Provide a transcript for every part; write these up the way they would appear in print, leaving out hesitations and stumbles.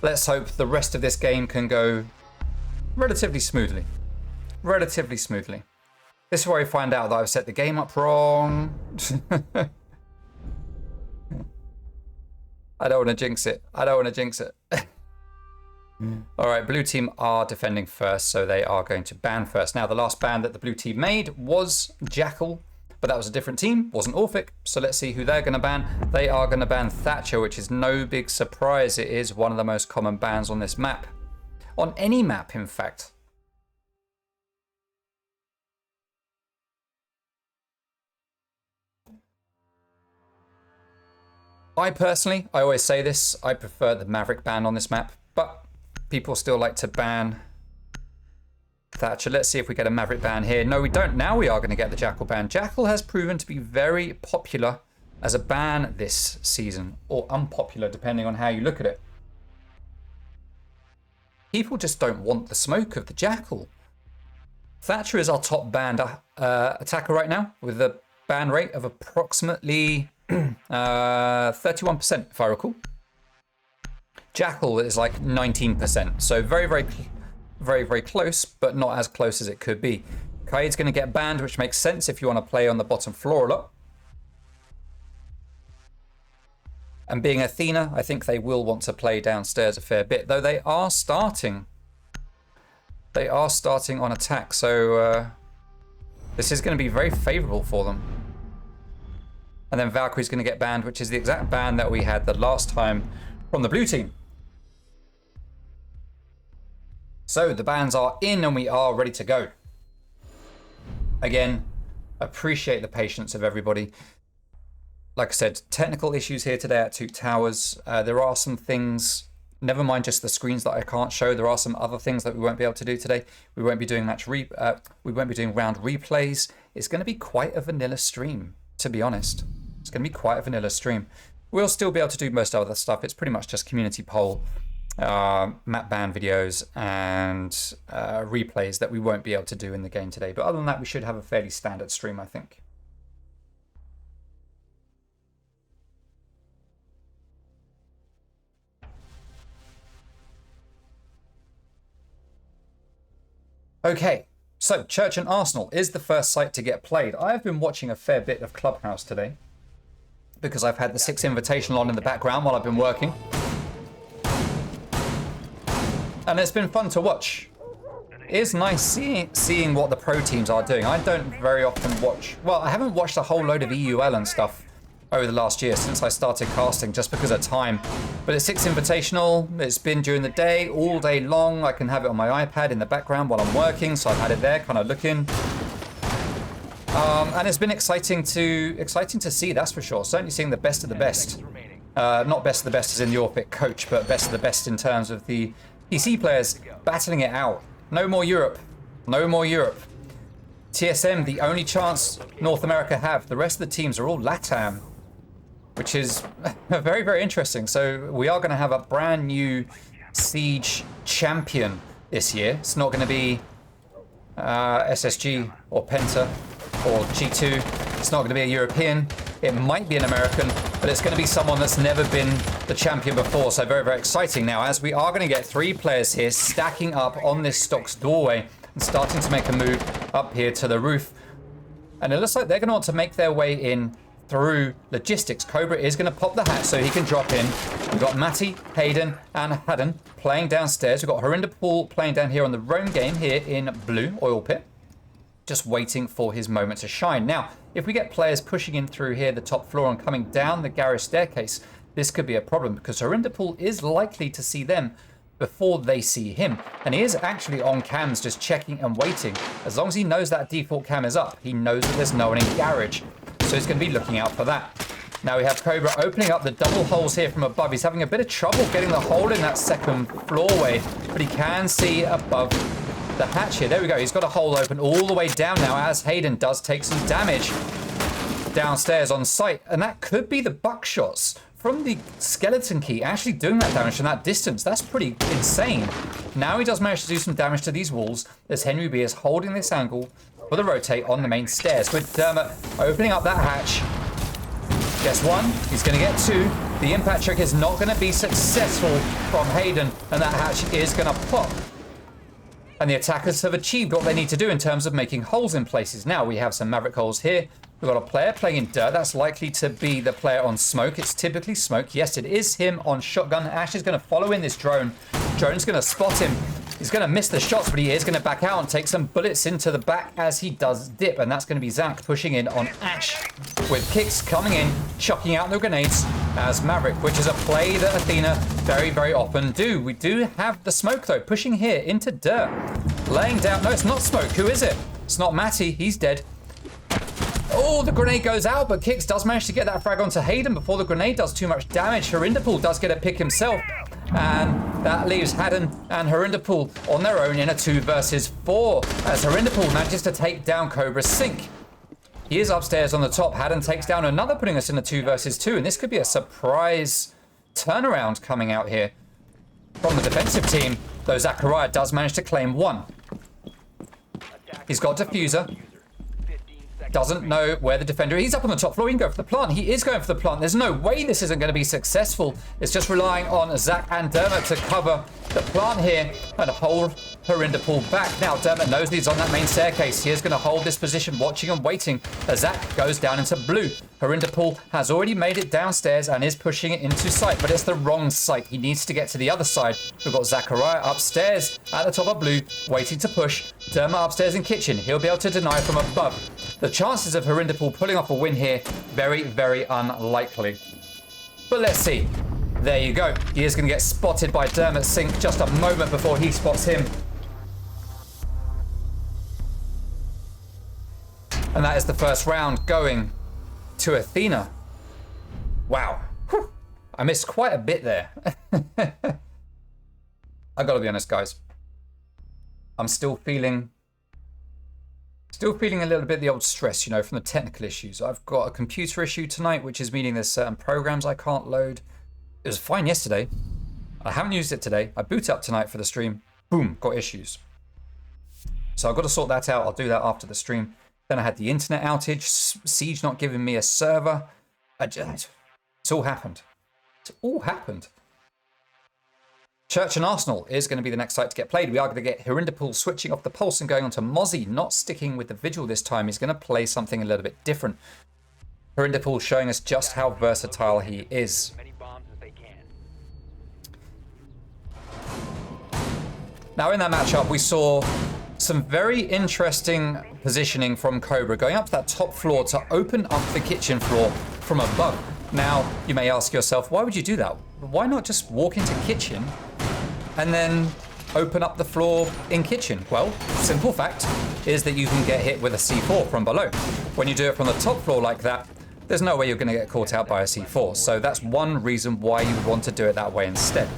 let's hope the rest of this game can go relatively smoothly. Relatively smoothly. This is where I find out that I've set the game up wrong. I don't want to jinx it. I don't want to jinx it. All right, blue team are defending first, so they are going to ban first. Now, the last ban that the blue team made was Jackal, but that was a different team, wasn't Orphic. So let's see who they're going to ban. They are going to ban Thatcher, which is no big surprise. It is one of the most common bans on this map. On any map, in fact. I personally, I always say this, I prefer the Maverick ban on this map, but people still like to ban Thatcher. Let's see if we get a Maverick ban here. No, we don't. Now we are going to get the Jackal ban. Jackal has proven to be very popular as a ban this season, or unpopular, depending on how you look at it. People just don't want the smoke of the Jackal. Thatcher is our top banned attacker right now, with a ban rate of approximately 31%, if I recall. Jackal is like 19%, so very close, but not as close as it could be. Kaid's going to get banned, which makes sense if you want to play on the bottom floor a lot. And being Athena, I think they will want to play downstairs a fair bit, though they are starting. They are starting on attack, so this is going to be very favorable for them. And then Valkyrie's going to get banned, which is the exact ban that we had the last time from the blue team. So the bans are in and we are ready to go. Again, appreciate the patience of everybody. Like I said, technical issues here today at Two Towers. There are some things, never mind just the screens that I can't show. There are some other things that we won't be able to do today. We won't be doing we won't be doing round replays. It's going to be quite a vanilla stream, to be honest. It's going to be quite a vanilla stream. We'll still be able to do most other stuff. It's pretty much just community poll, map ban videos, and replays that we won't be able to do in the game today. But other than that, we should have a fairly standard stream, I think. Okay, so Church and Arsenal is the first site to get played. I've been watching a fair bit of Clubhouse today because I've had the 6 Invitational on in the background while I've been working. And it's been fun to watch. It is nice seeing what the pro teams are doing. I don't very often watch, well, I haven't watched a whole load of EUL and stuff over the last year since I started casting, just because of time. But it's 6 Invitational, it's been during the day, all day long. I can have it on my iPad in the background while I'm working, so I've had it there, kind of looking. And it's been exciting to see, that's for sure. Certainly seeing the best of the best. Not best of the best as in the Orphic coach, but best of the best in terms of the PC players battling it out. No more Europe. No more Europe. TSM, the only chance North America have. The rest of the teams are all LATAM, which is very, very interesting. So we are going to have a brand new Siege champion this year. It's not going to be SSG or Penta or G2. It's not going to be a European. It might be an American, but it's going to be someone that's never been the champion before. So very, very exciting. Now, as we are going to get 3 players here stacking up on this Stocks doorway and starting to make a move up here to the roof. And it looks like they're going to want to make their way in through logistics. Cobra is going to pop the hatch so he can drop in. We've got Matty, Hayden, and Haddon playing downstairs. We've got Harinder Pool playing down here on the Roam game here in blue, Oil Pit. Just waiting for his moment to shine. Now, if we get players pushing in through here, the top floor, and coming down the garage staircase, this could be a problem because Harinder Pool is likely to see them before they see him. And he is actually on cams just checking and waiting. As long as he knows that default cam is up, he knows that there's no one in garage. So he's going to be looking out for that. Now we have Cobra opening up the double holes here from above. He's having a bit of trouble getting the hole in that second floorway, but he can see above the hatch here. There we go. He's got a hole open all the way down now as Hayden does take some damage downstairs on site. And that could be the buckshots from the skeleton key actually doing that damage from that distance. That's pretty insane. Now he does manage to do some damage to these walls as Henry B is holding this angle for the rotate on the main stairs. With Dermot opening up that hatch. Gets 1, he's going to get 2. The impact trick is not going to be successful from Hayden, and that hatch is going to pop. And the attackers have achieved what they need to do in terms of making holes in places. Now we have some Maverick holes here. We've got a player playing in dirt. That's likely to be the player on smoke. It's typically smoke. Yes, it is him on shotgun. Ash is going to follow in this drone. Drone's going to spot him. He's going to miss the shots, but he is going to back out and take some bullets into the back as he does dip. And that's going to be Zach pushing in on Ash with kicks coming in, chucking out the grenades as Maverick, which is a play that Athena very, very often do. We do have the smoke, though, pushing here into dirt. Laying down. No, it's not smoke. Who is it? It's not Matty. He's dead. Oh, the grenade goes out, but Kix does manage to get that frag onto Hayden before the grenade does too much damage. Harinderpool does get a pick himself, and that leaves Haddon and Harinderpool on their own in a 2 versus 4 as Harinderpool manages to take down Cobra's Sink. He is upstairs on the top. Haddon takes down another, putting us in a 2 versus 2, and this could be a surprise turnaround coming out here from the defensive team, though Zachariah does manage to claim 1. He's got Diffuser. Doesn't know where the defender is. He's up on the top floor. He can go for the plant. He is going for the plant. There's no way this isn't going to be successful. It's just relying on Zach and Dermot to cover the plant here and hold Harinderpool back. Now, Dermot knows that he's on that main staircase. He is going to hold this position, watching and waiting as Zach goes down into blue. Harinderpool has already made it downstairs and is pushing it into sight, but it's the wrong site. He needs to get to the other side. We've got Zachariah upstairs at the top of blue, waiting to push. Dermot upstairs in kitchen. He'll be able to deny from above. The chances of Harinderpool pulling off a win here, very, very unlikely. But let's see. There you go. He is going to get spotted by Dermot Sink just a moment before he spots him. And that is the first round going to Athena. Wow. Whew. I missed quite a bit there. I gotta be honest, guys. I'm still feeling a little bit the old stress, you know, from the technical issues. I've got a computer issue tonight, which is meaning there's certain programs I can't load. It was fine yesterday. I haven't used it today. I boot up tonight for the stream. Boom, got issues. So I've got to sort that out. I'll do that after the stream. Then I had the internet outage, Siege not giving me a server. It's all happened. It's all happened. Church and Arsenal is going to be the next site to get played. We are going to get Harinderpool switching off the pulse and going on to Mozzie, not sticking with the Vigil this time. He's going to play something a little bit different. Harinderpool showing us just how versatile he is. Now in that matchup, we saw some very interesting positioning from Cobra, going up to that top floor to open up the kitchen floor from above. Now, you may ask yourself, why would you do that? Why not just walk into kitchen and then open up the floor in kitchen? Well, simple fact is that you can get hit with a C4 from below. When you do it from the top floor like that, there's no way you're going to get caught out by a C4. So that's one reason why you would want to do it that way instead.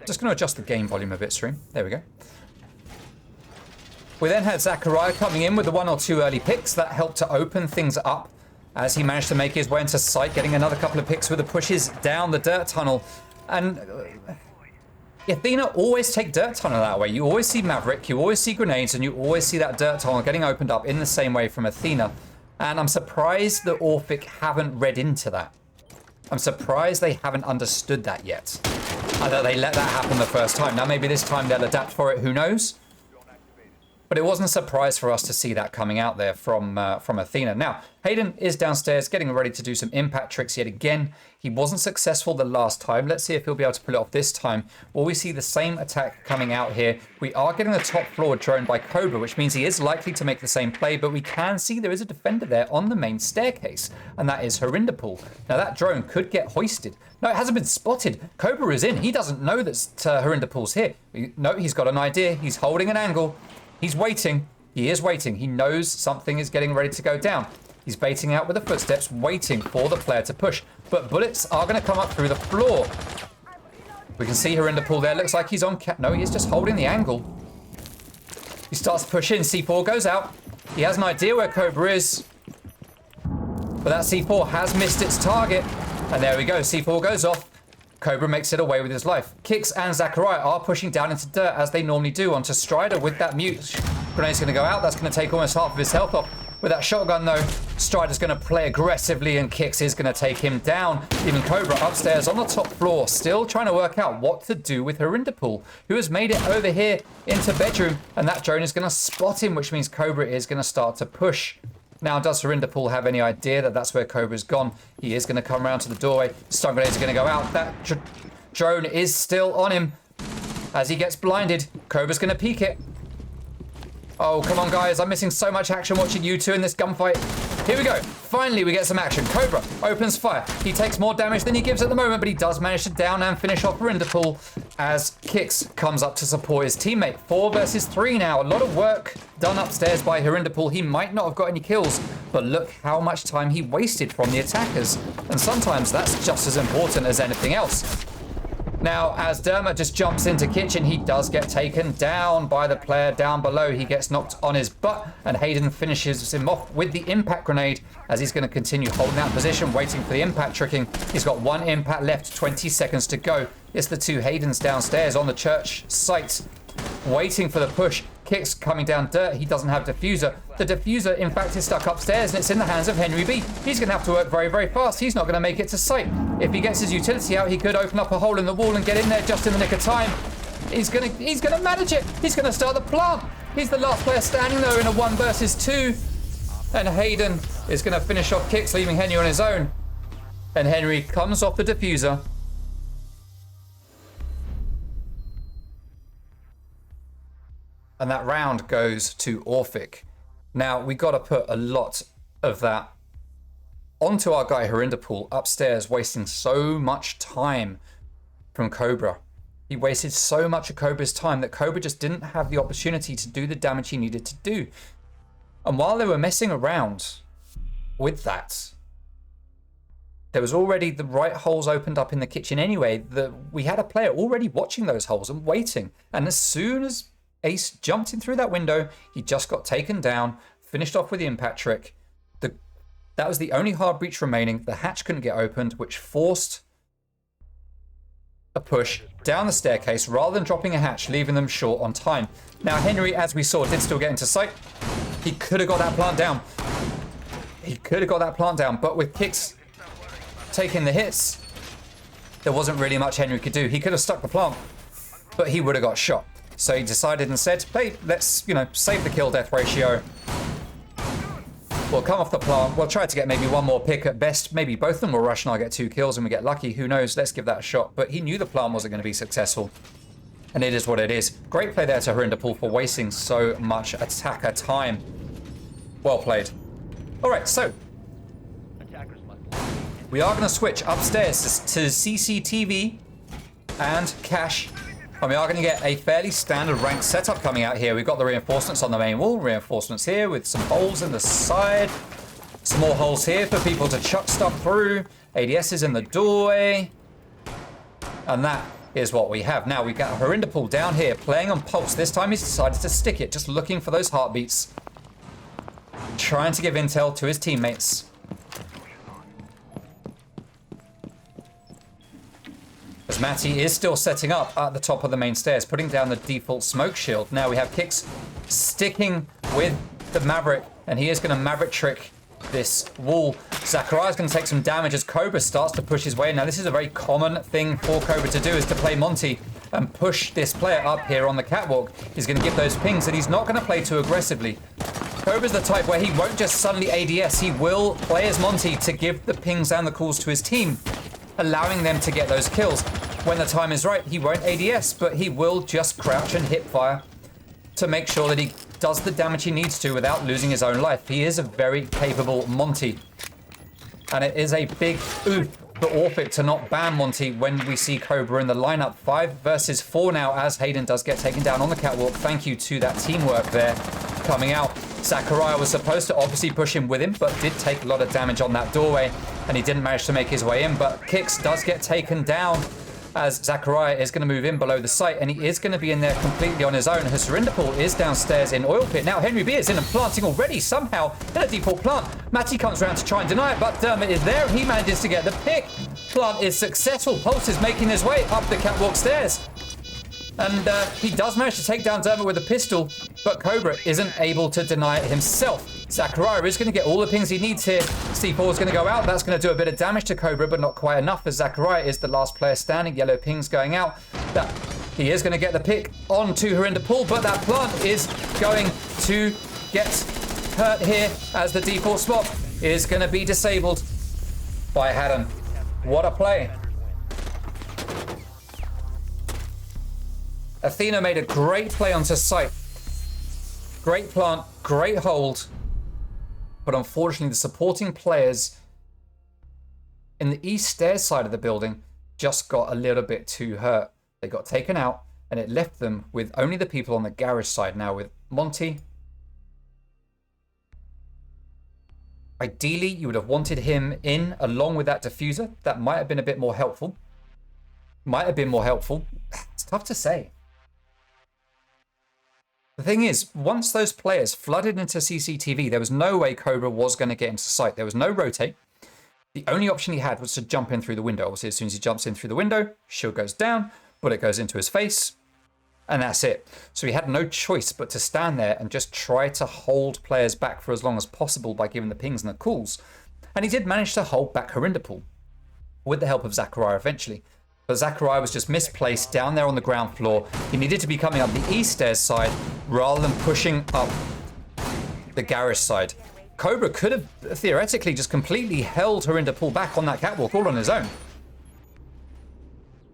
Just going to adjust the game volume a bit, stream. There we go. We then had Zachariah coming in with the 1 or 2 early picks. That helped to open things up as he managed to make his way into sight, getting another couple of picks with the pushes down the dirt tunnel. And Athena always take dirt tunnel that way. You always see Maverick, you always see grenades, and you always see that dirt tunnel getting opened up in the same way from Athena. And I'm surprised that Orphic haven't read into that. I'm surprised they haven't understood that yet. That they let that happen the first time. Now maybe this time they'll adapt for it, who knows? But it wasn't a surprise for us to see that coming out there from Athena. Now, Hayden is downstairs getting ready to do some impact tricks yet again. He wasn't successful the last time. Let's see if he'll be able to pull it off this time. Will we see the same attack coming out here? We are getting the top floor drone by Cobra, which means he is likely to make the same play, but we can see there is a defender there on the main staircase, and that is Harinderpool. Now, that drone could get hoisted. No, it hasn't been spotted. Cobra is in. He doesn't know that Harinderpool's here. No, he's got an idea. He's holding an angle. He's waiting. He is waiting. He knows something is getting ready to go down. He's baiting out with the footsteps, waiting for the player to push. But bullets are going to come up through the floor. We can see Harinderpool there. Looks like he's on no, he is just holding the angle. He starts to push in. C4 goes out. He has an idea where Cobra is. But that C4 has missed its target. And there we go. C4 goes off. Cobra makes it away with his life. Kix and Zachariah are pushing down into dirt as they normally do onto Strider with that mute. Grenade's going to go out. That's going to take almost half of his health off. With that shotgun, though, Strider's going to play aggressively, and Kix is going to take him down. Even Cobra upstairs on the top floor, still trying to work out what to do with Herindapool, who has made it over here into bedroom, and that drone is going to spot him, which means Cobra is going to start to push. Now, does Herindapool have any idea that that's where Cobra's gone? He is going to come around to the doorway. Stun grenades are going to go out. That drone is still on him. As he gets blinded, Cobra's going to peek it. Oh, come on, guys. I'm missing so much action watching you two in this gunfight. Here we go. Finally, we get some action. Cobra opens fire. He takes more damage than he gives at the moment, but he does manage to down and finish off Herindapool as Kix comes up to support his teammate. 4 versus 3 now. A lot of work done upstairs by Herindapool. He might not have got any kills, but look how much time he wasted from the attackers. And sometimes that's just as important as anything else. Now, as Dermot just jumps into kitchen, he does get taken down by the player down below. He gets knocked on his butt, and Hayden finishes him off with the impact grenade as he's going to continue holding that position, waiting for the impact tricking. He's got 1 impact left, 20 seconds to go. It's the 2 Haydens downstairs on the church site, waiting for the push. Kix coming down dirt. He doesn't have diffuser. The diffuser, in fact, is stuck upstairs, and it's in the hands of Henry B. He's going to have to work very, very fast. He's not going to make it to site. If he gets his utility out, he could open up a hole in the wall and get in there just in the nick of time. He's going to manage it. He's going to start the plant. He's the last player standing, though, in a 1 versus 2. And Hayden is going to finish off Kix, leaving Henry on his own. And Henry comes off the diffuser. And that round goes to Orphic. Now, we got to put a lot of that onto our guy Herindapool upstairs, wasting so much time from Cobra. He wasted so much of Cobra's time that Cobra just didn't have the opportunity to do the damage he needed to do. And while they were messing around with that, there was already the right holes opened up in the kitchen anyway. We had a player already watching those holes and waiting. And as soon as Ace jumped in through that window, he just got taken down, finished off with the impact trick. That was the only hard breach remaining. The hatch couldn't get opened, which forced a push down the staircase rather than dropping a hatch, leaving them short on time. Now, Henry, as we saw, did still get into sight. He could have got that plant down. But with Kix taking the hits, there wasn't really much Henry could do. He could have stuck the plant, but he would have got shot. So he decided and said, hey, let's, save the kill-death ratio. We'll come off the plant. We'll try to get maybe 1 more pick at best. Maybe both of them will rush and I'll get 2 kills and we get lucky. Who knows? Let's give that a shot. But he knew the plant wasn't going to be successful. And it is what it is. Great play there to Herindapool for wasting so much attacker time. Well played. All right, so we are going to switch upstairs to CCTV and cache. And we are going to get a fairly standard ranked setup coming out here. We've got the reinforcements on the main wall, reinforcements here with some holes in the side, some more holes here for people to chuck stuff through, ADSs in the doorway, and that is what we have. Now we got Herindapool down here playing on pulse. This time he's decided to stick it, just looking for those heartbeats, trying to give intel to his teammates. As Matty is still setting up at the top of the main stairs, putting down the default smoke shield. Now we have Kix sticking with the Maverick, and he is going to Maverick trick this wall. Zachariah's going to take some damage as Cobra starts to push his way. Now this is a very common thing for Cobra to do, is to play Monty and push this player up here on the catwalk. He's going to give those pings, and he's not going to play too aggressively. Cobra's the type where he won't just suddenly ADS. He will play as Monty to give the pings and the calls to his team, allowing them to get those kills. When the time is right, he won't ADS, but he will just crouch and hip fire to make sure that he does the damage he needs to without losing his own life. He is a very capable Monty. And it is a big oof for Orphic to not ban Monty when we see Cobra in the lineup. 5 versus 4 now as Hayden does get taken down on the catwalk. Thank you to that teamwork there coming out. Zachariah was supposed to obviously push him with him, but did take a lot of damage on that doorway, and he didn't manage to make his way in. But Kix does get taken down as Zachariah is going to move in below the site, and he is going to be in there completely on his own. Herindapool is downstairs in oil pit. Now Henry B is in and planting already, somehow in a default plant. Matty comes around to try and deny it, but Dermot is there and he manages to get the pick. Plant is successful. Pulse is making his way up the catwalk stairs. And he does manage to take down Dermot with a pistol, but Cobra isn't able to deny it himself. Zachariah is going to get all the pings he needs here. C4 is going to go out. That's going to do a bit of damage to Cobra, but not quite enough, as Zachariah is the last player standing. Yellow pings going out. That he is going to get the pick onto Herinderpool, but that plant is going to get hurt here as the default spot is going to be disabled by Haddon. What a play. Athena made a great play onto site. Great plant, great hold. But unfortunately, the supporting players in the east stairs side of the building just got a little bit too hurt. They got taken out, and it left them with only the people on the garage side now with Monty. Ideally, you would have wanted him in along with that diffuser. That might have been a bit more helpful. Might have been more helpful. It's tough to say. The thing is, once those players flooded into CCTV, there was no way Cobra was going to get into sight. There was no rotate. The only option he had was to jump in through the window. Obviously, as soon as he jumps in through the window, shield goes down, bullet goes into his face, and that's it. So he had no choice but to stand there and just try to hold players back for as long as possible by giving the pings and the calls. And he did manage to hold back Herinderpool with the help of Zachariah eventually. But Zachariah was just misplaced down there on the ground floor. He needed to be coming up the east stairs side rather than pushing up the garage side. Cobra could have theoretically just completely held Herinderpool back on that catwalk all on his own.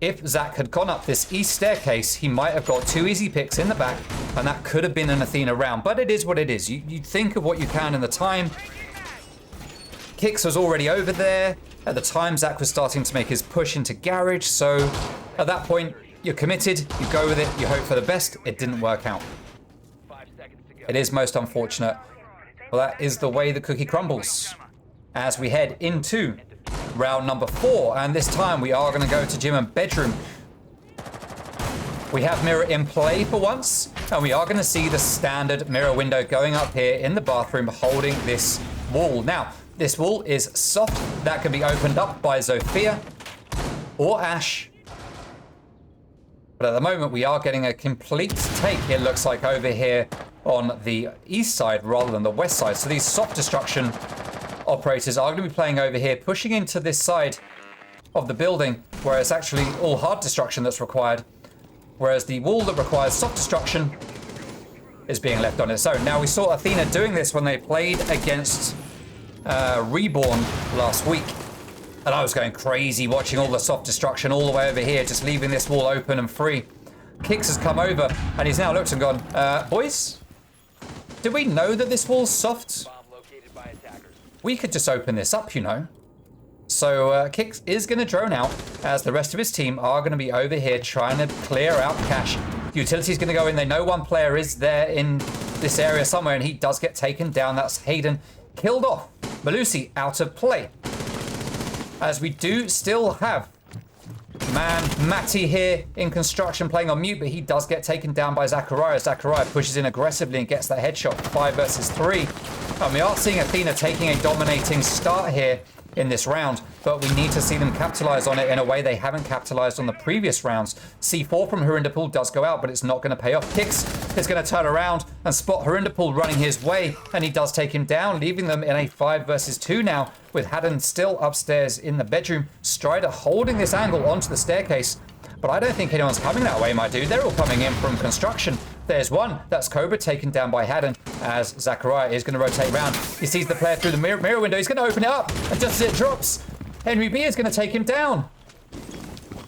If Zach had gone up this east staircase, he might have got 2 easy picks in the back, and that could have been an Athena round. But it is what it is. You think of what you can in the time. Kix was already over there. At the time, Zach was starting to make his push into garage. So at that point, you're committed. You go with it. You hope for the best. It didn't work out. It is most unfortunate. Well, that is the way the cookie crumbles. As we head into round number 4, and this time we are going to go to gym and bedroom. We have mirror in play for once, and we are going to see the standard mirror window going up here in the bathroom holding this wall. Now, this wall is soft. That can be opened up by Zofia or Ash. But at the moment, we are getting a complete take, it looks like, over here on the east side rather than the west side. So these soft destruction operators are going to be playing over here, pushing into this side of the building, where it's actually all hard destruction that's required, whereas the wall that requires soft destruction is being left on its own. Now, we saw Athena doing this when they played against Reborn last week, and I was going crazy watching all the soft destruction all the way over here, just leaving this wall open and free. Kix has come over, and he's now looked and gone, boys, did we know that this wall's soft? We could just open this up, you know. So Kix is going to drone out, as the rest of his team are going to be over here trying to clear out cash. Utility's going to go in. They know one player is there in this area somewhere, and he does get taken down. That's Hayden killed off. Malusi out of play. As we do still have Matty here in construction playing on mute, but he does get taken down by Zachariah. Zachariah pushes in aggressively and gets that headshot. 5 versus 3. And we are seeing Athena taking a dominating start here in this round, but we need to see them capitalize on it in a way they haven't capitalized on the previous rounds. C4 from Herinderpool does go out, but it's not going to pay off. Kix is going to turn around and spot Herinderpool running his way, and he does take him down, leaving them in a 5 versus 2 now, with Haddon still upstairs in the bedroom. Strider holding this angle onto the staircase, but I don't think anyone's coming that way, my dude. They're all coming in from construction. There's one. That's Cobra taken down by Haddon, as Zachariah is going to rotate round. He sees the player through the mirror window. He's going to open it up, and just as it drops, Henry B is going to take him down.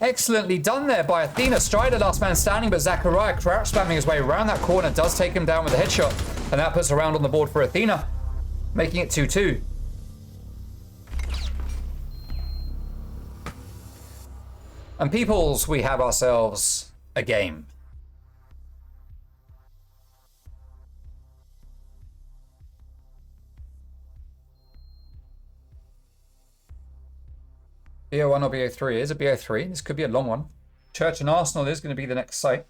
Excellently done there by Athena. Strider last man standing, but Zachariah crouch spamming his way around that corner does take him down with a headshot, and that puts a round on the board for Athena, making it 2-2. And peoples, we have ourselves a game. BO1 or BO3 is a BO3. This could be a long one. Church and Arsenal is going to be the next site.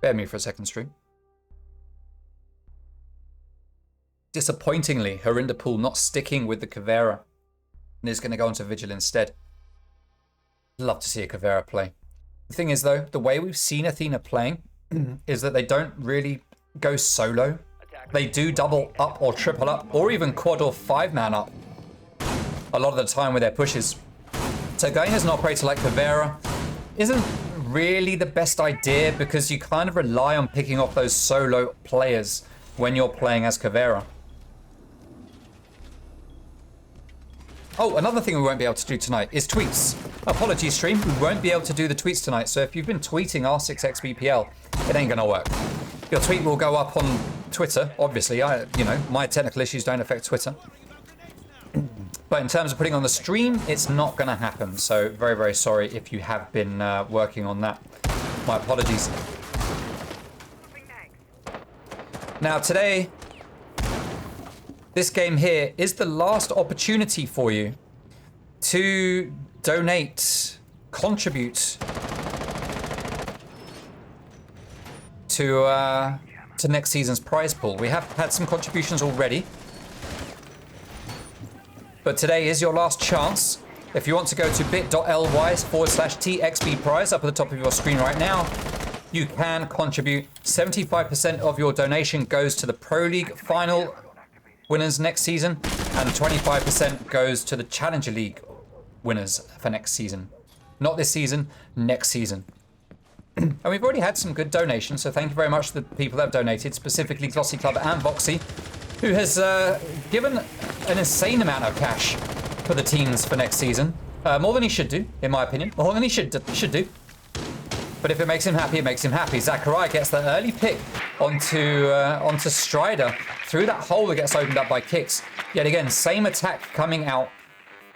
Bear me for a second, stream. Disappointingly, Herinderpool not sticking with the Caveira and is going to go onto Vigil instead. Love to see a Caveira play. The thing is, though, the way we've seen Athena playing is that they don't really go solo. They do double up or triple up or even quad or 5-man up a lot of the time with their pushes. So going as an operator like Caveira isn't really the best idea because you kind of rely on picking off those solo players when you're playing as Caveira. Oh, another thing we won't be able to do tonight is tweets. Apologies, stream. We won't be able to do the tweets tonight. So if you've been tweeting R6XBPL, it ain't gonna work. Your tweet will go up on Twitter. Obviously, my technical issues don't affect Twitter. But in terms of putting on the stream, it's not gonna happen. So very, very sorry if you have been working on that. My apologies. Now today, this game here is the last opportunity for you to donate, contribute to next season's prize pool. We have had some contributions already, but today is your last chance. If you want to go to bit.ly/TXB prize up at the top of your screen right now, you can contribute. 75% of your donation goes to the Pro League final winners next season, and 25% goes to the Challenger League winners for next season. Not this season, next season. And we've already had some good donations, so thank you very much to the people that have donated, specifically Glossy Club and Voxy, who has given an insane amount of cash for the teams for next season. More than he should do, in my opinion. More than he should do. But if it makes him happy, it makes him happy. Zachariah gets the early pick onto Strider through that hole that gets opened up by Kicks. Yet again, same attack coming out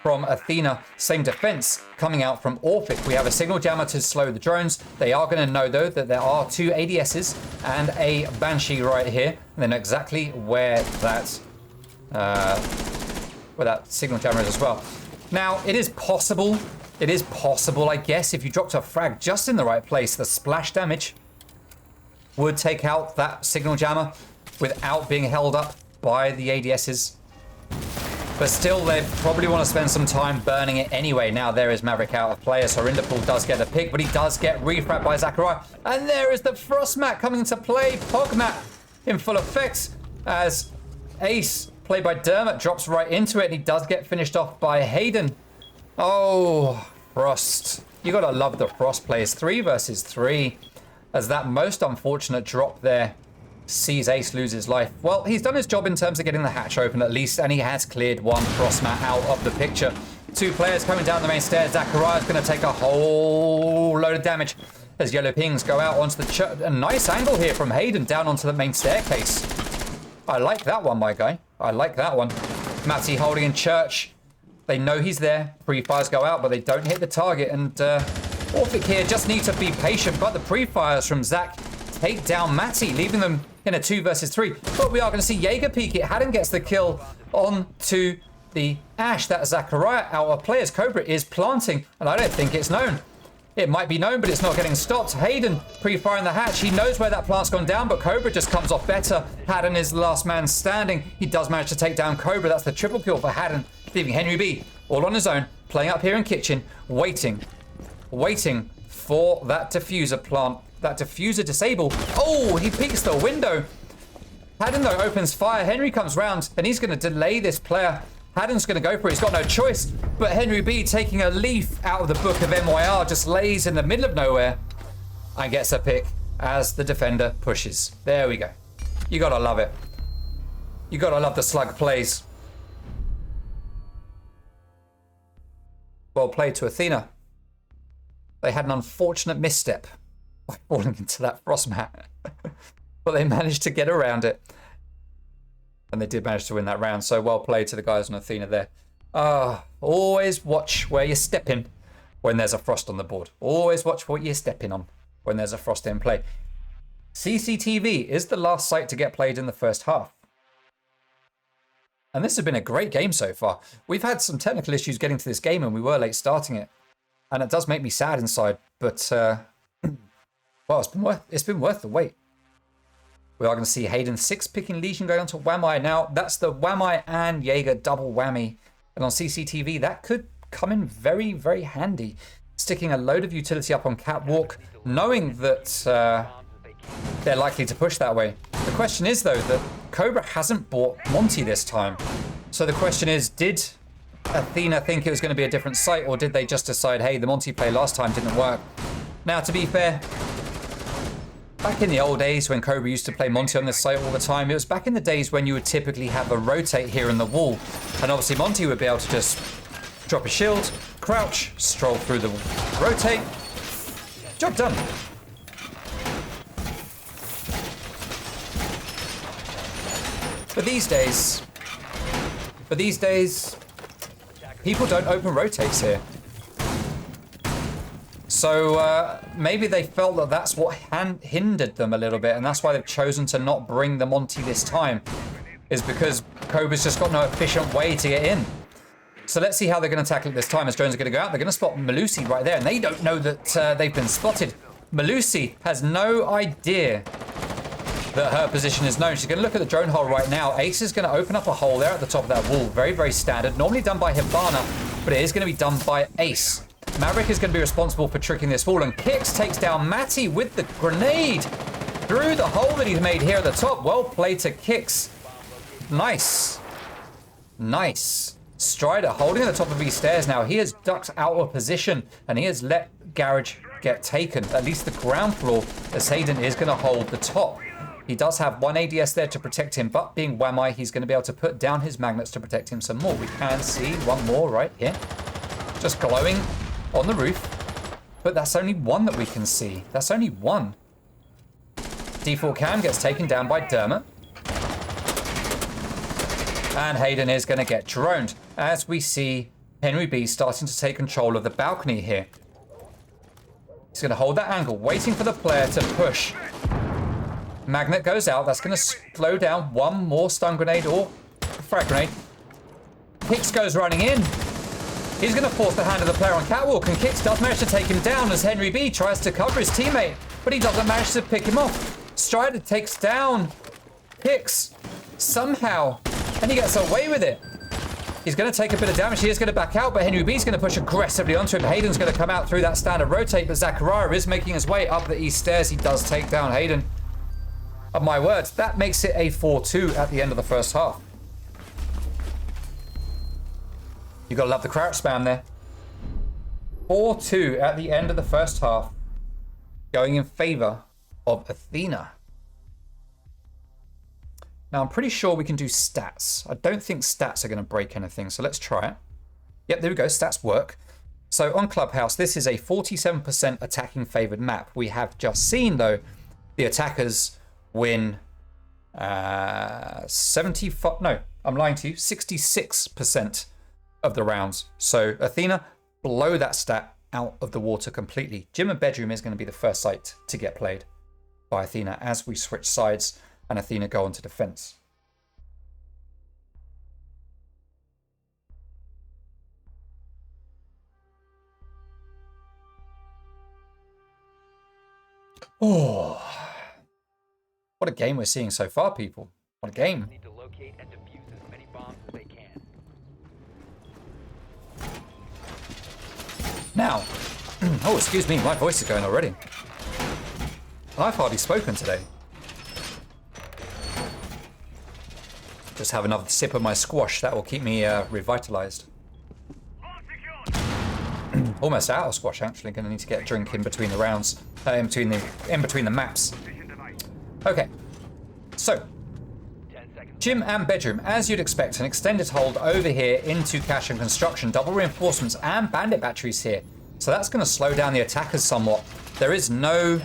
from Athena, same defense coming out from Orphic. We have a signal jammer to slow the drones. They are going to know, though, that there are 2 ADSs and a Banshee right here. And then exactly where that signal jammer is as well. Now, it is possible, I guess, if you dropped a frag just in the right place, the splash damage would take out that signal jammer without being held up by the ADSs. But still, they probably want to spend some time burning it anyway. Now there is Maverick out of play, so Rinderpool does get a pick, but he does get refrapped by Zachariah. And there is the Frost Mat coming into play. Pogmat in full effect as Ace, played by Dermot, drops right into it, and he does get finished off by Hayden. Oh, Frost. You gotta love the Frost plays. 3 versus 3, as that most unfortunate drop there sees Ace lose his life. Well, he's done his job in terms of getting the hatch open at least, and he has cleared one Frostmat out of the picture. 2 players coming down the main stairs. Zachariah's going to take a whole load of damage as yellow pings go out onto the a nice angle here from Hayden down onto the main staircase. I like that one, my guy. I like that one. Matty holding in church. They know he's there. Pre-fires go out, but they don't hit the target, and Orphic here just need to be patient, but the pre-fires from Zach take down Matty, leaving them in a 2 versus 3. But we are going to see Jaeger peek it. Haddon gets the kill onto the Ash. That Zachariah out of players. Cobra is planting, and I don't think it's known. It might be known, but it's not getting stopped. Hayden pre-firing the hatch. He knows where that plant's gone down, but Cobra just comes off better. Haddon is the last man standing. He does manage to take down Cobra. That's the triple kill for Haddon, leaving Henry B all on his own, playing up here in kitchen, waiting for that diffuser plant. That diffuser disable. Oh, he peeks the window. Haddon, though, opens fire. Henry comes round, and he's going to delay this player. Haddon's going to go for it. He's got no choice. But Henry B, taking a leaf out of the book of MYR, just lays in the middle of nowhere and gets a pick as the defender pushes. There we go. You got to love it. You got to love the slug plays. Well played to Athena. They had an unfortunate misstep by falling into that frost mat. But they managed to get around it. And they did manage to win that round. So well played to the guys on Athena there. Always watch where you're stepping when there's a frost on the board. Always watch what you're stepping on when there's a frost in play. CCTV is the last site to get played in the first half. And this has been a great game so far. We've had some technical issues getting to this game, and we were late starting it. And it does make me sad inside. But, well, it's been worth the wait. We are going to see Hayden 6 picking Legion going on to Wamai. Now, that's the Wamai and Jaeger double whammy. And on CCTV, that could come in very, very handy. sticking a load of utility up on catwalk, knowing that they're likely to push that way. The question is, though, that Cobra hasn't bought Monty this time. So the question is, did Athena think it was going to be a different site, or did they just decide, hey, the Monty play last time didn't work? Now, to be fair, back in the old days when Cobra used to play Monty on this site all the time, it was back in the days when you would typically have a rotate here in the wall. And obviously Monty would be able to just drop a shield, crouch, stroll through the rotate. Job done. But these days, people don't open rotates here. So maybe they felt that that's what hindered them a little bit, and that's why they've chosen to not bring the Monty this time, is because Cobra's just got no efficient way to get in. So let's see how they're going to tackle it this time, as drones are going to go out. They're going to spot Malusi right there, and they don't know that they've been spotted. Malusi has no idea that her position is known. She's going to look at the drone hole right now. Ace is going to open up a hole there at the top of that wall. Very, very standard. Normally done by Hibana, but it is going to be done by Ace. Maverick is going to be responsible for tricking this wall, and Kix takes down Matty with the grenade through the hole that he's made here at the top. Well played to Kix. Nice. Nice. Strider holding at the top of these stairs now. He has ducked out of position, and he has let Garage get taken. At least the ground floor, as Hayden is going to hold the top. He does have one ADS there to protect him, but being Wamai, he's going to be able to put down his magnets to protect him some more. We can see one more right here. Just glowing on the roof. But that's only one that we can see. That's only one. Default cam gets taken down by Dermot. And Hayden is going to get droned, as we see Henry B starting to take control of the balcony here. He's going to hold that angle, waiting for the player to push. Magnet goes out. That's going to slow down one more stun grenade or frag grenade. Hicks goes running in. He's going to force the hand of the player on catwalk, and Kix does manage to take him down as Henry B tries to cover his teammate, but he doesn't manage to pick him off. Strider takes down Kix somehow, and he gets away with it. He's going to take a bit of damage. He is going to back out, but Henry B's going to push aggressively onto him. Hayden's going to come out through that standard rotate, but Zachariah is making his way up the east stairs. He does take down Hayden. Of my words, that makes it a 4-2 at the end of the first half. You gotta love the crouch spam there. 4-2 at the end of the first half, going in favor of Athena. Now I'm pretty sure we can do stats. I don't think stats are gonna break anything, so let's try it. Yep, there we go, stats work. So on Clubhouse, this is a 47% attacking favored map. We have just seen, though, the attackers win 66% of the rounds. So Athena blow that stat out of the water completely. Gym and bedroom is going to be the first site to get played by Athena as we switch sides and Athena go onto defense. Oh, what a game we're seeing so far, people. What a game. Need to locate and defuse as many bombs as they can. Now, oh, excuse me, my voice is going already. I've hardly spoken today. Just have another sip of my squash. That will keep me revitalized. Almost out of squash, actually. Going to need to get a drink in between the rounds, in between the maps. Okay, so gym and bedroom, as you'd expect, an extended hold over here into cash and construction, double reinforcements and bandit batteries here. So that's going to slow down the attackers somewhat. There is no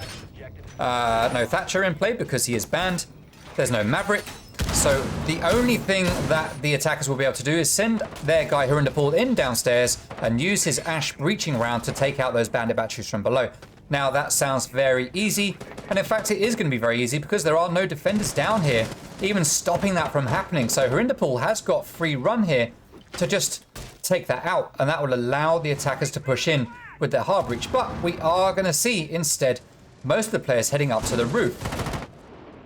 Thatcher in play because he is banned. There's no Maverick. So the only thing that the attackers will be able to do is send their guy Hurindapal in downstairs and use his Ash breaching round to take out those bandit batteries from below. Now that sounds very easy, and in fact it is going to be very easy because there are no defenders down here, even stopping that from happening. So Hurindapal has got free run here to just take that out, and that will allow the attackers to push in with their hard breach. But we are going to see instead most of the players heading up to the roof.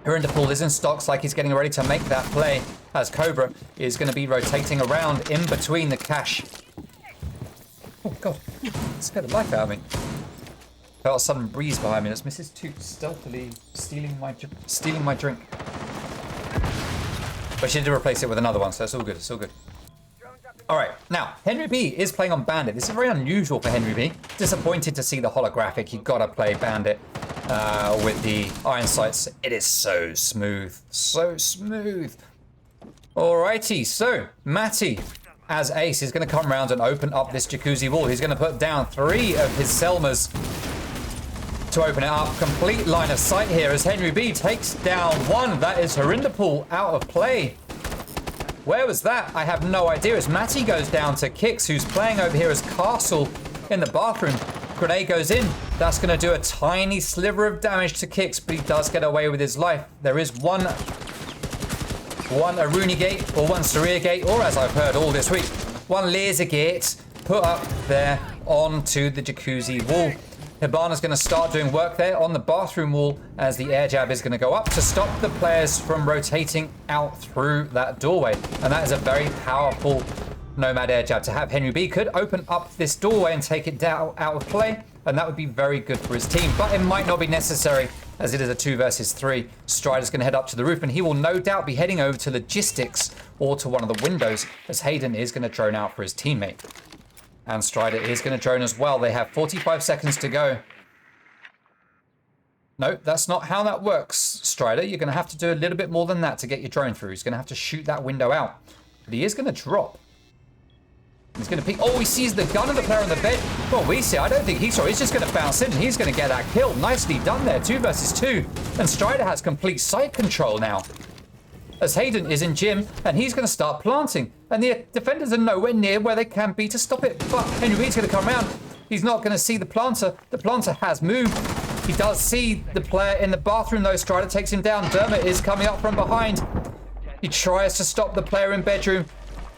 Hurindapal is in stocks like he's getting ready to make that play, as Cobra is going to be rotating around in between the cache. God, scared the life out of me. Felt a sudden breeze behind me. That's Mrs. Toot stealthily stealing my drink. But she did replace it with another one, so it's all good. It's all good. All right, now Henry B is playing on Bandit. This is very unusual for Henry B. Disappointed to see the holographic. You gotta play Bandit with the iron sights. It is so smooth, so smooth. Alrighty, so Matty as Ace is going to come around and open up this jacuzzi wall. He's going to put down 3 of his Selmas to open it up. Complete line of sight here as Henry B takes down 1. That is Harinderpool out of play. Where was that? I have no idea. As Matty goes down to Kix, who's playing over here as Castle in the bathroom. Grenade goes in. That's going to do a tiny sliver of damage to Kix, but he does get away with his life. There is one Aruni gate, or one Saria gate, or as I've heard all this week, one laser gate put up there onto the jacuzzi wall. Hibana's going to start doing work there on the bathroom wall as the air jab is going to go up to stop the players from rotating out through that doorway. And that is a very powerful Nomad air jab to have. Henry B could open up this doorway and take it down out of play, and that would be very good for his team. But it might not be necessary as it is a 2 versus 3. Strider's going to head up to the roof, and he will no doubt be heading over to logistics or to one of the windows as Hayden is going to drone out for his teammate. And Strider is going to drone as well. They have 45 seconds to go. No, that's not how that works, Strider. You're going to have to do a little bit more than that to get your drone through. He's going to have to shoot that window out. But he is going to drop. He's going to peek. Oh, he sees the gun of the player on the bed. Well, we see. I don't think he saw. He's just going to bounce in and he's going to get that kill. Nicely done there. 2 versus 2. And Strider has complete sight control now. As Hayden is in gym and he's going to start planting. And the defenders are nowhere near where they can be to stop it. But Henry B's going to come around. He's not going to see the planter. The planter has moved. He does see the player in the bathroom though. Strider takes him down. Dermot is coming up from behind. He tries to stop the player in bedroom.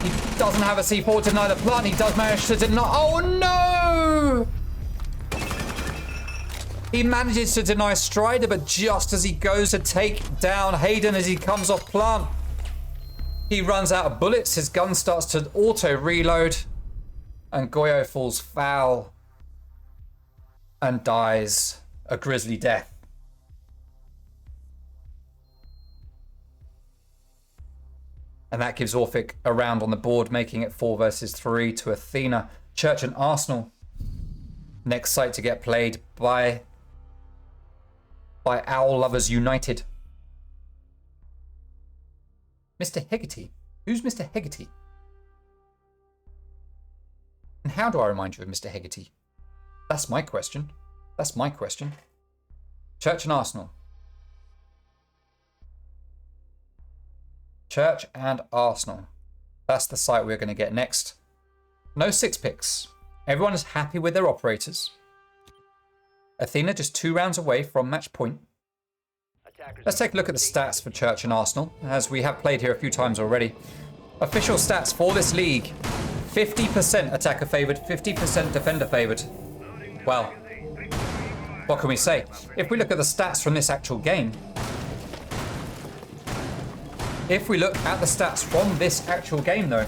He doesn't have a C4 to deny the plant. He does manage to deny. Oh no! He manages to deny Strider, but just as he goes to take down Hayden as he comes off plant, he runs out of bullets. His gun starts to auto reload, and Goyo falls foul and dies a grisly death. And that gives Orphic a round on the board, making it 4 versus 3 to Athena. Church and Arsenal. Next site to get played by Owl Lovers United. Mr. Hegarty. Who's Mr. Hegarty? And how do I remind you of Mr. Hegarty? That's my question. That's my question. Church and Arsenal. Church and Arsenal. That's the site we're going to get next. No 6 picks. Everyone is happy with their operators. Athena just 2 rounds away from match point. Let's take a look at the stats for Church and Arsenal, as we have played here a few times already. Official stats for this league. 50% attacker favored, 50% defender favored. Well, what can we say? If we look at the stats from this actual game, though,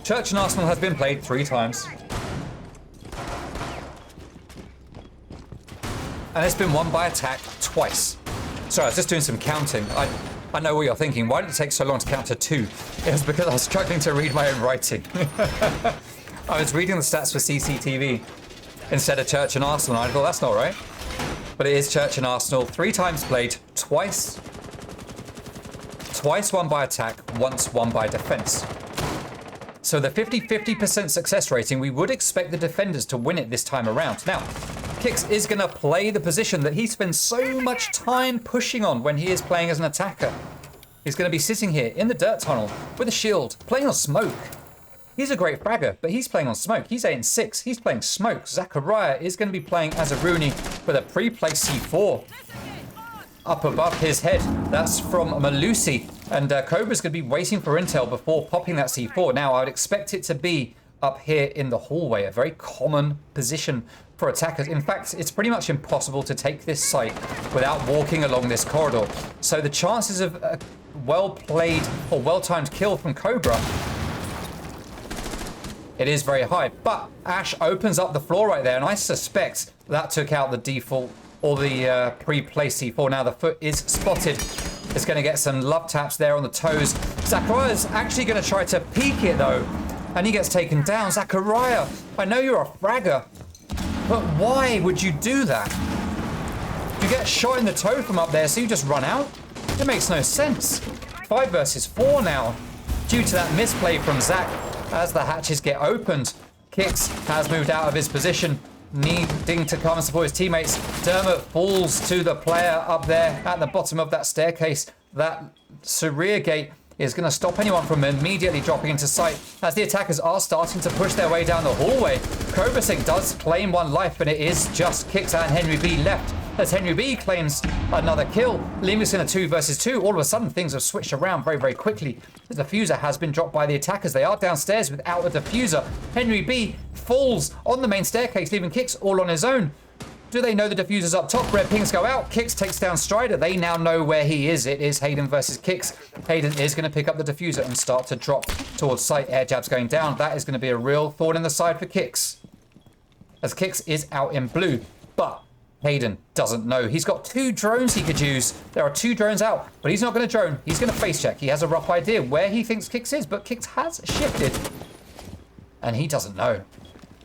Church and Arsenal has been played 3 times. And it's been won by attack twice. Sorry, I was just doing some counting. I know what you're thinking. Why did it take so long to count to 2? It was because I was struggling to read my own writing. I was reading the stats for CCTV instead of Church and Arsenal, and I thought, that's not right. But it is Church and Arsenal. 3 times played, twice won by attack, once won by defense. So the 50% success rating, we would expect the defenders to win it this time around. Now, Kix is going to play the position that he spends so much time pushing on when he is playing as an attacker. He's going to be sitting here in the dirt tunnel with a shield, playing on smoke. He's a great fragger, but he's playing on smoke. He's 8-6. He's playing smoke. Zachariah is going to be playing as a Rooney with a pre-placed C4 up above his head. That's from Malusi. And Cobra's going to be waiting for intel before popping that C4. Now, I would expect it to be up here in the hallway, a very common position for attackers. In fact, it's pretty much impossible to take this site without walking along this corridor. So the chances of a well-played or well-timed kill from Cobra It is very high, but Ash opens up the floor right there, and I suspect that took out the default or the pre-placed C4. Now the foot is spotted. It's going to get some love taps there on the toes. Zachariah's actually going to try to peek it though, and he gets taken down. Zachariah, I know you're a fragger, but why would you do that? You get shot in the toe from up there, so you just run out? It makes no sense. 5 versus 4 now, due to that misplay from Zach. As the hatches get opened, Kix has moved out of his position, needing to come and support his teammates. Dermot falls to the player up there at the bottom of that staircase. That rear gate is going to stop anyone from immediately dropping into sight as the attackers are starting to push their way down the hallway. Kovacic does claim 1 life, and it is just Kix and Henry B left as Henry B claims another kill, leaving us in a 2 versus 2. All of a sudden, things have switched around very, very quickly. The diffuser has been dropped by the attackers. They are downstairs without a diffuser. Henry B falls on the main staircase, leaving Kix all on his own. Do they know the diffuser's up top? Red pings go out. Kix takes down Strider. They now know where he is. It is Hayden versus Kix. Hayden is going to pick up the diffuser and start to drop towards sight. Air jabs going down. That is going to be a real thorn in the side for Kix, as Kix is out in blue. But Hayden doesn't know. He's got 2 drones he could use. There are 2 drones out, but he's not going to drone. He's going to face check. He has a rough idea where he thinks Kix is, but Kix has shifted, and he doesn't know.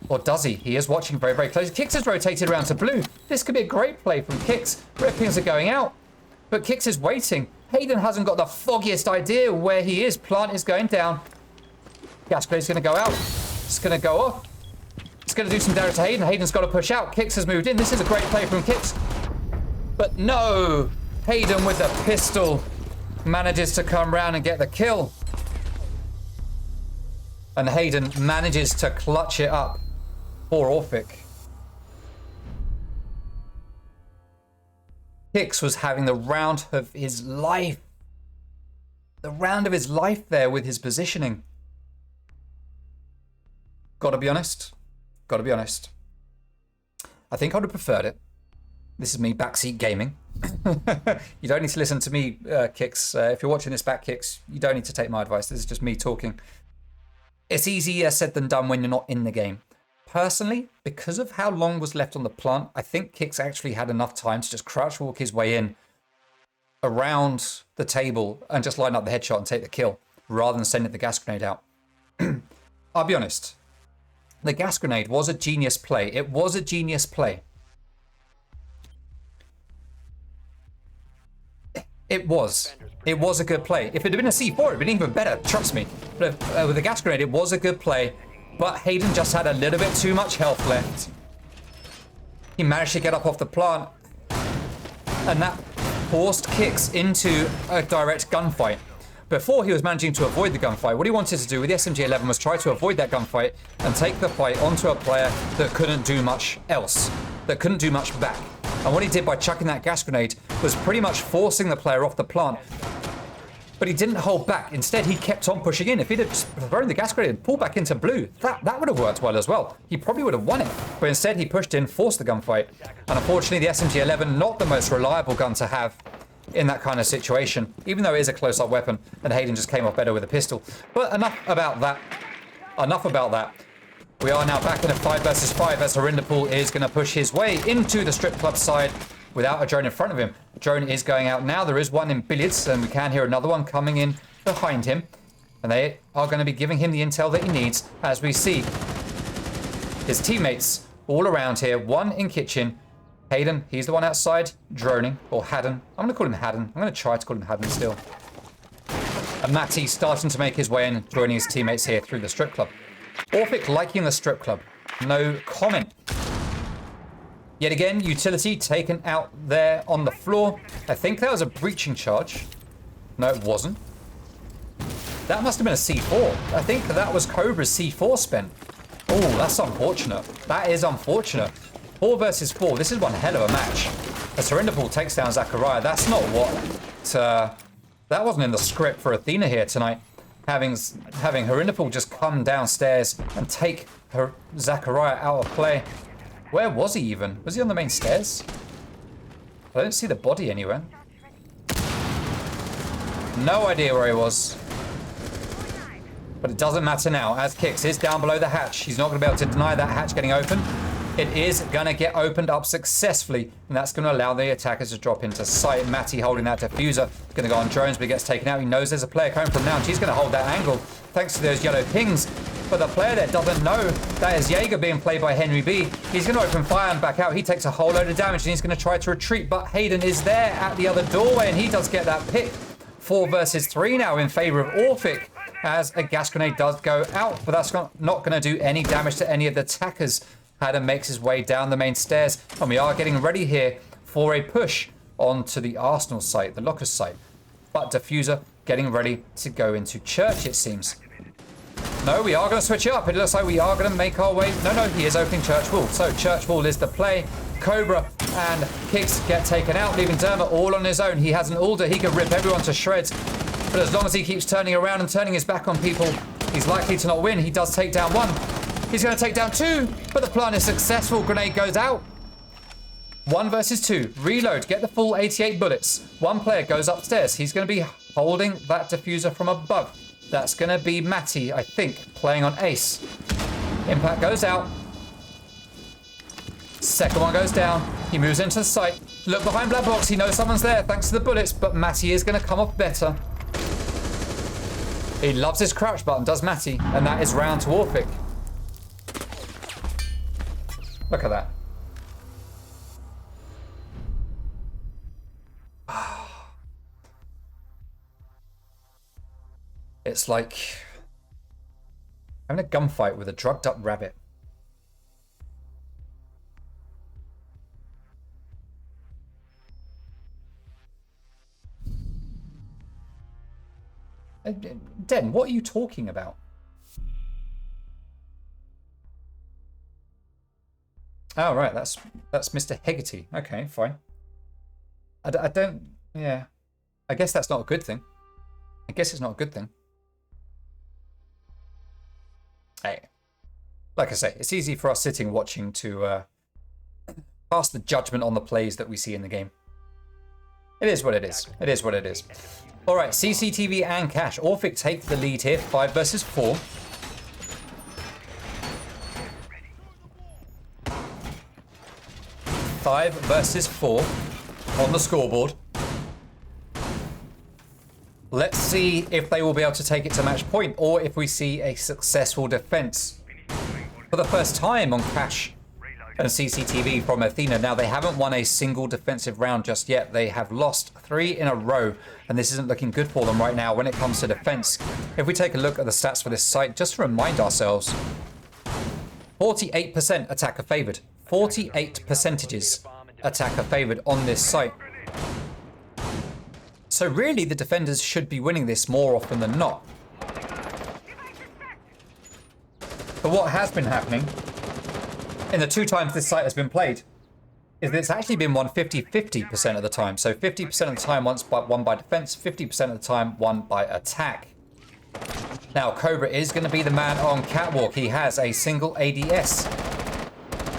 Or does he? He is watching very, very close. Kix has rotated around to blue. This could be a great play from Kix. Red pings are going out, but Kix is waiting. Hayden hasn't got the foggiest idea where he is. Plant is going down. Gas grenade is going to go out. It's going to go off. It's going to do some damage to Hayden. Hayden's got to push out. Kix has moved in. This is a great play from Kix. But no! Hayden with the pistol manages to come round and get the kill. And Hayden manages to clutch it up for Orphic. Kix was having the round of his life. The round of his life there with his positioning. Gotta be honest. Gotta be honest. I think I would have preferred it. This is me, backseat gaming. You don't need to listen to me, Kix. If you're watching this back, Kix, you don't need to take my advice. This is just me talking. It's easier said than done when you're not in the game. Personally, because of how long was left on the plant, I think Kix actually had enough time to just crouch walk his way in around the table and just line up the headshot and take the kill, rather than sending the gas grenade out. I'll be honest. The gas grenade was a genius play. It was a genius play. It was. It was a good play. If it had been a C4, it would have been even better. Trust me. But with the gas grenade, it was a good play. But Hayden just had a little bit too much health left. He managed to get up off the plant. And that forced Kix into a direct gunfight. Before he was managing to avoid the gunfight, what he wanted to do with the SMG-11 was try to avoid that gunfight and take the fight onto a player that couldn't do much else, that couldn't do much back. And what he did by chucking that gas grenade was pretty much forcing the player off the plant. But he didn't hold back. Instead, he kept on pushing in. If he'd have thrown the gas grenade and pulled back into blue, that would have worked well as well. He probably would have won it. But instead, he pushed in, forced the gunfight. And unfortunately, the SMG-11, not the most reliable gun to have in that kind of situation, even though it is a close-up weapon, and Hayden just came off better with a pistol. But enough about that. Enough about that. We are now back in a 5 versus 5 as Harinderpool is going to push his way into the strip club side without a drone in front of him. Drone is going out now. There is one in billiards, and we can hear another one coming in behind him. And they are going to be giving him the intel that he needs as we see his teammates all around here. One in kitchen. Hayden, he's the one outside, droning, or Haddon. I'm going to call him Haddon. I'm going to try to call him Haddon still. And Matty starting to make his way in, joining his teammates here through the strip club. Orphic liking the strip club. No comment. Yet again, utility taken out there on the floor. I think that was a breaching charge. No, it wasn't. That must have been a C4. I think that was Cobra's C4 spent. Oh, that's unfortunate. That is unfortunate. 4 versus 4. This is one hell of a match. As Harinderpool takes down Zachariah. That's not what... that wasn't in the script for Athena here tonight. Having Harinderpool just come downstairs and take Zachariah out of play. Where was he even? Was he on the main stairs? I don't see the body anywhere. No idea where he was. But it doesn't matter now, as Kix is down below the hatch. He's not going to be able to deny that hatch getting open. It is going to get opened up successfully, and that's going to allow the attackers to drop into sight. Matty holding that diffuser. Going to go on drones, but he gets taken out. He knows there's a player coming from lounge. He's going to hold that angle thanks to those yellow pings. But the player there doesn't know that is Jaeger being played by Henry B. He's going to open fire and back out. He takes a whole load of damage, and he's going to try to retreat. But Hayden is there at the other doorway, and he does get that pick. 4 versus 3 now in favor of Orphic, as a gas grenade does go out. But that's not going to do any damage to any of the attackers. Adam makes his way down the main stairs, and we are getting ready here for a push onto the Arsenal site, the Lockers site. But Diffuser getting ready to go into Church, it seems. No, we are going to switch it up. It looks like we are going to make our way. No, he is opening Church Wall. So Church Wall is the play. Cobra and Kicks get taken out, leaving Dermot all on his own. He has an Alder. He can rip everyone to shreds. But as long as he keeps turning around and turning his back on people, he's likely to not win. He does take down 1. He's going to take down 2, but the plan is successful. Grenade goes out. 1 versus 2. Reload. Get the full 88 bullets. 1 player goes upstairs. He's going to be holding that diffuser from above. That's going to be Matty, I think, playing on Ace. Impact goes out. Second one goes down. He moves into the site. Look behind Black Box. He knows someone's there thanks to the bullets, but Matty is going to come off better. He loves his crouch button, does Matty, and that is round to Orphic. Look at that. It's like having a gunfight with a drugged up rabbit. Den, what are you talking about? Oh, right, that's Mr. Hegarty. Okay, fine. I don't... Yeah. I guess that's not a good thing. I guess it's not a good thing. Hey. Like I say, it's easy for us sitting watching to pass the judgment on the plays that we see in the game. It is what it is. It is what it is. All right, CCTV and Cash. Orphic take the lead here, 5 versus 4. Five versus 4 on the scoreboard. Let's see if they will be able to take it to match point, or if we see a successful defense. For the first time on Cash and CCTV from Athena. Now, they haven't won a single defensive round just yet. They have lost 3 in a row, and this isn't looking good for them right now when it comes to defense. If we take a look at the stats for this site, just to remind ourselves, 48% attacker favored. 48 percentages attacker favored on this site. So really, the defenders should be winning this more often than not. But what has been happening in the 2 times this site has been played is that it's actually been won 50-50% of the time. So 50% of the time won by defense, 50% of the time won by attack. Now, Cobra is going to be the man on Catwalk. He has a single ADS.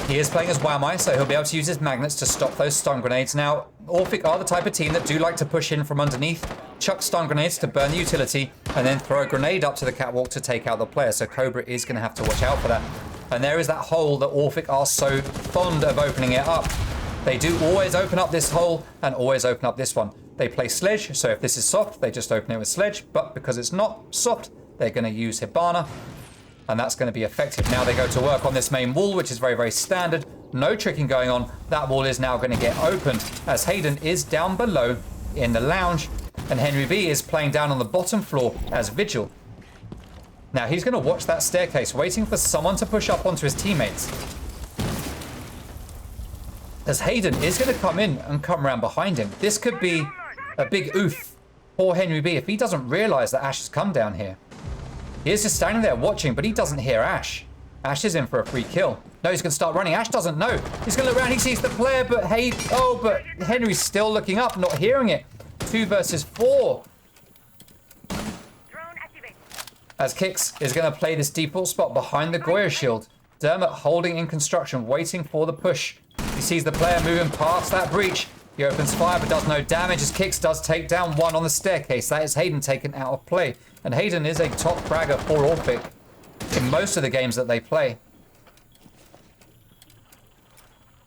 He is playing as Whammy, so he'll be able to use his magnets to stop those stun grenades. Now, Orphic are the type of team that do like to push in from underneath, chuck stun grenades to burn the utility, and then throw a grenade up to the catwalk to take out the player. So Cobra is going to have to watch out for that. And there is that hole that Orphic are so fond of opening it up. They do always open up this hole and always open up this one. They play Sledge, so if this is soft, they just open it with Sledge. But because it's not soft, they're going to use Hibana. And that's going to be effective. Now they go to work on this main wall, which is very, very standard. No tricking going on. That wall is now going to get opened as Hayden is down below in the lounge. And Henry B is playing down on the bottom floor as Vigil. Now he's going to watch that staircase, waiting for someone to push up onto his teammates. As Hayden is going to come in and come around behind him. This could be a big oof for Henry B if he doesn't realize that Ash has come down here. He is just standing there watching, but he doesn't hear Ash. Ash is in for a free kill. No, he's going to start running. Ash doesn't know. He's going to look around. He sees the player, but but Henry's still looking up, not hearing it. 2 versus 4. As Kix is going to play this default spot behind the Goya shield. Dermot holding in construction, waiting for the push. He sees the player moving past that breach. He opens fire but does no damage as Kix does take down one on the staircase. That is Hayden taken out of play. And Hayden is a top fragger for Orphic in most of the games that they play.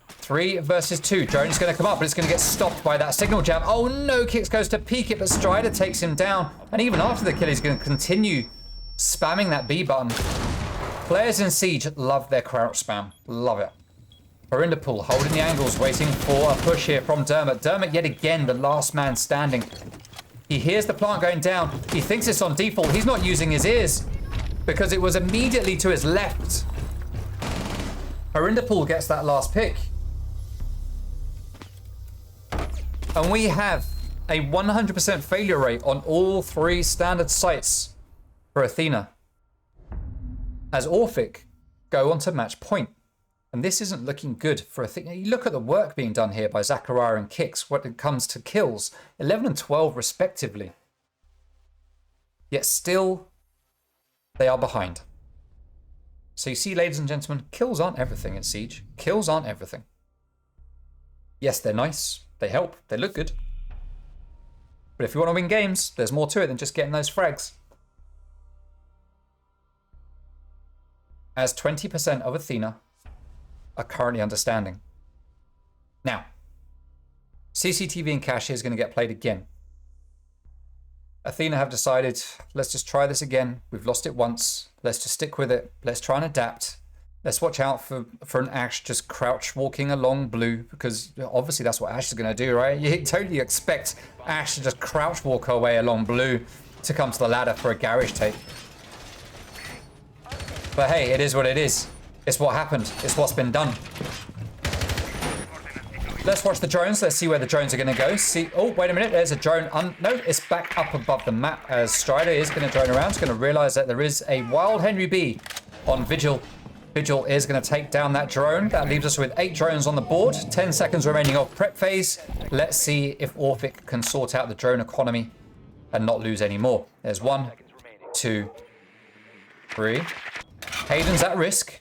3 versus 2. Drone's going to come up, but it's going to get stopped by that signal jam. Oh no, Kix goes to peek it, but Strider takes him down. And even after the kill, he's going to continue spamming that B button. Players in Siege love their crouch spam. Love it. Pool holding the angles, waiting for a push here from Dermot. Dermot yet again, the last man standing. He hears the plant going down. He thinks it's on default. He's not using his ears because it was immediately to his left. Pool gets that last pick. And we have a 100% failure rate on all 3 standard sites for Athena, as Orphic go on to match point. And this isn't looking good for Athena. You look at the work being done here by Zachariah and Kix when it comes to kills, 11 and 12 respectively. Yet still, they are behind. So you see, ladies and gentlemen, kills aren't everything in Siege. Kills aren't everything. Yes, they're nice. They help. They look good. But if you want to win games, there's more to it than just getting those frags. As 20% of Athena are currently understanding. Now, CCTV and cache is going to get played again. Athena have decided, let's just try this again. We've lost it once. Let's just stick with it. Let's try and adapt. Let's watch out for an Ash just crouch walking along blue, because obviously that's what Ash is going to do, right? You totally expect Ash to just crouch walk her way along blue to come to the ladder for a garage take. But hey, it is what it is. It's what happened. It's what's been done. Let's watch the drones. Let's see where the drones are going to go. See, oh, wait a minute. There's a drone. No, it's back up above the map as Strider is going to drone around. He's going to realize that there is a wild Henry B on Vigil. Vigil is going to take down that drone. That leaves us with 8 drones on the board. 10 seconds remaining of prep phase. Let's see if Orphic can sort out the drone economy and not lose any more. There's 1, 2, 3. Hayden's at risk,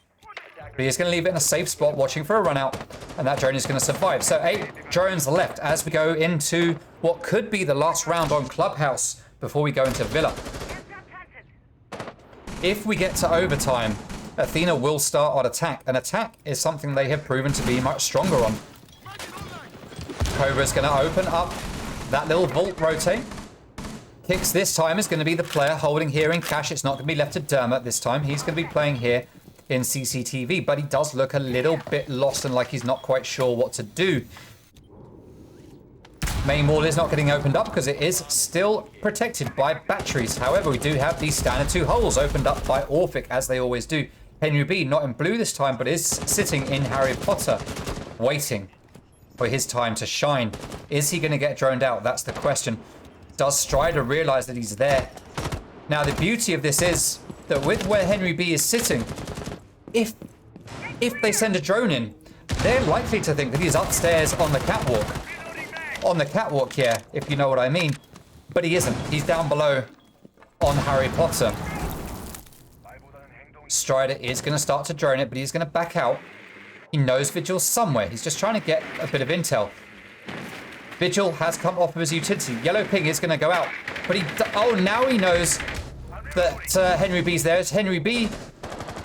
but he's going to leave it in a safe spot watching for a run out, and that drone is going to survive. So 8 drones left as we go into what could be the last round on Clubhouse before we go into Villa. If we get to overtime, Athena will start on attack, and attack is something they have proven to be much stronger on. Cobra's going to open up that little vault rotate. Kix this time is going to be the player holding here in cache. It's not going to be left to Dermot this time. He's going to be playing here in CCTV, but he does look a little bit lost and like he's not quite sure what to do. Main wall is not getting opened up because it is still protected by batteries. However, we do have these standard 2 holes opened up by Orphic, as they always do. Henry B, not in blue this time, but is sitting in Harry Potter, waiting for his time to shine. Is he going to get droned out? That's the question. Does Strider realize that he's there? Now, the beauty of this is that with where Henry B is sitting, if they send a drone in, they're likely to think that he's upstairs on the catwalk. On the catwalk, yeah, if you know what I mean. But he isn't. He's down below on Harry Potter. Strider is going to start to drone it, but he's going to back out. He knows Vigil's somewhere. He's just trying to get a bit of intel. Vigil has come off of his utility. Yellow ping is going to go out. But now he knows that Henry B's there. It's Henry B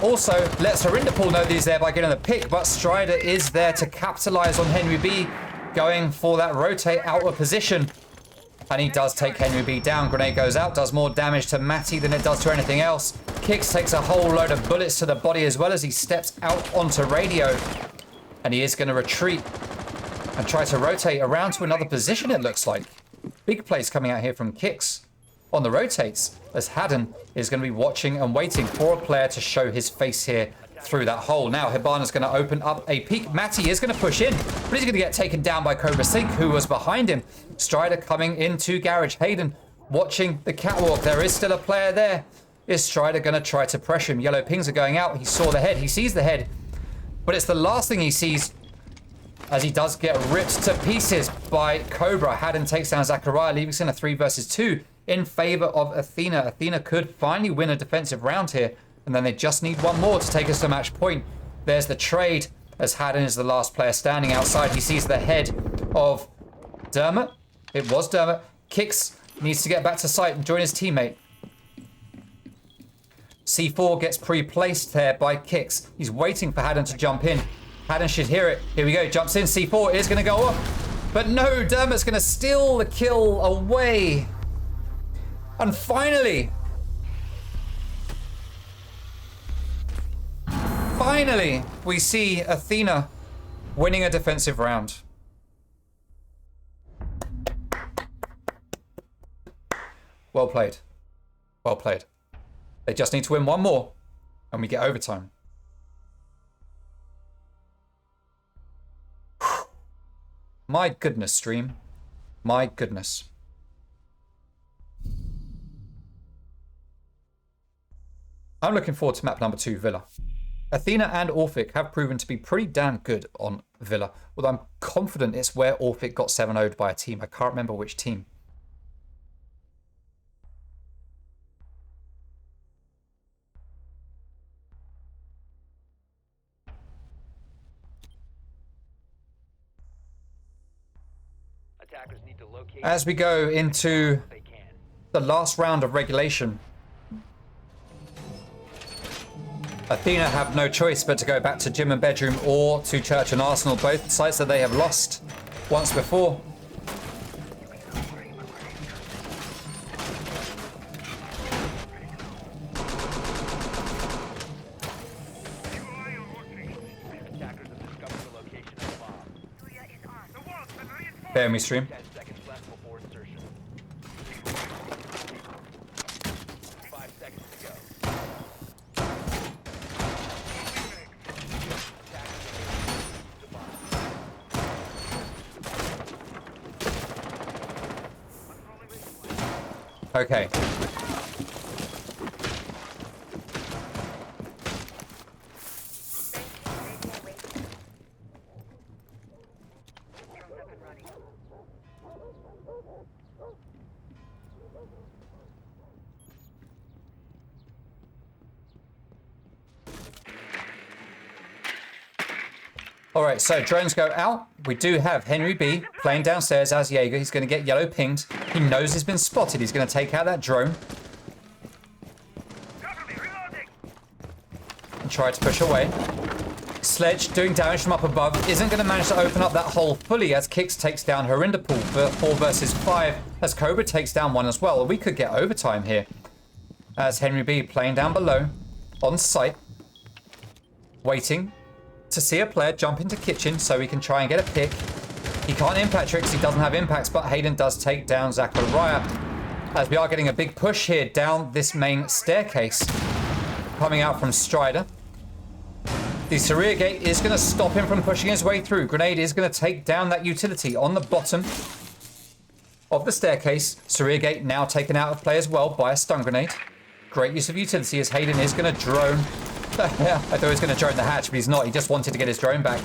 also lets Pool know that he's there by getting the pick, but Strider is there to capitalize on Henry B going for that rotate out of position. And he does take Henry B down. Grenade goes out, does more damage to Matty than it does to anything else. Kix takes a whole load of bullets to the body as well as he steps out onto radio. And he is going to retreat and try to rotate around to another position, it looks like. Big plays coming out here from Kix on the rotates, as Haddon is going to be watching and waiting for a player to show his face here through that hole. Now Hibana's going to open up a peek. Matty is going to push in, but he's going to get taken down by Cobra Sync, who was behind him. Strider coming into garage. Hayden watching the catwalk. There is still a player there. Is Strider going to try to pressure him? Yellow pings are going out. He saw the head. He sees the head, but it's the last thing he sees as he does get ripped to pieces by Cobra. Haddon takes down Zachariah, leaving us in a 3 versus 2 in favor of Athena. Athena could finally win a defensive round here, and then they just need one more to take us to match point. There's the trade as Haddon is the last player standing outside. He sees the head of Dermot. It was Dermot. Kicks needs to get back to site and join his teammate. C4 gets pre-placed there by Kicks. He's waiting for Haddon to jump in. Haddon should hear it. Here we go. Jumps in. C4 is going to go up. But no, Dermot's going to steal the kill away. And finally, we see Athena winning a defensive round. Well played. Well played. They just need to win one more, and we get overtime. My goodness, stream. My goodness. I'm looking forward to map number 2, Villa. Athena and Orphic have proven to be pretty damn good on Villa, although I'm confident it's where Orphic got 7-0'd by a team. I can't remember which team. Attackers need to locate As we go into they can. the last round of regulation, Athena have no choice but to go back to gym and bedroom or to church and arsenal, both sites that they have lost once before. Attackers have discovered the location of the bomb. Bear me, stream. 10 seconds left before insertion. 5 seconds to go. Okay. All right, so drones go out. We do have Henry B playing downstairs as Jaeger. He's going to get yellow pinged. He knows he's been spotted. He's going to take out that drone and try to push away. Sledge doing damage from up above isn't going to manage to open up that hole fully as Kix takes down Herinderpool for 4 versus 5 as Cobra takes down 1 as well. We could get overtime here as Henry B playing down below on site, waiting to see a player jump into kitchen so he can try and get a pick. He can't impact tricks, he doesn't have impacts, but Hayden does take down Zachariah as we are getting a big push here down this main staircase coming out from Strider. The Saria gate is going to stop him from pushing his way through. Grenade is going to take down that utility on the bottom of the staircase. Saria gate now taken out of play as well by a stun grenade. Great use of utility as Hayden is going to drone. I thought he was going to drone the hatch, but he's not. He just wanted to get his drone back.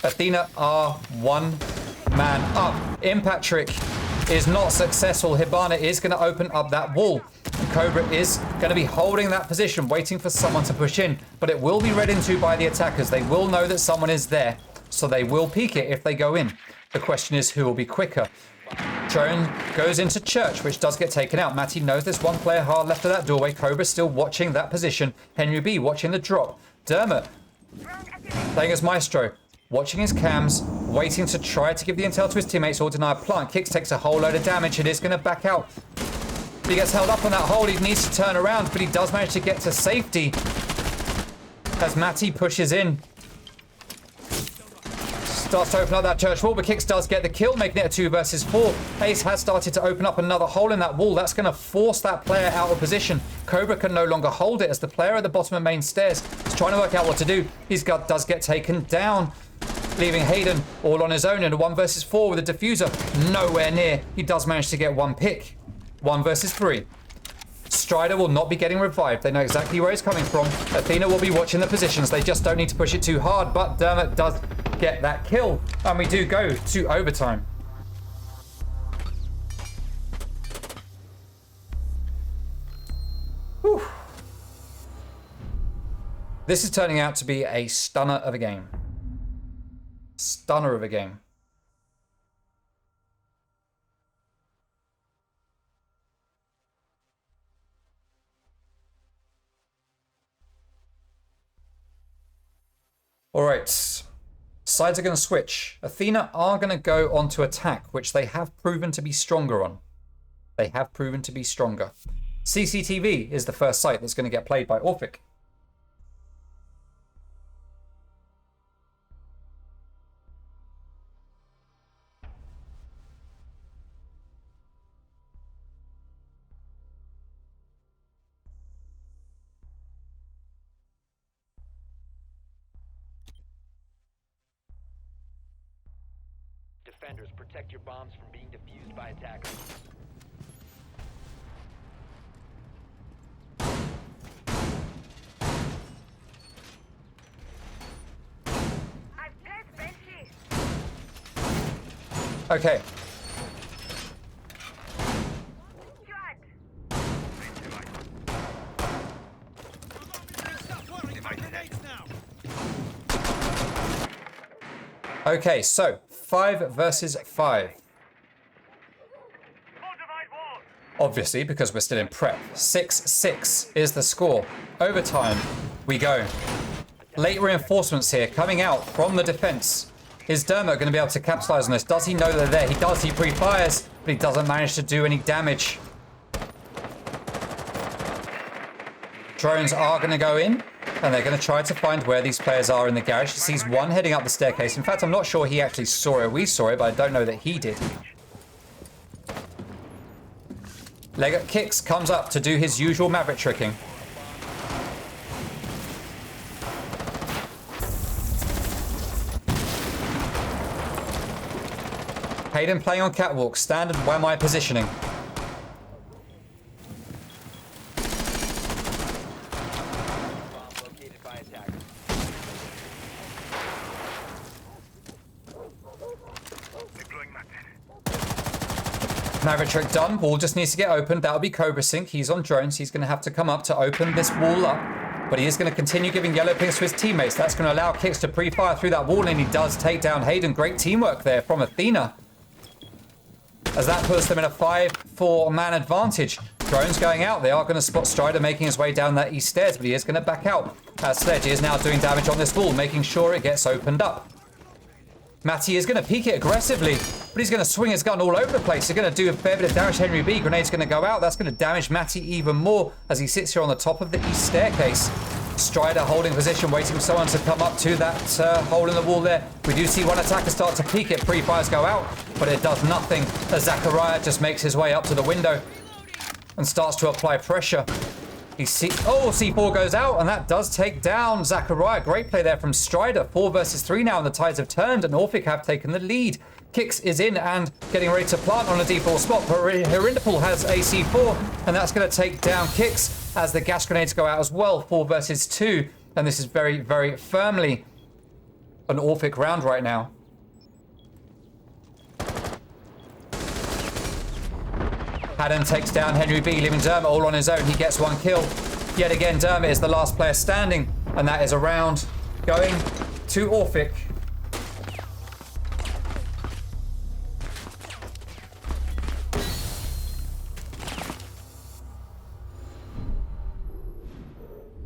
Athena are 1 man up. Impact trick is not successful. Hibana is going to open up that wall. And Cobra is going to be holding that position, waiting for someone to push in. But it will be read into by the attackers. They will know that someone is there, so they will peek it if they go in. The question is who will be quicker. Drone goes into church, which does get taken out. Matty knows there's 1 player hard left of that doorway. Cobra still watching that position. Henry B watching the drop. Dermot playing as Maestro, watching his cams, waiting to try to give the intel to his teammates or deny a plant. Kix takes a whole load of damage. It is going to back out. He gets held up on that hole. He needs to turn around, but he does manage to get to safety as Matty pushes in. Starts to open up that church wall, but Kix does get the kill, making it a 2 versus 4. Ace has started to open up another hole in that wall. That's going to force that player out of position. Cobra can no longer hold it as the player at the bottom of main stairs is trying to work out what to do. Does get taken down, leaving Hayden all on his own in a 1 versus 4 with a diffuser. Nowhere near. He does manage to get 1 pick. 1 versus 3. Strider will not be getting revived. They know exactly where he's coming from. Athena will be watching the positions. They just don't need to push it too hard, but Dermot does get that kill. And we do go to overtime. Whew. This is turning out to be a stunner of a game. Stunner of a game. All right. Sides are going to switch. Athena are going to go on to attack, which they have proven to be stronger on. They have proven to be stronger. CCTV is the first site that's going to get played by Orphic. Defenders, protect your bombs from being defused by attackers. Okay. Okay, so 5 versus 5. Obviously, because we're still in prep. 6-6 is the score. Overtime, we go. Late reinforcements here coming out from the defense. Is Dermot going to be able to capitalize on this? Does he know they're there? He does. He pre-fires, but he doesn't manage to do any damage. Drones are going to go in, and they're going to try to find where these players are in the garage. He sees one heading up the staircase. In fact, I'm not sure he actually saw it. We saw it, but I don't know that he did. Leg Kicks comes up to do his usual Maverick tricking. Hayden playing on catwalk, standard whammy positioning. Maverick trick done. Wall just needs to get opened. That'll be Cobra Sync. He's on drones. He's going to have to come up to open this wall up. But he is going to continue giving yellow pings to his teammates. That's going to allow Kicks to pre-fire through that wall, and he does take down Hayden. Great teamwork there from Athena, as that puts them in a 5-4-man advantage. Drones going out. They are going to spot Strider making his way down that east stairs, but he is going to back out. Sledge is now doing damage on this wall, making sure it gets opened up. Matty is going to peek it aggressively, but he's going to swing his gun all over the place. He's going to do a fair bit of damage to Henry B. Grenade's going to go out. That's going to damage Matty even more as he sits here on the top of the east staircase. Strider holding position, waiting for someone to come up to that hole in the wall there. We do see one attacker start to peek it. Pre-fires go out, but it does nothing as Zachariah just makes his way up to the window and starts to apply pressure. C4 goes out, and that does take down Zachariah. Great play there from Strider. 4 versus 3 now, and the tides have turned, and Orphic have taken the lead. Kicks is in and getting ready to plant on a D4 spot. Herindapol has a C4, and that's going to take down Kicks as the gas grenades go out as well. 4 versus 2, and this is very, very firmly an Orphic round right now. Haddon takes down Henry B, leaving Dermot all on his own. He gets 1 kill. Yet again, Dermot is the last player standing, and that is a round going to Orphic.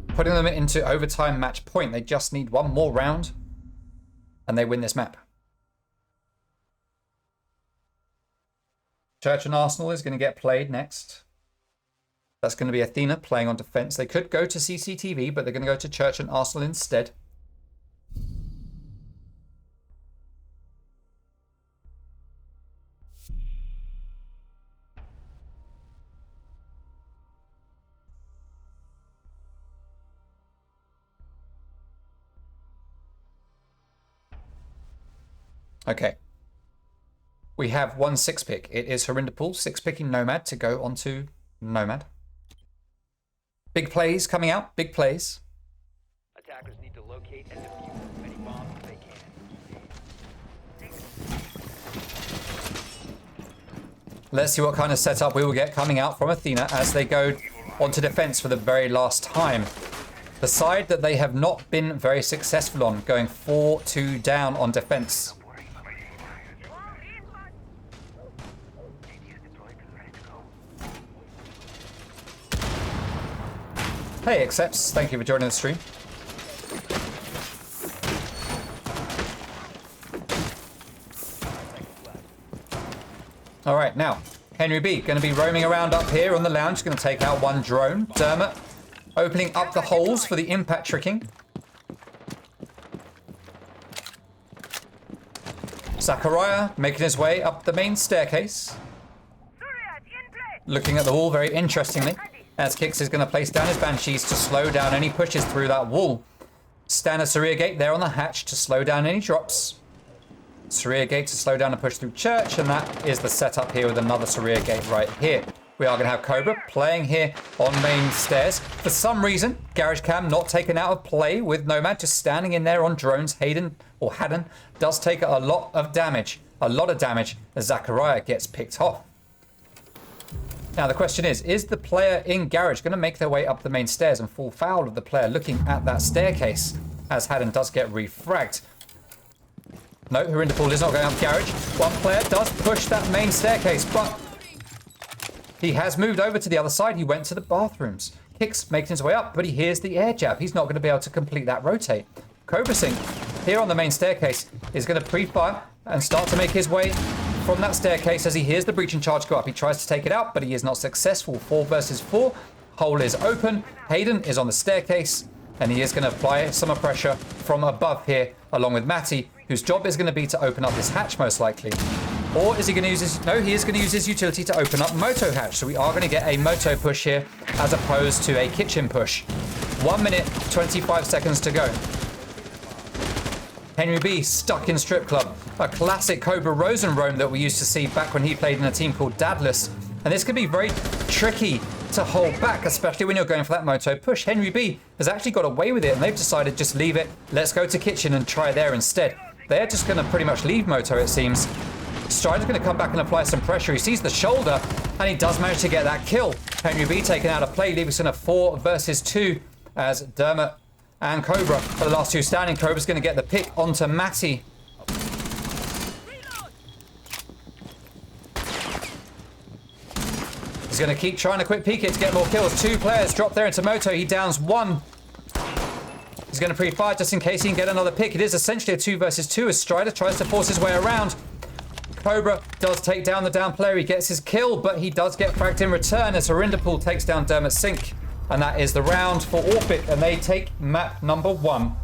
Putting them into overtime match point. They just need 1 more round, and they win this map. Church and Arsenal is going to get played next. That's going to be Athena playing on defense. They could go to CCTV, but they're going to go to Church and Arsenal instead. Okay. We have 1 6-pick. It is Herindapol 6-picking Nomad to go onto Nomad. Big plays coming out. Big plays. Attackers need to locate and defuse as many bombs as they can. Let's see what kind of setup we will get coming out from Athena as they go onto defense for the very last time. The side that they have not been very successful on, going 4-2 down on defense. Hey, Accepts, thank you for joining the stream. All right, now, Henry B going to be roaming around up here on the lounge. Going to take out one drone. Dermot opening up the holes for the impact tricking. Zachariah making his way up the main staircase. Looking at the wall very interestingly, as Kix is going to place down his Banshees to slow down any pushes through that wall. Standard Saria Gate there on the hatch to slow down any drops. Saria Gate to slow down a push through church, and that is the setup here with another Saria Gate right here. We are going to have Cobra playing here on main stairs. For some reason, Garage Cam not taken out of play with Nomad, just standing in there on drones. Haddon does take a lot of damage as Zachariah gets picked off. Now the question is the player in Garage going to make their way up the main stairs and fall foul of the player looking at that staircase as Haddon does get refragged? No, Herinderpool is not going up Garage. One player does push that main staircase, but he has moved over to the other side. He went to the bathrooms. Kix making his way up, but he hears the air jab. He's not going to be able to complete that rotate. Cobra Sync here on the main staircase is going to pre-fire and start to make his way from that staircase as he hears the breaching charge go up. He tries to take it out, but he is not successful. 4 versus 4. Hole is open. Hayden is on the staircase, and he is going to apply some pressure from above here, along with Matty, whose job is going to be to open up this hatch most likely. Or is he going to use his... No, he is going to use his utility to open up Moto hatch. So we are going to get a Moto push here as opposed to a kitchen push. 1 minute, 25 seconds to go. Henry B stuck in Strip Club. A classic Cobra Rosen roam that we used to see back when he played in a team called Dadless. And this could be very tricky to hold back, especially when you're going for that Moto push. Henry B has actually got away with it, and they've decided just leave it. Let's go to kitchen and try there instead. They're just going to pretty much leave Moto, it seems. Strider's going to come back and apply some pressure. He sees the shoulder, and he does manage to get that kill. Henry B taken out of play, leaving us in a 4 versus 2 as Dermot and Cobra are the last two standing. Cobra's going to get the pick onto Matty. He's going to keep trying to quick peek it to get more kills. 2 players drop there into Moto. He downs 1. He's going to pre-fire just in case he can get another pick. It is essentially a 2 versus 2 as Strider tries to force his way around. Cobra does take down the down player. He gets his kill, but he does get fragged in return as Herinderpool takes down Dermot Sink. And that is the round for Orphic, and they take map number 1.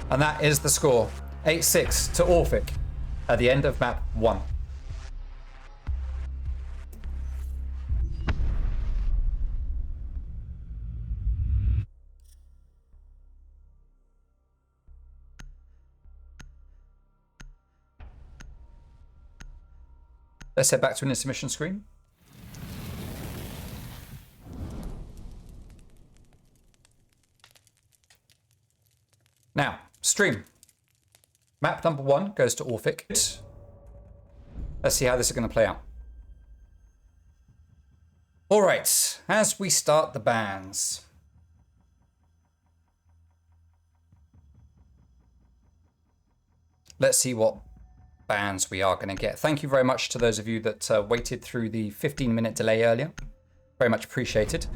And that is the score. 8-6 to Orphic at the end of map 1. Let's head back to an intermission screen. Now, stream. Map number 1 goes to Orphic. Let's see how this is going to play out. All right, as we start the bans. Let's see what bans we are going to get. Thank you very much to those of you that waited through the 15-minute delay earlier. Very much appreciated.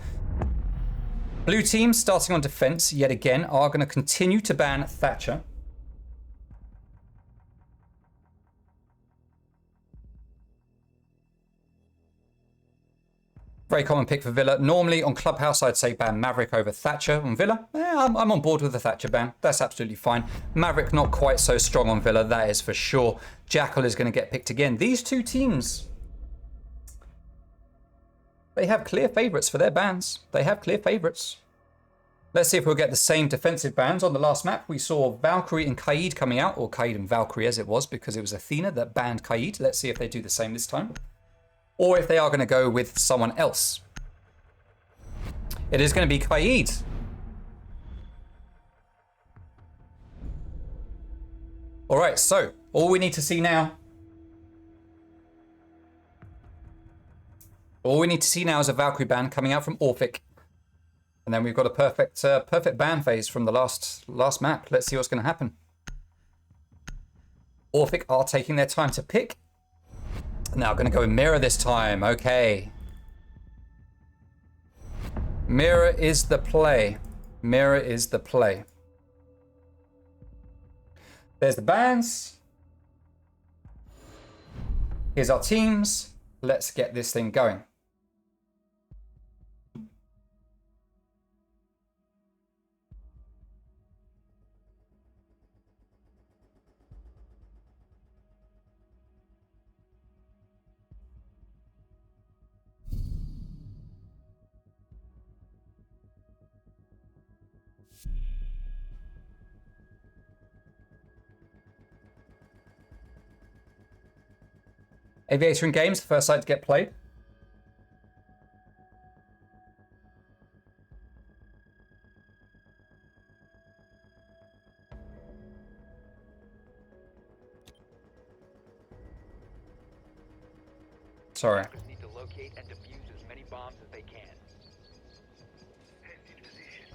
Blue team, starting on defense yet again, are going to continue to ban Thatcher. Very common pick for Villa. Normally on Clubhouse, I'd say ban Maverick over Thatcher. On Villa, I'm on board with the Thatcher ban. That's absolutely fine. Maverick not quite so strong on Villa, that is for sure. Jackal is going to get picked again. These two teams, they have clear favourites for their bans. They have clear favourites. Let's see if we'll get the same defensive bans. On the last map, we saw Valkyrie and Kaid coming out, or Kaid and Valkyrie as it was, because it was Athena that banned Kaid. Let's see if they do the same this time. Or if they are going to go with someone else. It is going to be Kaid. All right, so all we need to see now. All we need to see now is a Valkyrie ban coming out from Orphic. And then we've got a perfect ban phase from the last map. Let's see what's going to happen. Orphic are taking their time to pick. Now going to go with Mirror this time. Okay. Mirror is the play. Mirror is the play. There's the bands. Here's our teams. Let's get this thing going. Aviator in games, the first site to get played. Sorry. Attackers need to locate and defuse as many bombs as they can. Heads in position.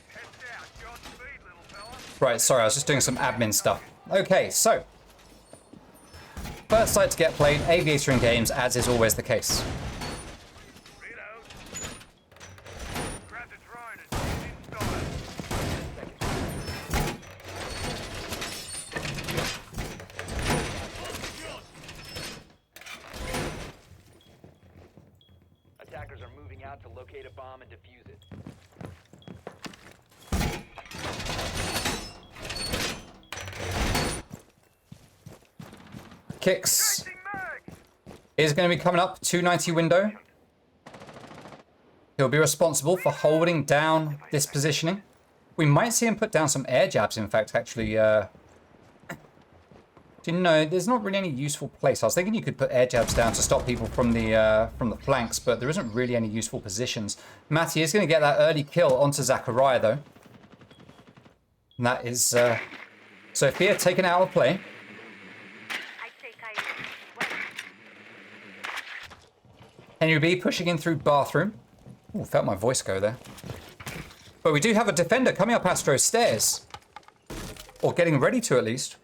Heads out, Godspeed, little fella. Right, sorry, I was just doing some admin stuff. Okay, so. First site to get played, Aviator in games, as is always the case. Reload. Grab the drone and get inside. Attackers are moving out to locate a bomb and defuse it. Kicks is going to be coming up, 290 window. He'll be responsible for holding down this positioning. We might see him put down some air jabs, in fact, actually. Do you know, there's not really any useful place. I was thinking you could put air jabs down to stop people from the flanks, but there isn't really any useful positions. Matty is going to get that early kill onto Zachariah, though. And that is Sophia taken out of play. Henry B pushing in through bathroom. Ooh, felt my voice go there. But we do have a defender coming up Astro's stairs. Or getting ready to, at least.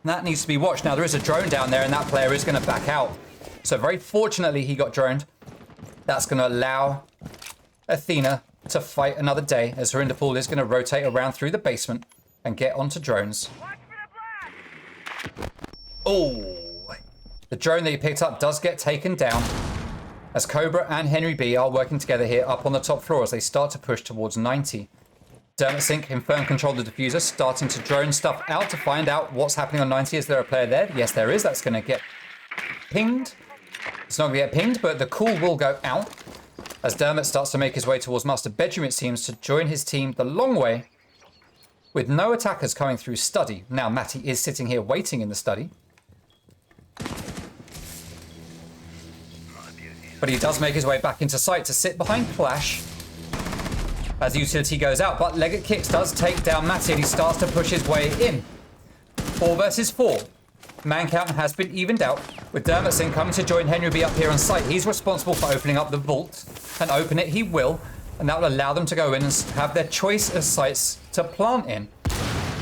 And that needs to be watched. Now, there is a drone down there, and that player is going to back out. So, very fortunately, he got droned. That's going to allow Athena to fight another day, as Herinderpool is going to rotate around through the basement and get onto drones. Oh! The drone that he picked up does get taken down, as Cobra and Henry B are working together here up on the top floor as they start to push towards 90. Dermot Sink in firm control of the diffuser, starting to drone stuff out to find out what's happening on 90. Is there a player there? Yes, there is. That's going to get pinged. It's not going to get pinged, but the call will go out as Dermot starts to make his way towards master bedroom, it seems, to join his team the long way with no attackers coming through study. Now, Matty is sitting here waiting in the study. But he does make his way back into sight to sit behind Flash as the utility goes out. But Leggett Kicks does take down Matty and he starts to push his way in. 4 versus 4. Man count has been evened out with Dermot Singh coming to join Henry B up here on site. He's responsible for opening up the vault, and open it he will. And that will allow them to go in and have their choice of sites to plant in.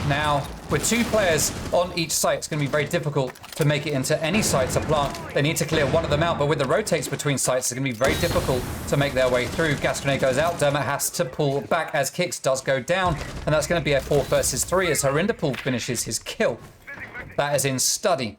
Now, with 2 players on each site, it's going to be very difficult to make it into any site to plant. They need to clear one of them out, but with the rotates between sites, it's going to be very difficult to make their way through. Gas grenade goes out. Dermot has to pull back as Kicks does go down, and that's going to be a 4 versus 3 as Herinderpool finishes his kill. That is in study.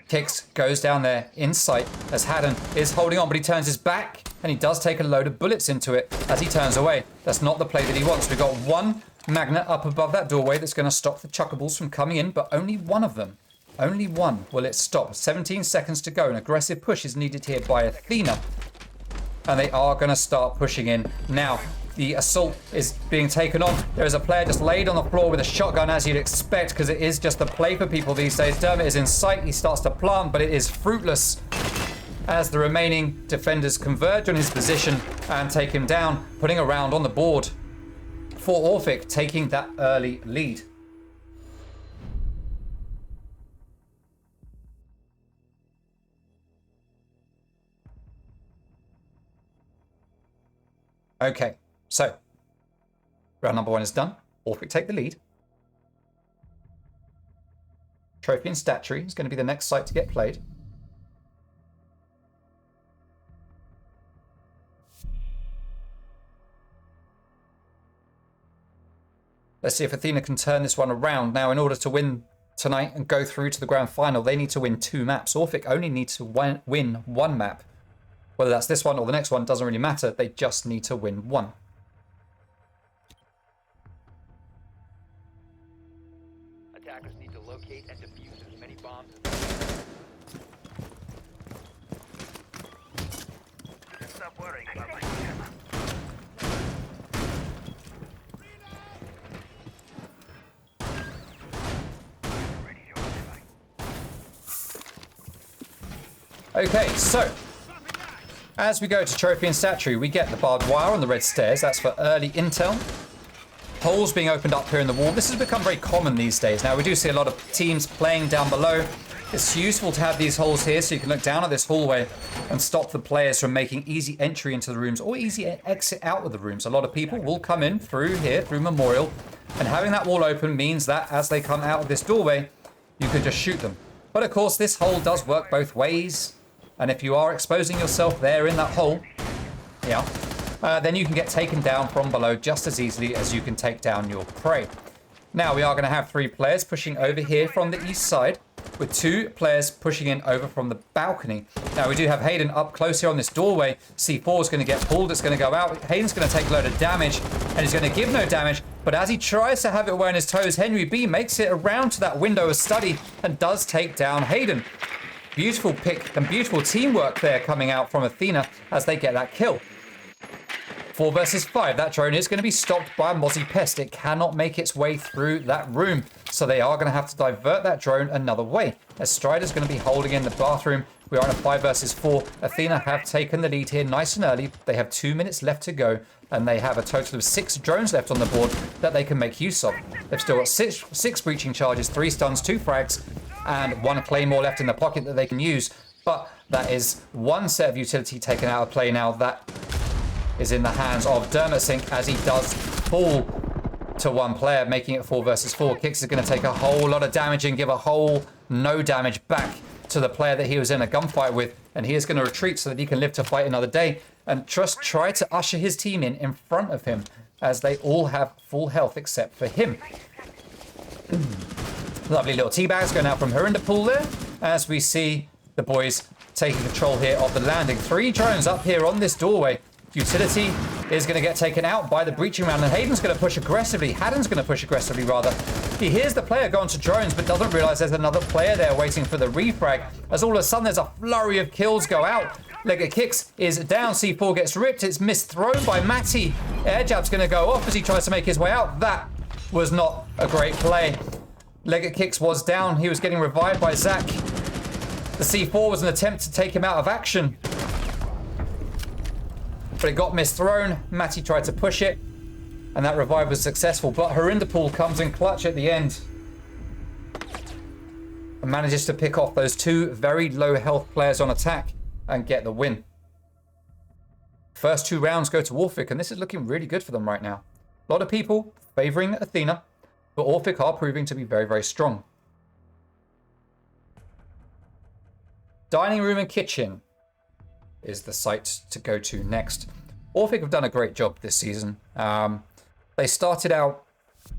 Kicks goes down there in sight as Haddon is holding on, but he turns his back, and he does take a load of bullets into it as he turns away. That's not the play that he wants. We've got 1 magnet up above that doorway that's going to stop the chuckables from coming in, but only 1 of them. Only 1 will it stop. 17 seconds to go. An aggressive push is needed here by Athena. And they are going to start pushing in now. The assault is being taken on. There is a player just laid on the floor with a shotgun, as you'd expect, because it is just the play for people these days. Dermot is in sight. He starts to plant, but it is fruitless as the remaining defenders converge on his position and take him down, putting a round on the board for Orphic, taking that early lead. Okay, so round number 1 is done. Orphic take the lead. Trophy and Statuary is going to be the next site to get played. Let's see if Athena can turn this one around. Now, in order to win tonight and go through to the grand final, they need to win 2 maps. Orphic only need to win 1 map. Whether that's this one or the next one doesn't really matter. They just need to win 1. Attackers need to locate and defuse as many bombs as possible. Stop worrying about my camera. Okay, so as we go to Trophy and Statue, we get the barbed wire on the red stairs. That's for early intel. Holes being opened up here in the wall. This has become very common these days. Now, we do see a lot of teams playing down below. It's useful to have these holes here so you can look down at this hallway and stop the players from making easy entry into the rooms or easy exit out of the rooms. A lot of people will come in through here, through Memorial, and having that wall open means that as they come out of this doorway, you can just shoot them. But of course, this hole does work both ways. And if you are exposing yourself there in that hole, then you can get taken down from below just as easily as you can take down your prey. Now, we are going to have 3 players pushing over here from the east side, with 2 players pushing in over from the balcony. Now, we do have Hayden up close here on this doorway. C4 is going to get pulled. It's going to go out. Hayden's going to take a load of damage, and he's going to give no damage. But as he tries to have it wearing his toes, Henry B makes it around to that window of study and does take down Hayden. Beautiful pick and beautiful teamwork there coming out from Athena as they get that kill. 4 versus 5. That drone is going to be stopped by a Mozzie Pest. It cannot make its way through that room. So they are going to have to divert that drone another way. As Strider's going to be holding in the bathroom. We are in a 5 versus 4. Athena have taken the lead here nice and early. They have 2 minutes left to go. And they have a total of 6 drones left on the board that they can make use of. They've still got 6 breaching charges, 3 stuns, 2 frags, and 1 claymore left in the pocket that they can use. But that is 1 set of utility taken out of play now. That is in the hands of Dermot as he does fall to 1 player, making it 4 versus 4. Kix is going to take a whole lot of damage and give a whole no damage back to the player that he was in a gunfight with. And he is going to retreat so that he can live to fight another day and just try to usher his team in front of him as they all have full health except for him. Lovely little teabags going out from Pool there as we see the boys taking control here of the landing. 3 drones up here on this doorway. Utility is going to get taken out by the breaching round, and Hayden's going to push aggressively. Haddon's going to push aggressively, rather. He hears the player go onto drones, but doesn't realize there's another player there waiting for the refrag. As all of a sudden, there's a flurry of kills go out. Leggett Kicks is down. C4 gets ripped. It's misthrown by Matty. Air jab's going to go off as he tries to make his way out. That was not a great play. Leggett Kicks was down. He was getting revived by Zach. The C4 was an attempt to take him out of action, but it got misthrown. Matty tried to push it, and that revive was successful. But Pool comes in clutch at the end and manages to pick off those 2 very low health players on attack and get the win. First 2 rounds go to Orphic, and this is looking really good for them right now. A lot of people favoring Athena, but Orphic are proving to be very, very strong. Dining room and kitchen is the site to go to next. Orphic have done a great job this season. They started out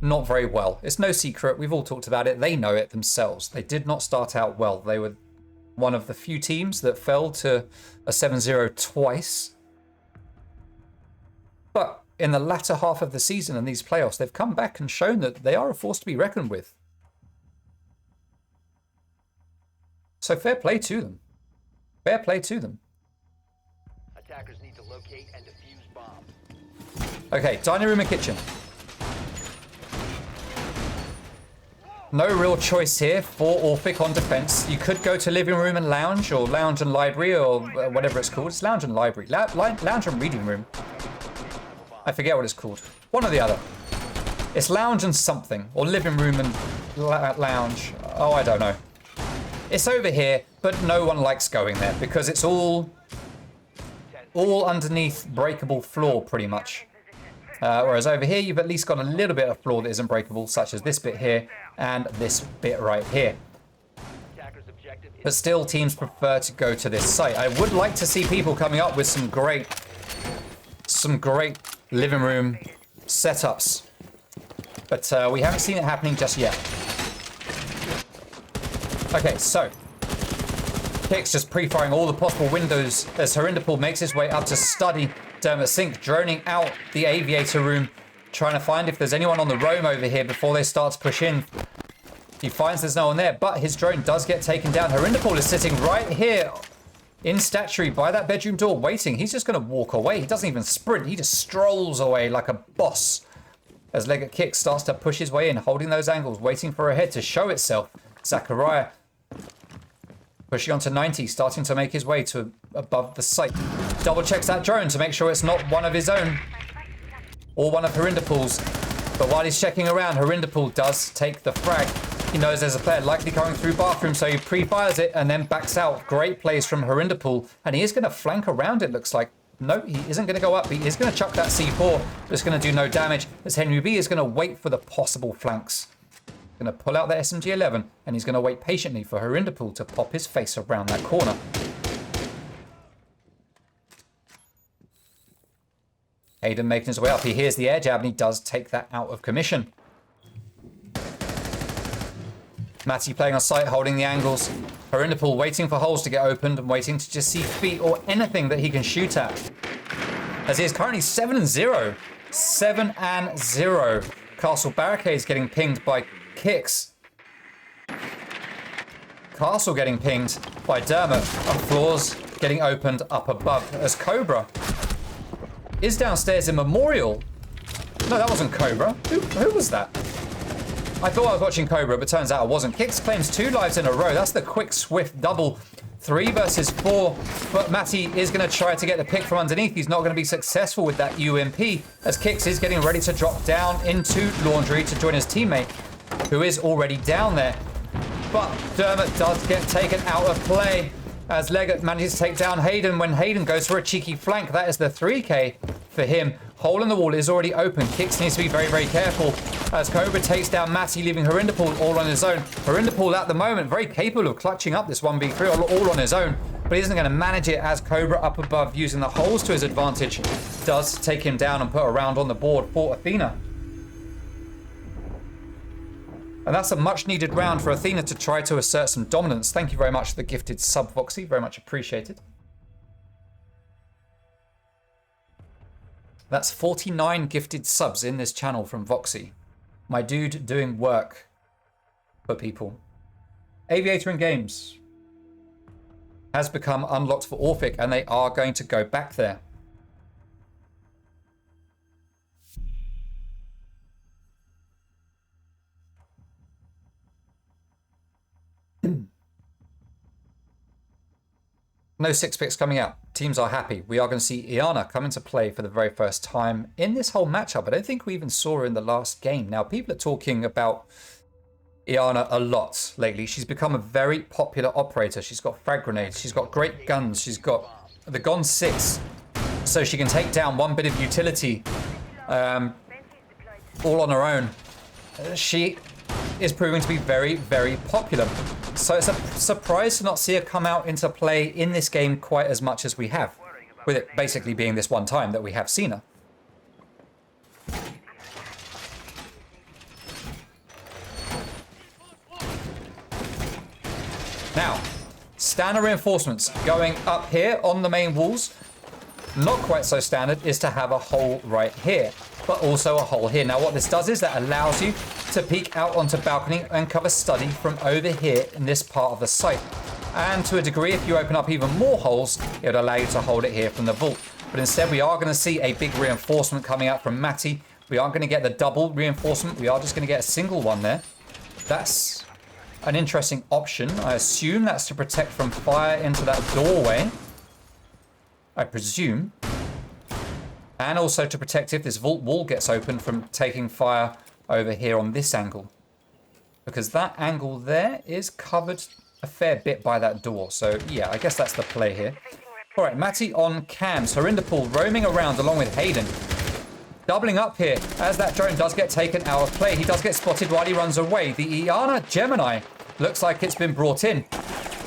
not very well. It's no secret. We've all talked about it. They know it themselves. They did not start out well. They were one of the few teams that fell to a 7-0 twice. But in the latter half of the season and these playoffs, they've come back and shown that they are a force to be reckoned with. So fair play to them. Fair play to them. Attackers need to locate and defuse bombs. Okay, dining room and kitchen. No real choice here for Orphic on defense. You could go to living room and lounge, or lounge and library, or whatever it's called. It's lounge and library. Lounge and reading room. I forget what it's called. One or the other. It's lounge and something, or living room and lounge. Oh, I don't know. It's over here, but no one likes going there because it's all underneath breakable floor, pretty much. Whereas over here, you've at least got a little bit of floor that isn't breakable, such as this bit here and this bit right here. But still, teams prefer to go to this site. I would like to see people coming up with some great living room setups. But we haven't seen it happening just yet. Okay, so HEX just pre-firing all the possible windows as Herinderpool makes his way up to study Dermot Sink, droning out the aviator room, trying to find if there's anyone on the roam over here before they start to push in. He finds there's no one there, but his drone does get taken down. Herinderpool is sitting right here in statuary by that bedroom door waiting. He's just going to walk away. He doesn't even sprint. He just strolls away like a boss as Leggett Kick starts to push his way in, holding those angles, waiting for a head to show itself. Zachariah pushing on to 90, starting to make his way to above the site. Double checks that drone to make sure it's not one of his own or one of Herinderpool's. But while he's checking around, Herinderpool does take the frag. He knows there's a player likely coming through bathroom, so he pre-fires it and then backs out. Great plays from Herinderpool, and he is going to flank around, it looks like. No, he isn't going to go up. He is going to chuck that C4, but it's going to do no damage, as Henry B is going to wait for the possible flanks. Going to pull out the SMG-11, and he's going to wait patiently for Herinderpool to pop his face around that corner. Hayden making his way up. He hears the air jab, and he does take that out of commission. Matty playing on site, holding the angles. Herinderpool waiting for holes to get opened and waiting to just see feet or anything that he can shoot at. As he is currently 7-0. 7-0. Castle Barricades getting pinged by Kicks. Castle getting pinged by Dermot. And floors getting opened up above as Cobra is downstairs in Memorial. No, that wasn't Cobra. Who was that? I thought I was watching Cobra, but turns out I wasn't. Kicks claims 2 lives in a row. That's the quick, swift double. 3 versus 4. But Matty is going to try to get the pick from underneath. He's not going to be successful with that UMP, as Kicks is getting ready to drop down into Laundry to join his teammate, who is already down there. But Dermot does get taken out of play as Leggett manages to take down Hayden when Hayden goes for a cheeky flank. That is the 3K for him. Hole in the wall is already open. Kicks needs to be very, very careful as Cobra takes down Matty, leaving Herinderpool all on his own. Herinderpool at the moment very capable of clutching up this 1v3 all on his own, but he isn't going to manage it as Cobra up above, using the holes to his advantage, does take him down and put a round on the board for Athena. And that's a much needed round for Athena to try to assert some dominance. Thank you very much for the gifted sub, Voxy. Very much appreciated. That's 49 gifted subs in this channel from Voxy. My dude doing work for people. Aviator in Games has become unlocked for Orphic, and they are going to go back there. No 6 picks coming out. Teams are happy. We are going to see Iana come into play for the very first time in this whole matchup. I don't think we even saw her in the last game. Now, people are talking about Iana a lot lately. She's become a very popular operator. She's got frag grenades. She's got great guns. She's got the Gon 6, so she can take down one bit of utility all on her own. She is proving to be very, very popular. So it's a surprise to not see her come out into play in this game quite as much as we have, with it basically being this one time that we have seen her. Now, standard reinforcements going up here on the main walls. Not quite so standard is to have a hole right here, but also a hole here. Now what this does is that allows you to peek out onto balcony and cover study from over here in this part of the site. And to a degree, if you open up even more holes, it would allow you to hold it here from the vault. But instead, we are going to see a big reinforcement coming out from Matty. We aren't going to get the double reinforcement. We are just going to get a single one there. That's an interesting option. I assume that's to protect from fire into that doorway. I presume. And also to protect if this vault wall gets open from taking fire over here on this angle. Because that angle there is covered a fair bit by that door. So yeah, I guess that's the play here. All right, Matty on cams. Herinderpool roaming around along with Hayden. Doubling up here as that drone does get taken out of play. He does get spotted while he runs away. The Iana Gemini looks like it's been brought in.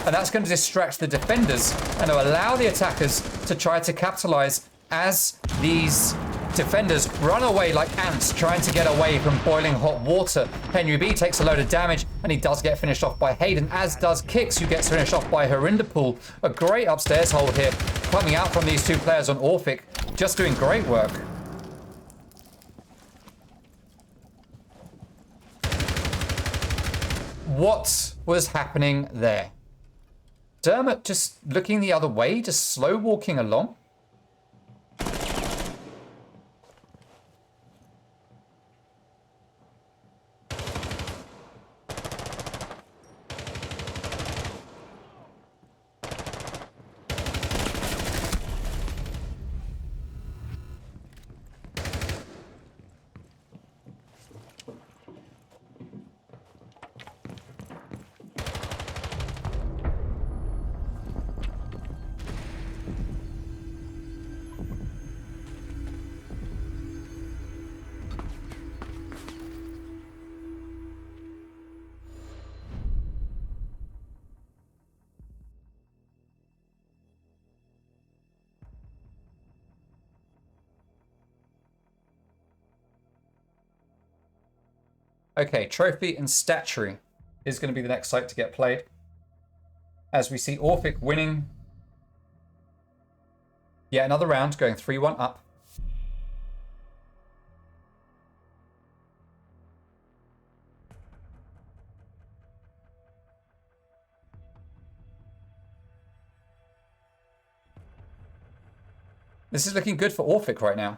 And that's going to distract the defenders and allow the attackers to try to capitalize as these Defenders run away like ants trying to get away from boiling hot water. Henry B takes a load of damage, and he does get finished off by Hayden, as does Kix, who gets finished off by Herinderpool. A great upstairs hold here coming out from these two players on Orphic, just doing great work. What was happening there? Dermot just looking the other way, just slow walking along. Okay, Trophy and Statuary is going to be the next site to get played. As we see Orphic winning yet another round, going 3-1 up. This is looking good for Orphic right now.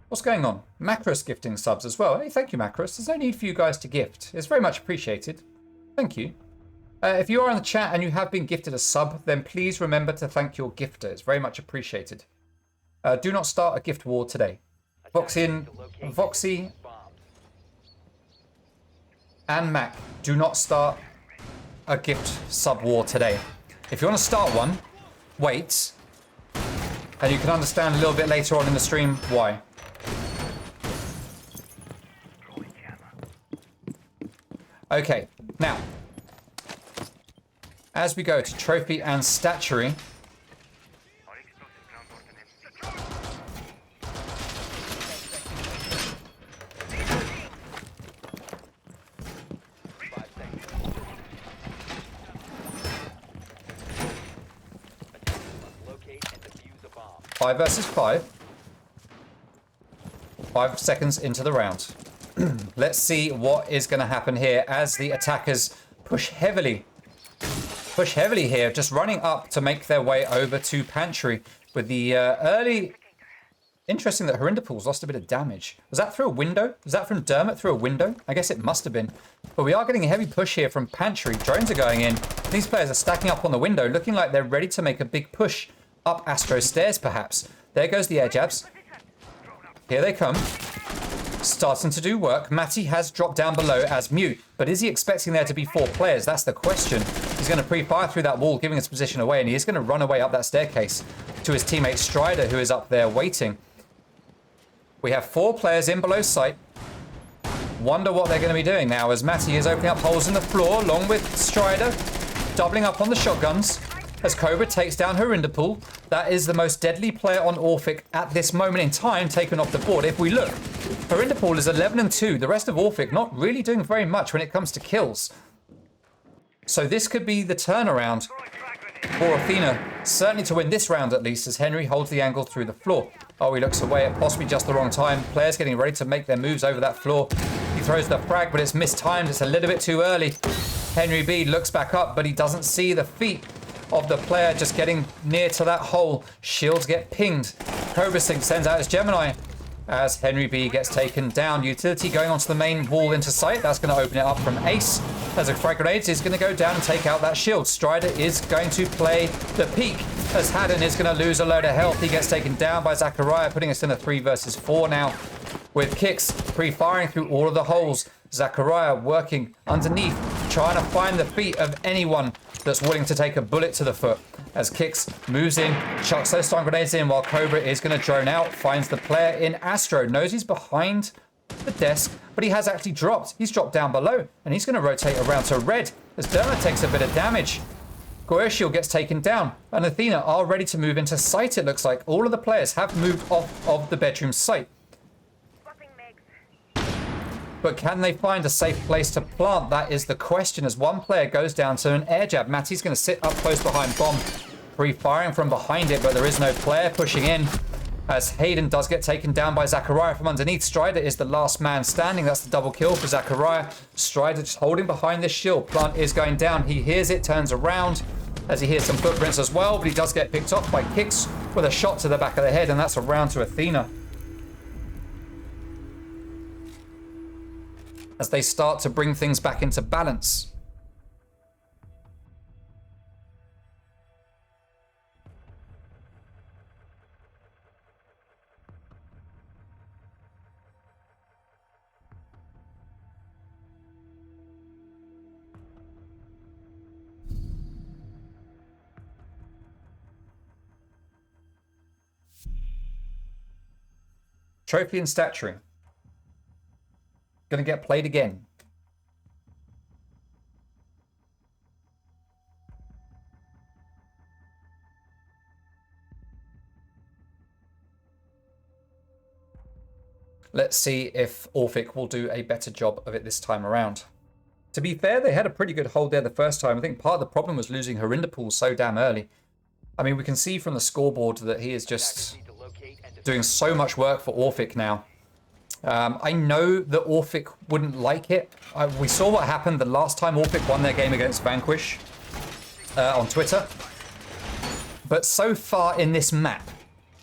What's going on? Macros gifting subs as well. Hey, thank you, Macros. There's no need for you guys to gift. It's very much appreciated. Thank you. If you are in the chat and you have been gifted a sub, then please remember to thank your gifter. It's very much appreciated. Do not start a gift war today. Voxy and Mac, do not start a gift sub war today. If you want to start one, wait. And you can understand a little bit later on in the stream why. Okay, now, as we go to Trophy and Statuary, five versus 5. 5 seconds into the round. Let's see what is going to happen here as the attackers push heavily here, just running up to make their way over to Pantry with the early... Interesting that Herinderpool's lost a bit of damage. Was that through a window? Was that from Dermot through a window? I guess it must have been. But we are getting a heavy push here from Pantry. Drones are going in. These players are stacking up on the window, looking like they're ready to make a big push up Astro stairs, perhaps. There goes the air jabs. Here they come. Starting to do work. Matty has dropped down below as mute, but is he expecting there to be 4 players? That's the question. He's going to pre-fire through that wall, giving his position away, and he is going to run away up that staircase to his teammate Strider, who is up there waiting. We have 4 players in below sight. Wonder what they're going to be doing now as Matty is opening up holes in the floor, along with Strider, doubling up on the shotguns. As Cobra takes down Herinderpool. That is the most deadly player on Orphic at this moment in time, taken off the board. If we look, Herinderpool is 11-2. The rest of Orphic not really doing very much when it comes to kills. So this could be the turnaround for Athena, certainly to win this round at least, as Henry holds the angle through the floor. Oh, he looks away at possibly just the wrong time. Players getting ready to make their moves over that floor. He throws the frag, but it's mistimed. It's a little bit too early. Henry B looks back up, but he doesn't see the feet of the player just getting near to that hole. Shields get pinged. Cobra Sync sends out his Gemini as Henry B gets taken down. Utility going onto the main wall into sight. That's going to open it up from Ace. As a frag grenade is going to go down and take out that shield. Strider is going to play the peak as Haddon is going to lose a load of health. He gets taken down by Zachariah, putting us in a 3 versus 4 now with Kix pre-firing through all of the holes. Zachariah working underneath, trying to find the feet of anyone that's willing to take a bullet to the foot. As Kix moves in, chucks those stun grenades in while Cobra is going to drone out, finds the player in Astro, knows he's behind the desk, but he has actually dropped. He's dropped down below, and he's going to rotate around to Red as Dermot takes a bit of damage. Goya Shield gets taken down, and Athena are ready to move into site, it looks like. All of the players have moved off of the bedroom site. But can they find a safe place to plant? That is the question, as one player goes down to an air jab. Matty's going to sit up close behind bomb, pre-firing from behind it, but there is no player pushing in, as Hayden does get taken down by Zachariah from underneath. Strider is the last man standing. That's the double kill for Zachariah. Strider just holding behind this shield. Plant is going down. He hears it, turns around, as he hears some footprints as well, but he does get picked off by Kicks with a shot to the back of the head, and that's a round to Athena. As they start to bring things back into balance. Trophy and staturing. Going to get played again. Let's see if Orphic will do a better job of it this time around. To be fair, they had a pretty good hold there the first time. I think part of the problem was losing Harinderpool so damn early. I mean, we can see from the scoreboard that he is just doing so much work for Orphic now. I know that Orphic wouldn't like it. We saw what happened the last time Orphic won their game against Vanquish on Twitter. But so far in this map,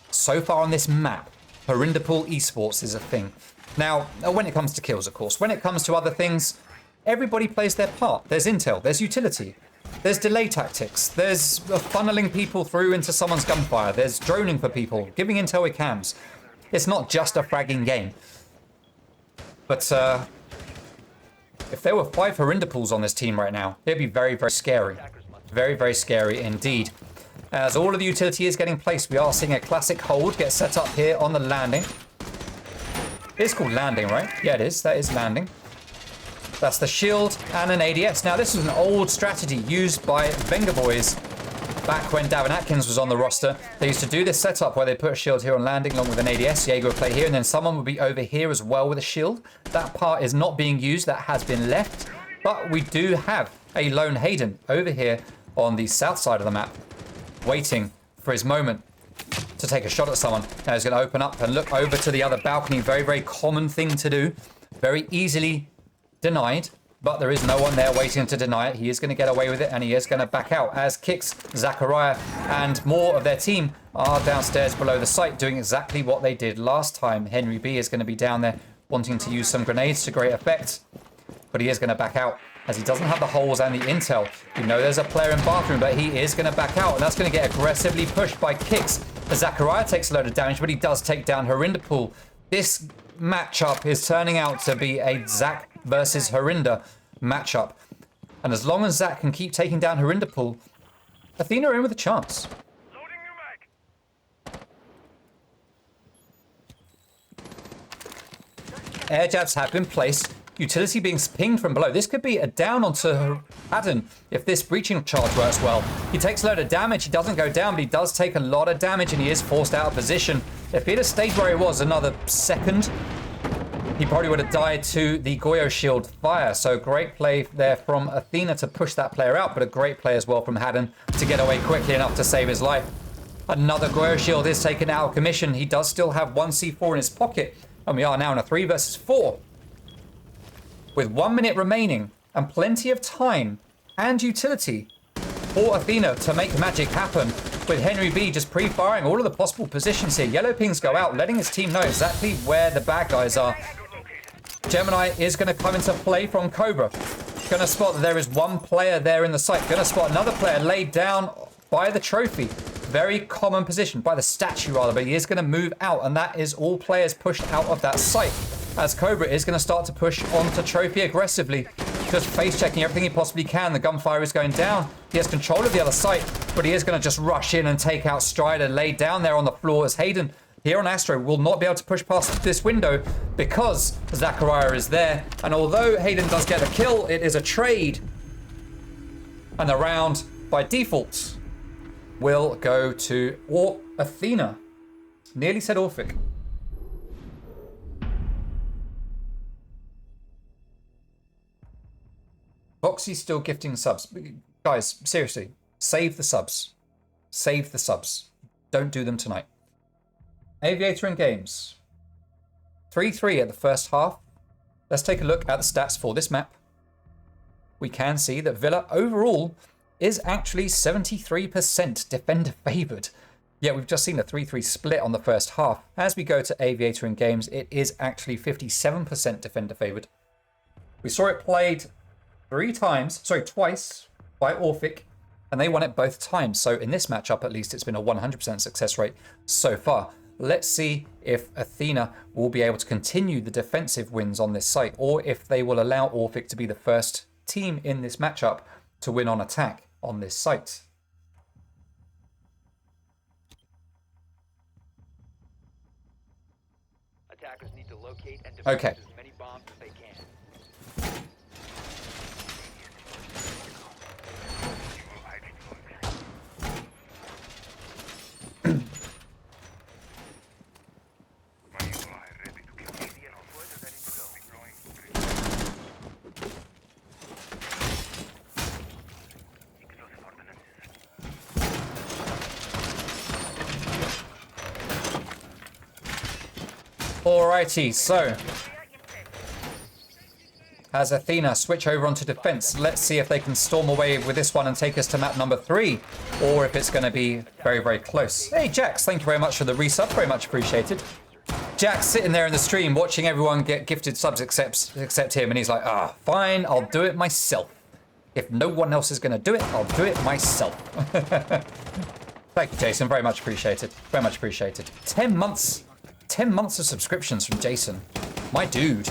Harinderpool esports is a thing. Now, when it comes to kills, of course, when it comes to other things, everybody plays their part. There's intel, there's utility, there's delay tactics, there's funneling people through into someone's gunfire, there's droning for people, giving intel with cams. It's not just a fragging game. But if there were 5 Harinderpools on this team right now, it'd be very, very scary. Very, very scary indeed. As all of the utility is getting placed, we are seeing a classic hold get set up here on the landing. It's called landing, right? Yeah, it is. That is landing. That's the shield and an ADS. Now, this was an old strategy used by Venga Boys back when Davin Atkins was on the roster. They used to do this setup where they put a shield here on landing along with an ADS. Jaeger would play here, and then someone would be over here as well with a shield. That part is not being used. That has been left. But we do have a lone Hayden over here on the south side of the map, waiting for his moment to take a shot at someone. Now he's going to open up and look over to the other balcony. Very, very common thing to do. Very easily denied, but there is no one there waiting to deny it. He is going to get away with it, and he is going to back out as Kicks, Zachariah, and more of their team are downstairs below the site doing exactly what they did last time. Henry B is going to be down there wanting to use some grenades to great effect, but he is going to back out as he doesn't have the holes and the intel. You know there's a player in bathroom, but he is going to back out, and that's going to get aggressively pushed by Kicks. Zachariah takes a load of damage, but he does take down Harinderpool. This matchup is turning out to be a Zach versus Harinder matchup. And as long as Zach can keep taking down Harinderpool, Athena are in with a chance. Air jabs have been placed. Utility being pinged from below. This could be a down onto Haddon if this breaching charge works well. He takes a load of damage. He doesn't go down, but he does take a lot of damage, and he is forced out of position. If he had stayed where he was another second, he probably would have died to the Goyo shield fire. So great play there from Athena to push that player out, but a great play as well from Haddon to get away quickly enough to save his life. Another Goyo shield is taken out of commission. He does still have one C4 in his pocket, and we are now in a 3 versus 4. With 1 minute remaining and plenty of time and utility for Athena to make magic happen, with Henry B just pre-firing all of the possible positions here. Yellow pings go out, letting his team know exactly where the bad guys are. Gemini is going to come into play from Cobra. Going to spot that there is one player there in the site. Going to spot another player laid down by the trophy. Very common position, by the statue rather, but he is going to move out, and that is all players pushed out of that site. As Cobra is going to start to push onto Trophy aggressively, just face checking everything he possibly can. The gunfire is going down. He has control of the other site, but he is going to just rush in and take out Strider, laid down there on the floor, as Hayden here on Astro will not be able to push past this window because Zachariah is there. And although Hayden does get a kill, it is a trade. And the round by default, will go to Athena. Nearly said Orphic. Voxy's still gifting subs. Guys, seriously, save the subs. Save the subs. Don't do them tonight. Aviator and Games. 3-3 at the first half. Let's take a look at the stats for this map. We can see that Villa overall is actually 73% defender favoured. Yet we've just seen a 3-3 split on the first half. As we go to Aviator and Games, it is actually 57% defender favoured. We saw it played twice by Orphic, and they won it both times. So in this matchup, at least, it's been a 100% success rate so far. Let's see if Athena will be able to continue the defensive wins on this site, or if they will allow Orphic to be the first team in this matchup to win on attack on this site. Attackers need to locate and Okay. defuse as many bombs as they can. Alrighty, so as Athena switch over onto defense, let's see if they can storm away with this one and take us to map number 3, or if it's going to be very, very close. Hey, Jax, thank you very much for the resub. Very much appreciated. Jax sitting there in the stream watching everyone get gifted subs except him, and he's like, fine, I'll do it myself. If no one else is going to do it, I'll do it myself. Thank you, Jason. Very much appreciated. Very much appreciated. 10 months of subscriptions from Jason. My dude.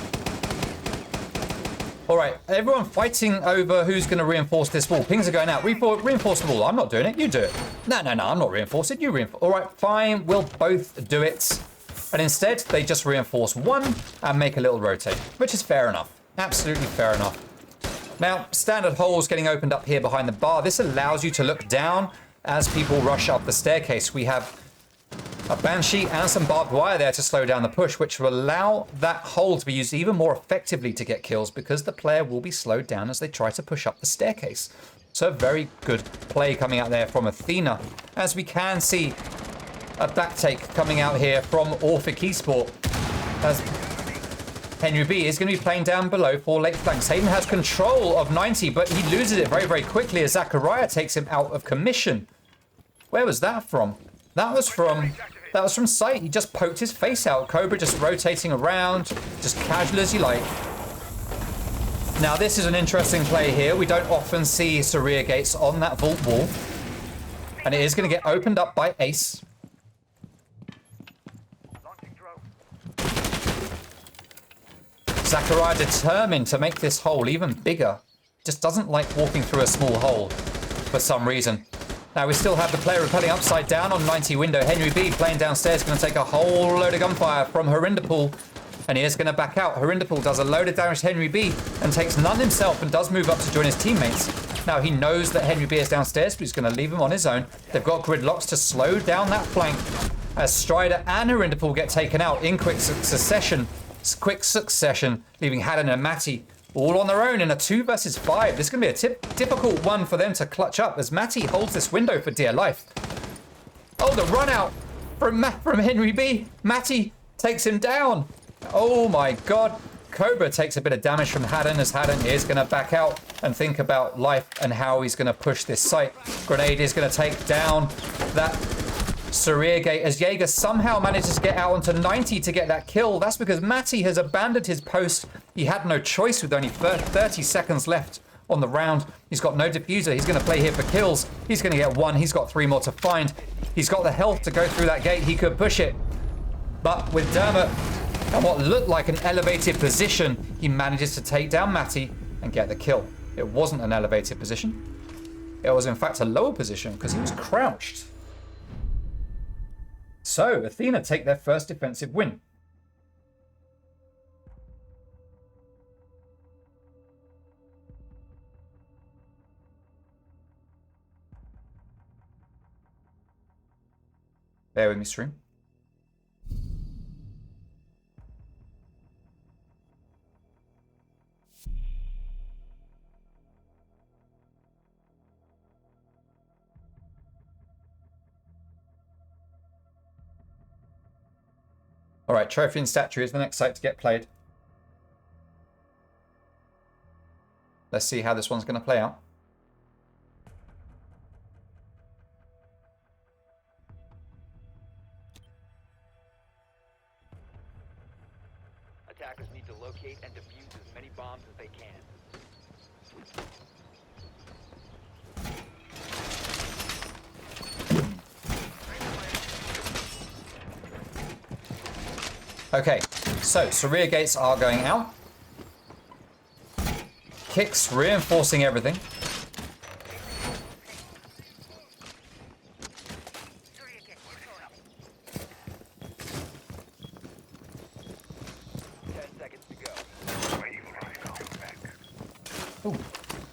All right, everyone fighting over who's going to reinforce this wall. Pings are going out. Reinforce the wall. I'm not doing it. You do it. No, I'm not reinforcing. You reinforce. All right, fine. We'll both do it. And instead, they just reinforce one and make a little rotate, which is fair enough. Absolutely fair enough. Now, standard holes getting opened up here behind the bar. This allows you to look down as people rush up the staircase. We have a Banshee and some barbed wire there to slow down the push, which will allow that hole to be used even more effectively to get kills, because the player will be slowed down as they try to push up the staircase. So very good play coming out there from Athena. As we can see, a back take coming out here from Orphic Esport, as Henry B is going to be playing down below for late flanks. Hayden has control of 90, but he loses it very, very quickly as Zachariah takes him out of commission. Where was that from? That was from sight. He just poked his face out. Cobra just rotating around, just casual as you like. Now, this is an interesting play here. We don't often see Saria gates on that vault wall. And it is going to get opened up by Ace. Zachariah determined to make this hole even bigger. Just doesn't like walking through a small hole for some reason. Now we still have the player repelling upside down on 90 window. Henry B playing downstairs, going to take a whole load of gunfire from Harinderpool. And he is going to back out. Harinderpool does a load of damage to Henry B and takes none himself and does move up to join his teammates. Now he knows that Henry B is downstairs, but he's going to leave him on his own. They've got gridlocks to slow down that flank as Strider and Harinderpool get taken out in quick succession, leaving Haddon and Matty all on their own in a 2 versus 5. This is going to be a difficult one for them to clutch up as Matty holds this window for dear life. Oh, the run out from Henry B. Matty takes him down. Oh my God. Cobra takes a bit of damage from Haddon as Haddon is going to back out and think about life and how he's going to push this site. Grenade is going to take down that Saria gate as Jaeger somehow manages to get out onto 90 to get that kill. That's because Matty has abandoned his post. He had no choice with only 30 seconds left on the round. He's got no diffuser. He's going to play here for kills. He's going to get 1. He's got 3 more to find. He's got the health to go through that gate. He could push it. But with Dermot and what looked like an elevated position, he manages to take down Matty and get the kill. It wasn't an elevated position. It was in fact a lower position because he was crouched. So, Athena take their first defensive win. Bear with me, stream. All right, Trophy and Statue is the next site to get played. Let's see how this one's going to play out. Attackers need to locate and defuse as many bombs as they can. Okay, so Saria gates are going out. Kicks reinforcing everything. Ooh,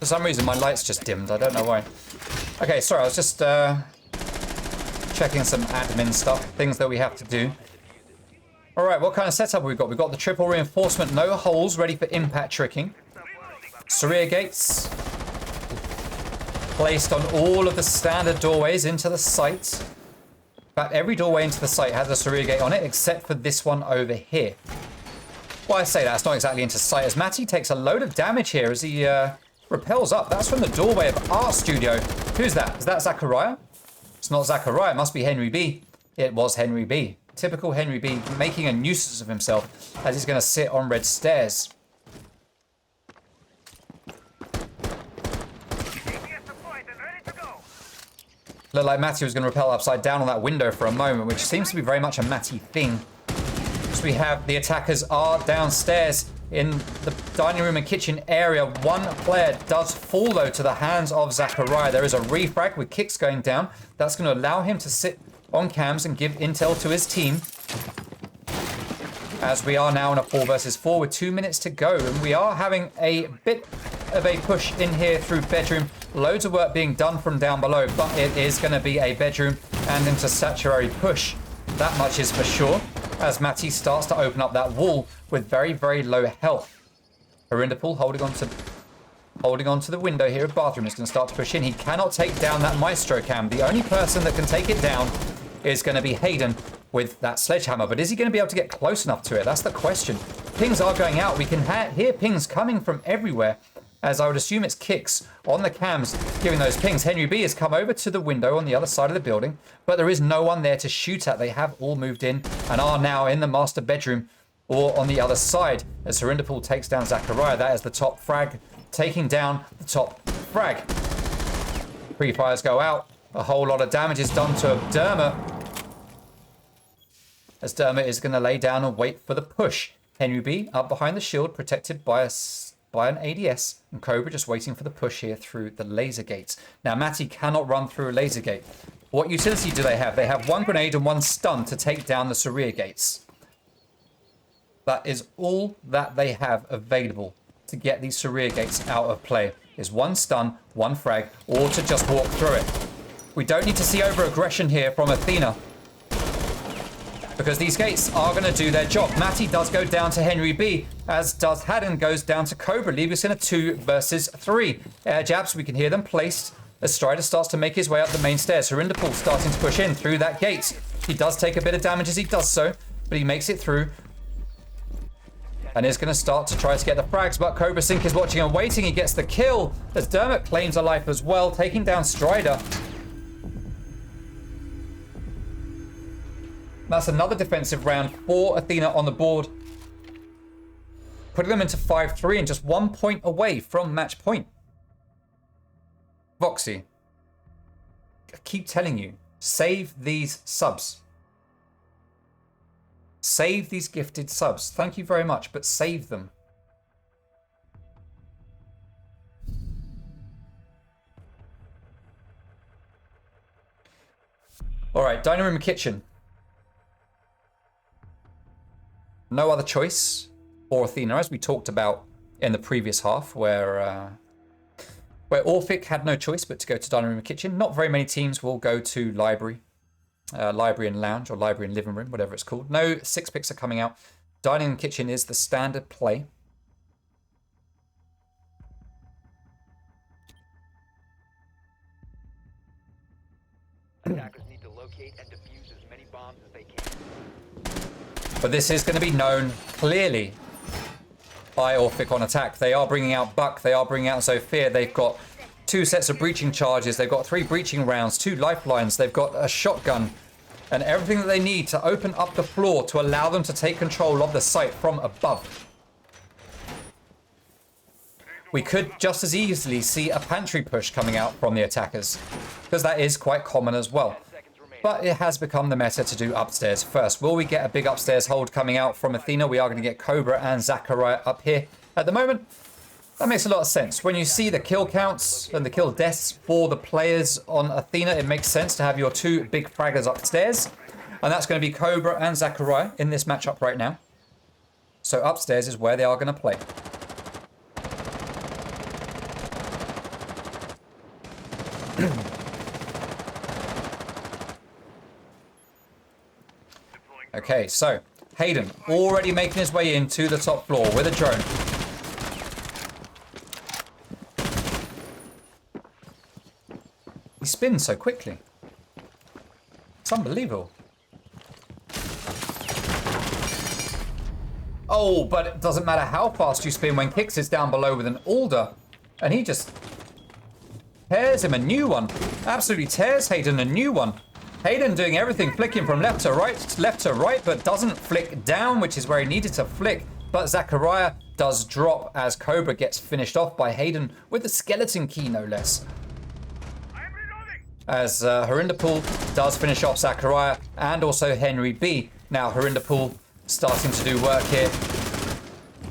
for some reason my lights just dimmed. I don't know why. Okay, sorry, I was just checking some admin stuff, things that we have to do. All right, what kind of setup have we got? We've got the triple reinforcement, no holes, ready for impact tricking. Saria gates placed on all of the standard doorways into the site. In fact, every doorway into the site has a Saria gate on it, except for this one over here. Well, I say that, it's not exactly into sight, as Matty takes a load of damage here as he rappels up. That's from the doorway of Art Studio. Who's that? Is that Zachariah? It's not Zachariah, it must be Henry B. It was Henry B. Typical Henry B, making a nuisance of himself as he's going to sit on red stairs. Looked like Matty was going to rappel upside down on that window for a moment, which seems to be very much a Matty thing. So we have the attackers are downstairs in the dining room and kitchen area. One player does fall, though, to the hands of Zachariah. There is a refrag with kicks going down. That's going to allow him to sit on cams and give intel to his team. As we are now in a 4 versus 4 with 2 minutes to go. And we are having a bit of a push in here through bedroom. Loads of work being done from down below, but it is going to be a bedroom and into statuary push. That much is for sure, as Matty starts to open up that wall with very, very low health. Arindapol holding on to the window here of bathroom is going to start to push in. He cannot take down that Maestro cam. The only person that can take it down is going to be Hayden with that sledgehammer. But is he going to be able to get close enough to it? That's the question. Pings are going out. We can hear pings coming from everywhere, as I would assume it's kicks on the cams giving those pings. Henry B has come over to the window on the other side of the building, but there is no one there to shoot at. They have all moved in and are now in the master bedroom or on the other side. As Arindapol takes down Zachariah, that is the top frag, taking down the top frag. Pre-fires go out. A whole lot of damage is done to Dermot, as Dermot is going to lay down and wait for the push. Henry B up behind the shield, protected by an ADS, and Cobra just waiting for the push here through the laser gates. Now, Matty cannot run through a laser gate. What utility do they have? They have 1 grenade and 1 stun to take down the Saria gates. That is all that they have available to get these Saria gates out of play. Is 1 stun, 1 frag, or to just walk through it. We don't need to see over-aggression here from Athena, because these gates are going to do their job. Matty does go down to Henry B, as does Haddon goes down to Cobra, leaving us in a 2 versus 3. Air jabs, we can hear them placed as Strider starts to make his way up the main stairs. Arindapol starting to push in through that gate. He does take a bit of damage as he does so, but he makes it through and is going to start to try to get the frags, but Cobra Sync is watching and waiting. He gets the kill as Dermot claims a life as well, taking down Strider. That's another defensive round for Athena on the board, putting them into 5-3 and just 1 point away from match point. Voxy, I keep telling you, save these subs. Save these gifted subs. Thank you very much, but save them. All right, dining room and kitchen. No other choice for Athena, as we talked about in the previous half, where Orphic had no choice but to go to dining room and kitchen. Not very many teams will go to library library and lounge, or library and living room, whatever it's called. No 6-picks are coming out. Dining and kitchen is the standard play. Attackers need to locate and defuse as many bombs as they can. But this is going to be known clearly by Orphic on attack. They are bringing out Buck. They are bringing out Sophia. They've got 2 sets of breaching charges. They've got 3 breaching rounds, 2 lifelines. They've got a shotgun and everything that they need to open up the floor to allow them to take control of the site from above. We could just as easily see a pantry push coming out from the attackers, because that is quite common as well. But it has become the meta to do upstairs first. Will we get a big upstairs hold coming out from Athena? We are going to get Cobra and Zachariah up here at the moment. That makes a lot of sense. When you see the kill counts and the kill deaths for the players on Athena, it makes sense to have your 2 big fraggers upstairs. And that's going to be Cobra and Zachariah in this matchup right now. So upstairs is where they are going to play. Okay, so Hayden already making his way into the top floor with a drone. He spins so quickly. It's unbelievable. Oh, but it doesn't matter how fast you spin when Kix is down below with an Alder. And he just tears him a new one. Absolutely tears Hayden a new one. Hayden doing everything, flicking from left to right, but doesn't flick down, which is where he needed to flick. But Zachariah does drop as Cobra gets finished off by Hayden with the skeleton key, no less. As Harinderpool does finish off Zachariah and also Henry B. Now Harinderpool starting to do work here,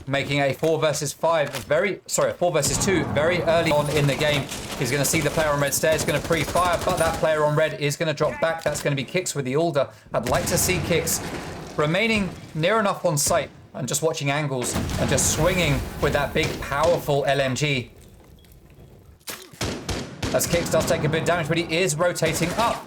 making a 4 versus 2 very early on in the game. He's going to see the player on red stairs, going to pre-fire, but that player on red is going to drop back. That's going to be Kix with the Alder. I'd like to see Kix remaining near enough on site and just watching angles and just swinging with that big, powerful LMG. As Kix does take a bit of damage, but he is rotating up.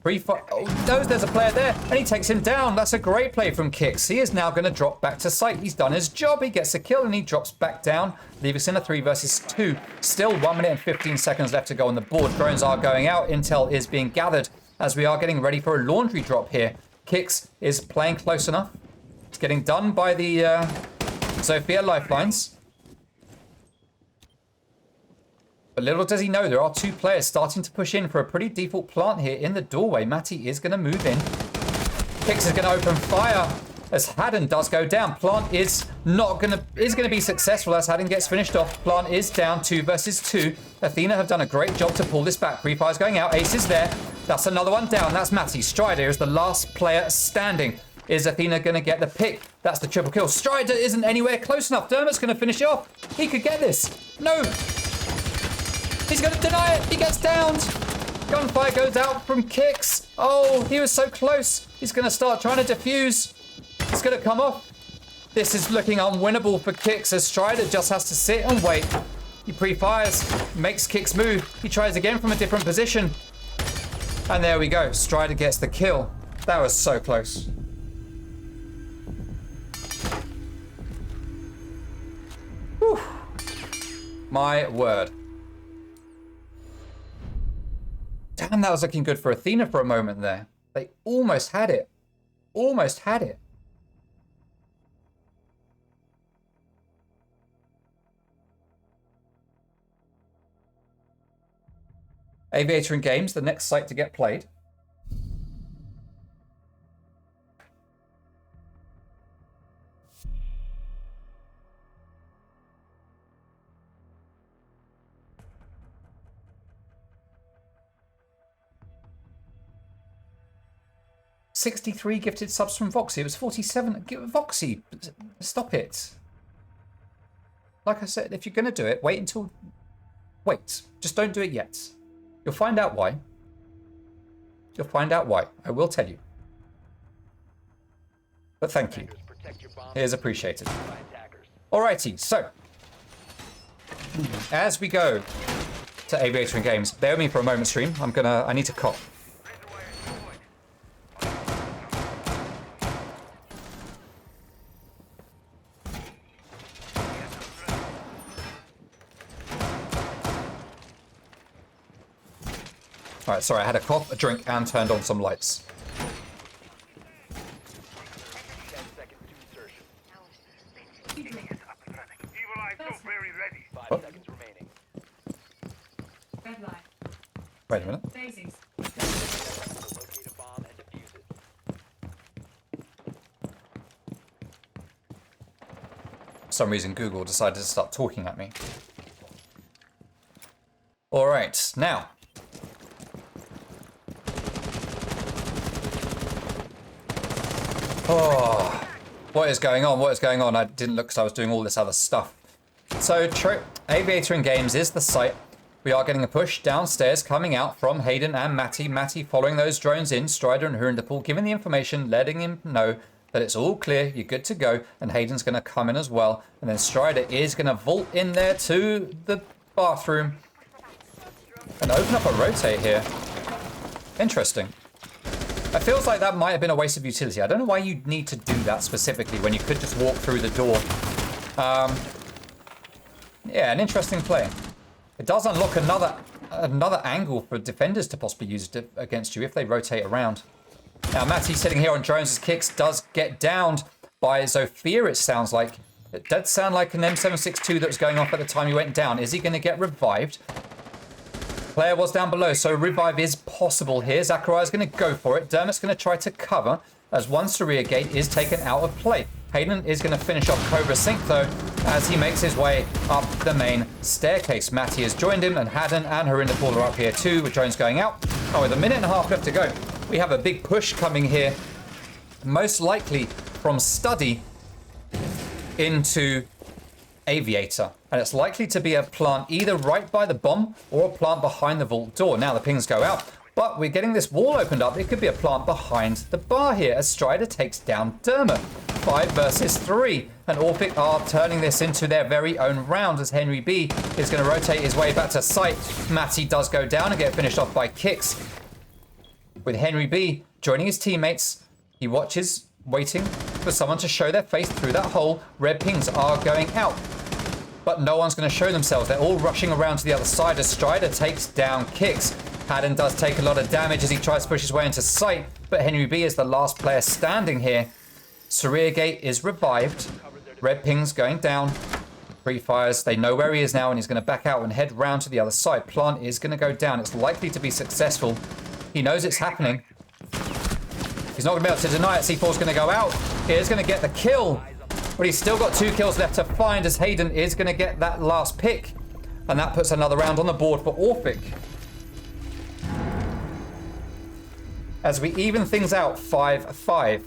Oh, no, there's a player there, and he takes him down. That's a great play from Kix. He is now going to drop back to site. He's done his job. He gets a kill, and he drops back down, leaving us in a 3 versus 2. Still 1 minute and 15 seconds left to go on the board. Drones are going out. Intel is being gathered as we are getting ready for a laundry drop here. Kix is playing close enough. It's getting done by the Sophia lifelines. But little does he know, there are 2 players starting to push in for a pretty default plant here in the doorway. Matty is going to move in. Kix is going to open fire as Haddon does go down. Plant is going to be successful as Haddon gets finished off. Plant is down 2 versus 2. Athena have done a great job to pull this back. Pre-fire's going out. Ace is there. That's another one down. That's Matty. Strider is the last player standing. Is Athena going to get the pick? That's the triple kill. Strider isn't anywhere close enough. Dermot's going to finish it off. He could get this. No. He's going to deny it. He gets downed. Gunfire goes out from Kix. Oh, he was so close. He's going to start trying to defuse. It's going to come off. This is looking unwinnable for Kix as Strider just has to sit and wait. He pre-fires, makes Kix move. He tries again from a different position. And there we go. Strider gets the kill. That was so close. Whew. My word. Damn, that was looking good for Athena for a moment there. They almost had it. Almost had it. Aviator and Games, the next site to get played. $63 gifted subs from Voxy. It was 47. Voxy, stop it. Like I said, if you're going to do it, wait. Just don't do it yet. You'll find out why. You'll find out why. I will tell you. But thank you. It is appreciated. Alrighty, so as we go to Aviator and Games, bear with me for a moment, stream. I need to cough. All right, sorry, I had a cough, a drink, and turned on some lights. 10 seconds to insertion. Evil Eye so very ready. 5 seconds remaining. Red light. Wait a minute. Phasing. Locate a bomb and defuse it. For some reason, Google decided to start talking at me. All right, now. Oh, what is going on? What is going on? I didn't look because I was doing all this other stuff. So, Aviator in Games is the site. We are getting a push downstairs coming out from Hayden and Matty. Matty following those drones in, Strider and Hurindapal giving the information, letting him know that it's all clear, you're good to go, and Hayden's going to come in as well. And then Strider is going to vault in there to the bathroom and open up a rotate here. Interesting. It feels like that might have been a waste of utility. I don't know why you'd need to do that specifically when you could just walk through the door. Yeah, an interesting play. It does unlock another angle for defenders to possibly use against you if they rotate around. Now, Matty sitting here on Jones's kicks does get downed by Zofia, it sounds like. It did sound like an M762 that was going off at the time he went down. Is he going to get revived? Player was down below, so revive is possible here. Zachariah's going to go for it. Dermot's going to try to cover as one Saria gate is taken out of play. Hayden is going to finish off Cobra Sync, though, as he makes his way up the main staircase. Matty has joined him, and Haddon and Hurindapal are up here too, with drones going out. Oh, with a minute and a half left to go, we have a big push coming here, most likely from Study into Aviator. And it's likely to be a plant either right by the bomb or a plant behind the vault door. Now the pings go out, but we're getting this wall opened up. It could be a plant behind the bar here as Strider takes down Dermot. 5 versus 3. And Orphic are turning this into their very own round as Henry B is going to rotate his way back to site. Matty does go down and get finished off by kicks. With Henry B joining his teammates, he watches, waiting for someone to show their face through that hole. Red pings are going out, but no one's going to show themselves. They're all rushing around to the other side as Strider takes down kicks. Haddon does take a lot of damage as he tries to push his way into sight, but Henry B is the last player standing here. Saria Gate is revived. Red pings going down. Free fires. They know where he is now, and he's going to back out and head round to the other side. Plant is going to go down. It's likely to be successful. He knows it's happening. He's not going to be able to deny it. C4 is going to go out. He is going to get the kill, but he's still got 2 kills left to find as Hayden is going to get that last pick. And that puts another round on the board for Orphic. As we even things out, 5-5.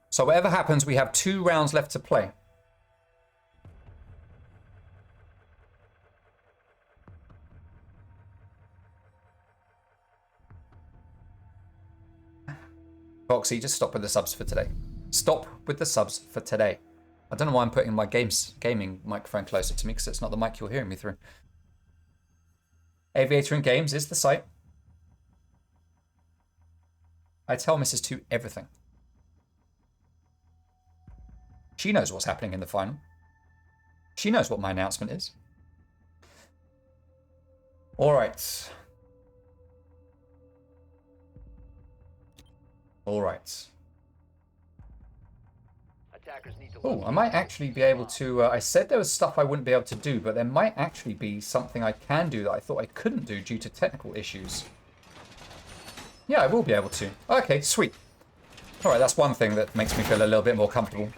So whatever happens, we have 2 rounds left to play. Foxy, just stop with the subs for today. Stop with the subs for today. I don't know why I'm putting my gaming microphone closer to me, because it's not the mic you're hearing me through. Aviator in Games is the site. I tell Mrs. 2 everything. She knows what's happening in the final. She knows what my announcement is. All right. All right. Attackers need to Oh, I might actually be able to... I said there was stuff I wouldn't be able to do, but there might actually be something I can do that I thought I couldn't do due to technical issues. Yeah, I will be able to. Okay, sweet. All right, that's one thing that makes me feel a little bit more comfortable.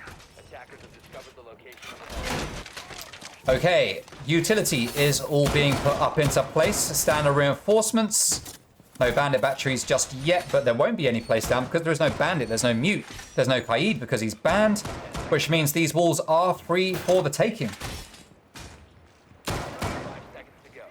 Attackers have discovered the location of the Okay, utility is all being put up into place. Standard reinforcements. No bandit batteries just yet, but there won't be any placed down because there is no bandit, there's no mute, there's no Qaid because he's banned, which means these walls are free for the taking. 5 seconds to go.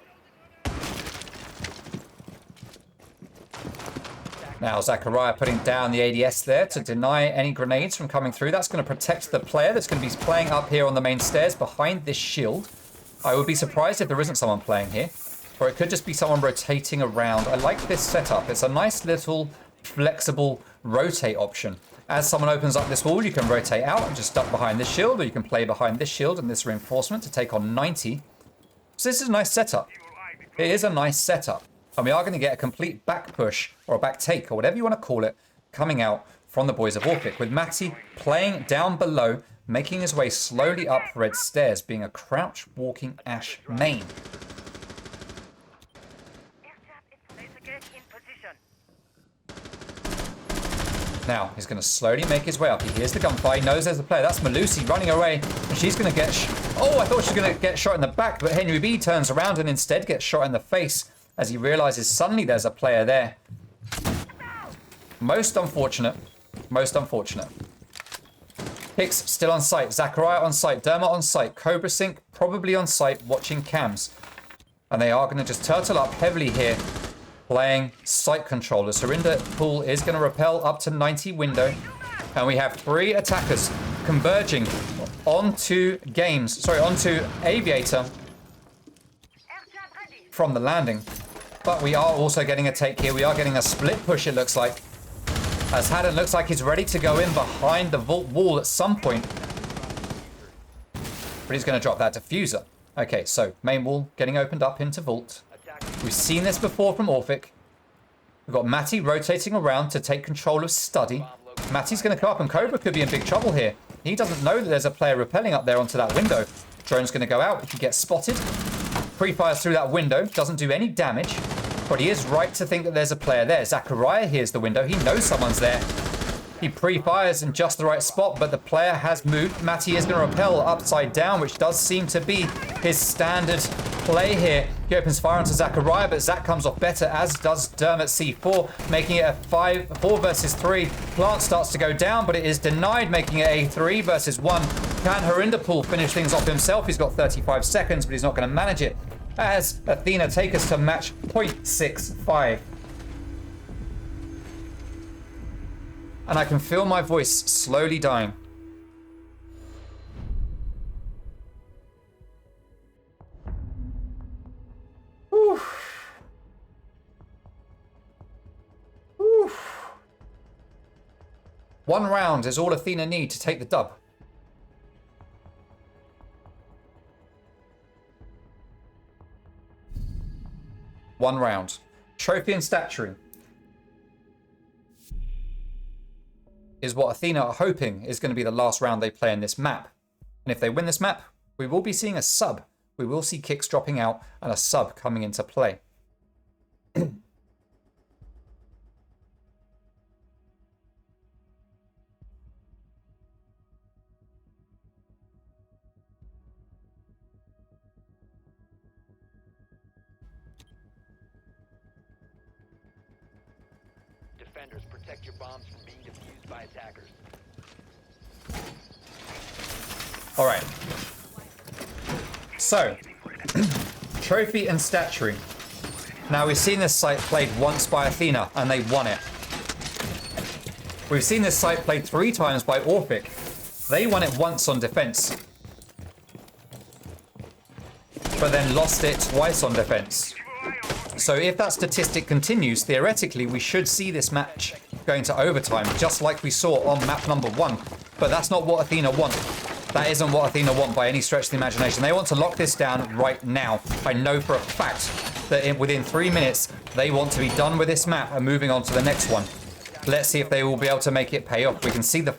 Now Zachariah putting down the ADS there to deny any grenades from coming through. That's going to protect the player that's going to be playing up here on the main stairs behind this shield. I would be surprised if there isn't someone playing here. Or it could just be someone rotating around. I like this setup. It's a nice little flexible rotate option. As someone opens up this wall, you can rotate out and just duck behind this shield, or you can play behind this shield and this reinforcement to take on 90. So this is a nice setup. It is a nice setup. And we are going to get a complete back push or a back take or whatever you want to call it coming out from the boys of Orphic, with Matty playing down below, making his way slowly up red stairs, being a crouch walking Ash main. Now, he's going to slowly make his way up. He hears the gunfire. He knows there's a player. That's Malusi running away. And she's going to get... Oh, I thought she was going to get shot in the back. But Henry B turns around and instead gets shot in the face as he realizes suddenly there's a player there. Most unfortunate. Most unfortunate. Hicks still on site. Zachariah on site. Dermot on site. Cobra Sync probably on site watching cams. And they are going to just turtle up heavily here, playing site controller. Surinder Pool is going to repel up to 90 window. And we have 3 attackers converging onto onto Aviator from the landing. But we are also getting a take here. We are getting a split push, it looks like. As Haddon looks like he's ready to go in behind the vault wall at some point. But he's going to drop that diffuser. Okay, so main wall getting opened up into vault. We've seen this before from Orphic. We've got Matty rotating around to take control of Study. Matty's going to come up and Cobra could be in big trouble here. He doesn't know that there's a player rappelling up there onto that window. Drone's going to go out. He gets spotted. Pre-fires through that window. Doesn't do any damage. But he is right to think that there's a player there. Zachariah hears the window. He knows someone's there. He pre-fires in just the right spot, but the player has moved. Matty is going to rappel upside down, which does seem to be his standard play here. He opens fire onto Zachariah, but Zach comes off better, as does Dermot C4, making it a 4 versus 3. Plant starts to go down, but it is denied, making it a 3 versus 1. Can Harinderpool finish things off himself? He's got 35 seconds, but he's not going to manage it, as Athena take us to match 0.65. And I can feel my voice slowly dying. Whew. Whew. 1 round is all Athena need to take the dub. One round. Trophy and statuary is what Athena are hoping is going to be the last round they play in this map. And if they win this map, we will be seeing a sub. We will see kicks dropping out and a sub coming into play. Defenders, protect your bombs from being defused by attackers. All right. So, trophy and statuary. Now, we've seen this site played once by Athena, and they won it. We've seen this site played 3 times by Orphic. They won it once on defense, but then lost it twice on defense. So if that statistic continues, theoretically, we should see this match going to overtime, just like we saw on map number 1. But that's not what Athena want. That isn't what Athena want by any stretch of the imagination. They want to lock this down right now. I know for a fact that within 3 minutes, they want to be done with this map and moving on to the next one. Let's see if they will be able to make it pay off. We can see the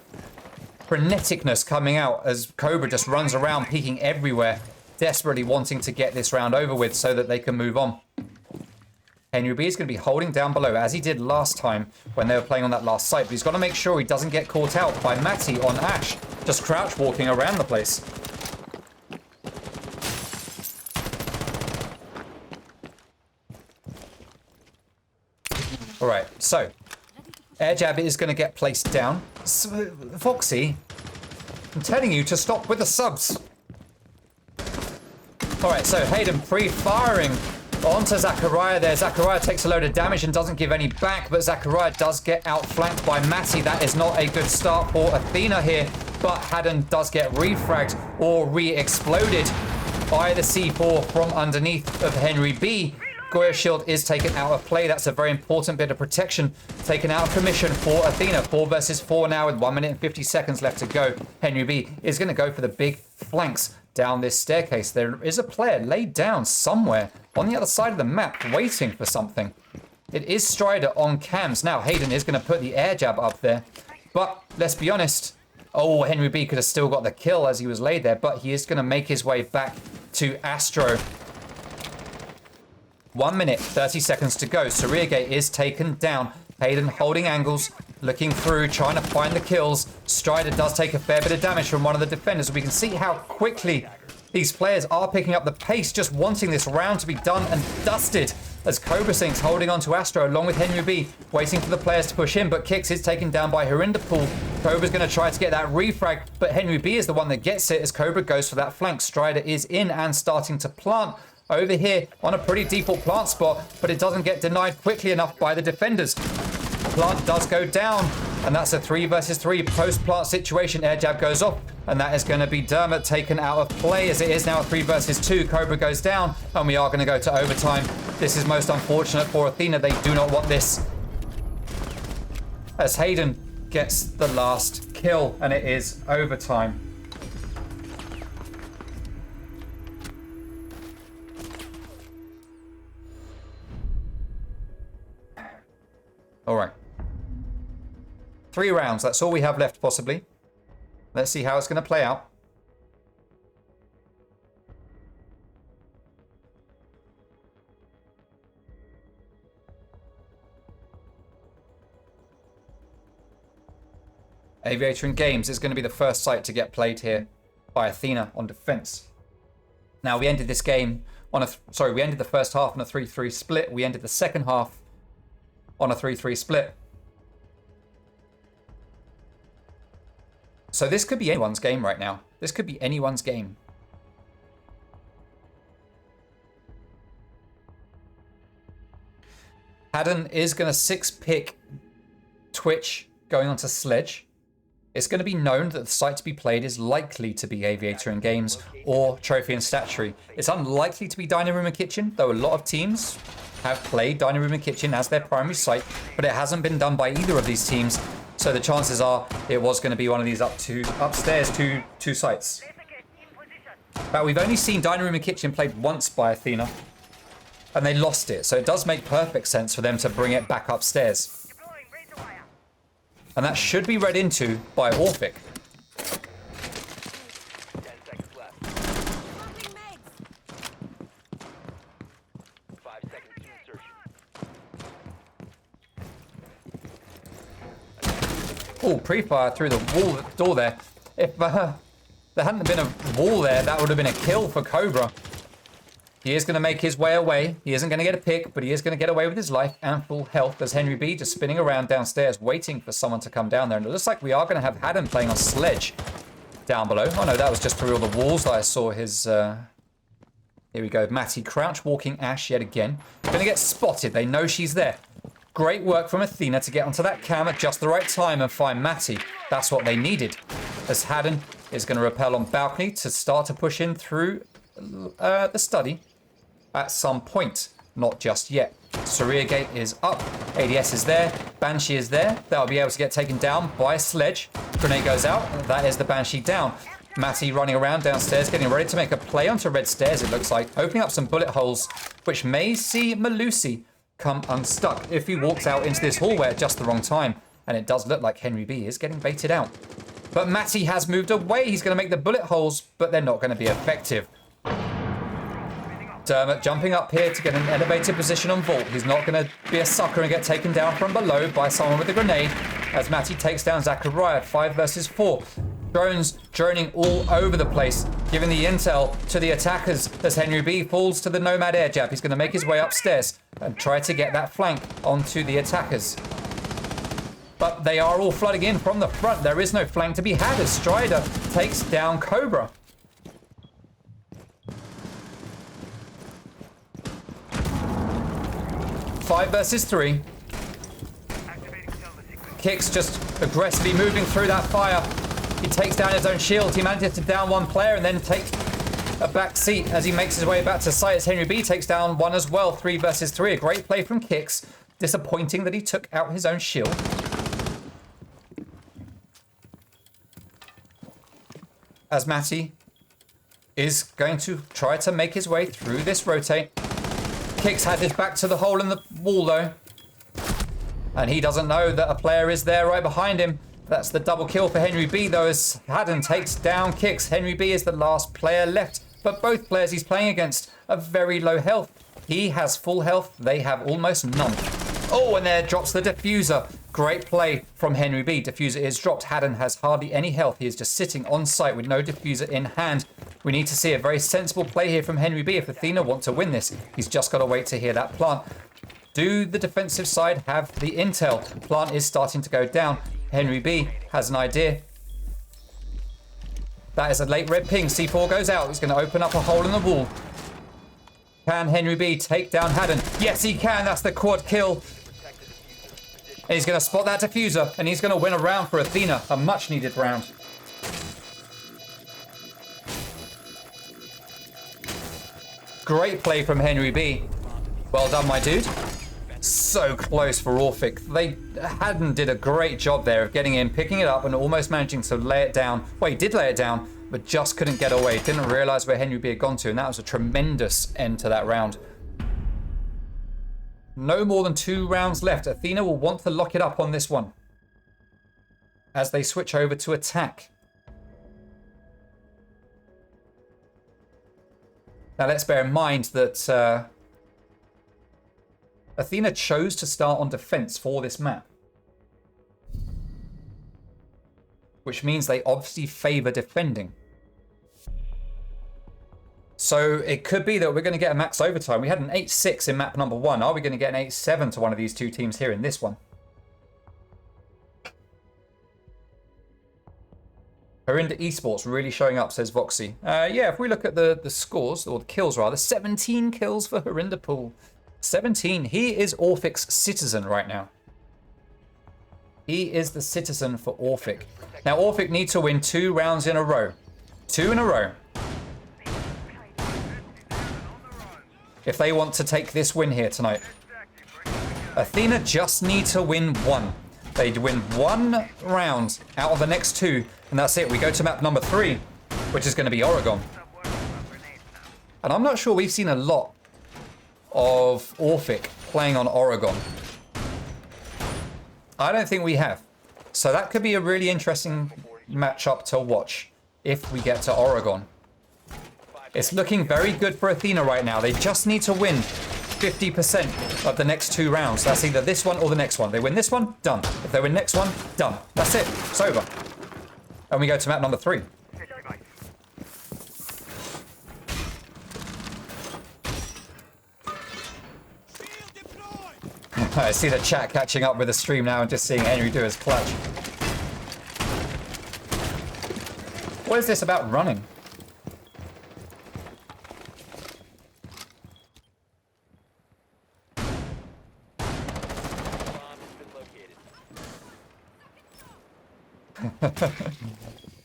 freneticness coming out as Cobra just runs around, peeking everywhere, desperately wanting to get this round over with so that they can move on. Henry B is going to be holding down below, as he did last time when they were playing on that last site. But he's got to make sure he doesn't get caught out by Matty on Ash, just crouch walking around the place. All right, so air jab is going to get placed down. Foxy, I'm telling you to stop with the subs. All right, so Hayden pre-firing onto Zachariah there. Zachariah takes a load of damage and doesn't give any back, but Zachariah does get outflanked by Matty. That is not a good start for Athena here, but Haddon does get refragged or re-exploded by the C4 from underneath of Henry B. Goya shield is taken out of play. That's a very important bit of protection taken out of commission for Athena. 4 versus 4 now with 1 minute and 50 seconds left to go. Henry B is going to go for the big flanks down this staircase. There is a player laid down somewhere on the other side of the map waiting for something. It is Strider on cams. Now, Hayden is going to put the air jab up there. But let's be honest. Oh, Henry B could have still got the kill as he was laid there, but he is going to make his way back to Astro. 1 minute, 30 seconds to go. Gate is taken down. Hayden holding angles, looking through, trying to find the kills. Strider does take a fair bit of damage from one of the defenders. We can see how quickly these players are picking up the pace, just wanting this round to be done and dusted. As Cobra Sync's holding on to Astro along with Henry B, waiting for the players to push in, but Kix is taken down by Harinder Pool. Cobra's going to try to get that refrag, but Henry B is the one that gets it as Cobra goes for that flank. Strider is in and starting to plant over here on a pretty default plant spot, but it doesn't get denied quickly enough by the defenders. Plant does go down, and that's a 3 versus 3 post-plant situation. Air jab goes off, and that is going to be Dermot taken out of play as it is now a 3 versus 2. Cobra goes down, and we are going to go to overtime. This is most unfortunate for Athena. They do not want this. As Hayden gets the last kill, and it is overtime. All right. 3 rounds. That's all we have left, possibly. Let's see how it's going to play out. Aviator and Games is going to be the first site to get played here by Athena on defense. Now, we ended this game on a... we ended the first half on a 3-3 split. We ended the second half on a 3-3 split. So this could be anyone's game right now. This could be anyone's game. Haddon is going to 6-pick Twitch going onto Sledge. It's going to be known that the site to be played is likely to be Aviator and Games or Trophy and Statuary. It's unlikely to be Dining Room and Kitchen, though a lot of teams have played Dining Room and Kitchen as their primary site, but it hasn't been done by either of these teams. So the chances are it was going to be one of these upstairs two sites. But we've only seen Dining Room and Kitchen played once by Athena, and they lost it. So it does make perfect sense for them to bring it back upstairs. And that should be read into by Orphic. 10 seconds left. 5 seconds to insertion. Oh, pre-fire through the door there. If there hadn't been a wall there, that would have been a kill for Cobra. He is going to make his way away. He isn't going to get a pick, but he is going to get away with his life and full health as Henry B just spinning around downstairs, waiting for someone to come down there. And it looks like we are going to have Haddon playing on Sledge down below. Oh no, that was just through all the walls that I saw his... Here we go. Matty crouch walking Ash yet again. Going to get spotted. They know she's there. Great work from Athena to get onto that cam at just the right time and find Matty. That's what they needed. As Haddon is going to rappel on balcony to start to push in through the study at some point. Not just yet. Gate is up. ADS is there. Banshee is there. That'll be able to get taken down by Sledge. Grenade goes out. That is the Banshee down. Matty running around downstairs, getting ready to make a play onto red stairs, it looks like. Opening up some bullet holes, which may see Malusi come unstuck if he walks out into this hallway at just the wrong time. And it does look like Henry B is getting baited out. But Matty has moved away. He's going to make the bullet holes, but they're not going to be effective. Dermot jumping up here to get an elevated position on Vault. He's not going to be a sucker and get taken down from below by someone with a grenade as Matty takes down Zachariah. 5 versus 4. Drones droning all over the place, giving the intel to the attackers as Henry B falls to the Nomad air jab. He's going to make his way upstairs and try to get that flank onto the attackers. But they are all flooding in from the front. There is no flank to be had as Strider takes down Cobra. Five versus 3. Kix just aggressively moving through that fire. He takes down his own shield. He manages to down one player and then take a back seat as he makes his way back to site as Henry B takes down one as well. 3 versus 3. A great play from Kix. Disappointing that he took out his own shield. As Matty is going to try to make his way through this rotate. Kicks had his back to the hole in the wall though. And he doesn't know that a player is there right behind him. That's the double kill for Henry B though, as Haddon takes down Kicks. Henry B is the last player left, but both players he's playing against are very low health. He has full health, they have almost none. Oh, and there drops the diffuser. Great play from Henry B. Diffuser is dropped. Haddon has hardly any health. He is just sitting on site with no diffuser in hand. We need to see a very sensible play here from Henry B. If Athena want to win this, he's just got to wait to hear that plant. Do the defensive side have the intel? Plant is starting to go down. Henry B has an idea. That is a late red ping. C4 goes out. He's going to open up a hole in the wall. Can Henry B take down Haddon? Yes, he can. That's the quad kill. And he's going to spot that diffuser, and he's going to win a round for Athena. A much-needed round. Great play from Henry B. Well done, my dude. So close for Orphic. Haddon did a great job there of getting in, picking it up, and almost managing to lay it down. Well, he did lay it down, but just couldn't get away. Didn't realize where Henry B had gone to, and that was a tremendous end to that round. No more than 2 rounds left. Athena will want to lock it up on this one as they switch over to attack. Now let's bear in mind that Athena chose to start on defense for this map, which means they obviously favor defending. So it could be that we're going to get a max overtime. We had an 8-6 in map number 1. Are we going to get an 8-7 to one of these two teams here in this one? Herinda Esports really showing up, says Voxy. Yeah, if we look at the scores, or the kills rather, 17 kills for Herinda Pool. 17. He is Orphic's citizen right now. He is the citizen for Orphic. Now Orphic need to win 2 rounds in a row. 2 in a row. If they want to take this win here tonight. Athena just need to win 1. They'd win 1 round out of the next 2, and that's it. We go to map number 3, which is going to be Oregon. And I'm not sure we've seen a lot of Orphic playing on Oregon. I don't think we have. So that could be a really interesting matchup to watch if we get to Oregon. It's looking very good for Athena right now. They just need to win 50% of the next 2 rounds. That's either this one or the next one. They win this one, done. If they win next one, done. That's it. It's over. And we go to map number 3. I see the chat catching up with the stream now and just seeing Henry do his clutch. What is this about running?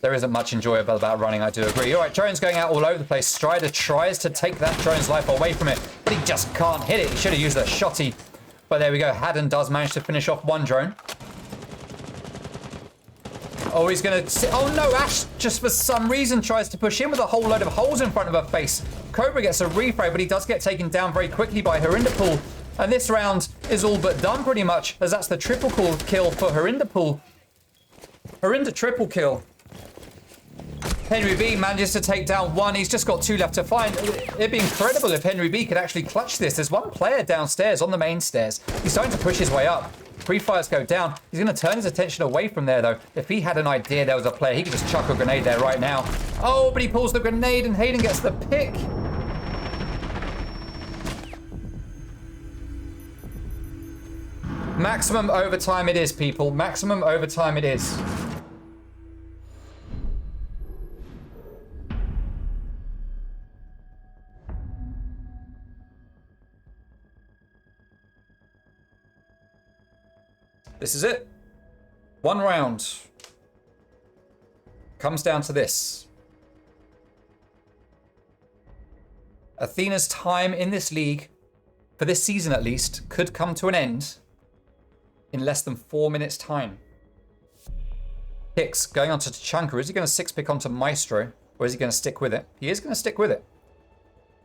There isn't much enjoyable about running, I do agree. All right, drone's going out all over the place. Strider tries to take that drone's life away from it, but he just can't hit it. He should have used a shotty. But there we go. Haddon does manage to finish off 1 drone. Oh, he's going to... Oh, no. Ash just for some reason tries to push in with a whole load of holes in front of her face. Cobra gets a refrag, but he does get taken down very quickly by Herinda Pool. And this round is all but done pretty much, as that's the triple kill for Herinda Pool. Herinda triple kill. Henry B manages to take down 1. He's just got 2 left to find. It'd be incredible if Henry B could actually clutch this. There's 1 player downstairs on the main stairs. He's starting to push his way up. Pre-fires go down. He's going to turn his attention away from there, though. If he had an idea there was a player, he could just chuck a grenade there right now. Oh, but he pulls the grenade and Hayden gets the pick. Maximum overtime it is, people. Maximum overtime it is. This is it. 1 round. Comes down to this. Athena's time in this league, for this season at least, could come to an end in less than 4 minutes' time. Hicks going on to Tachanka. Is he going to 6-pick onto Maestro? Or is he going to stick with it? He is going to stick with it.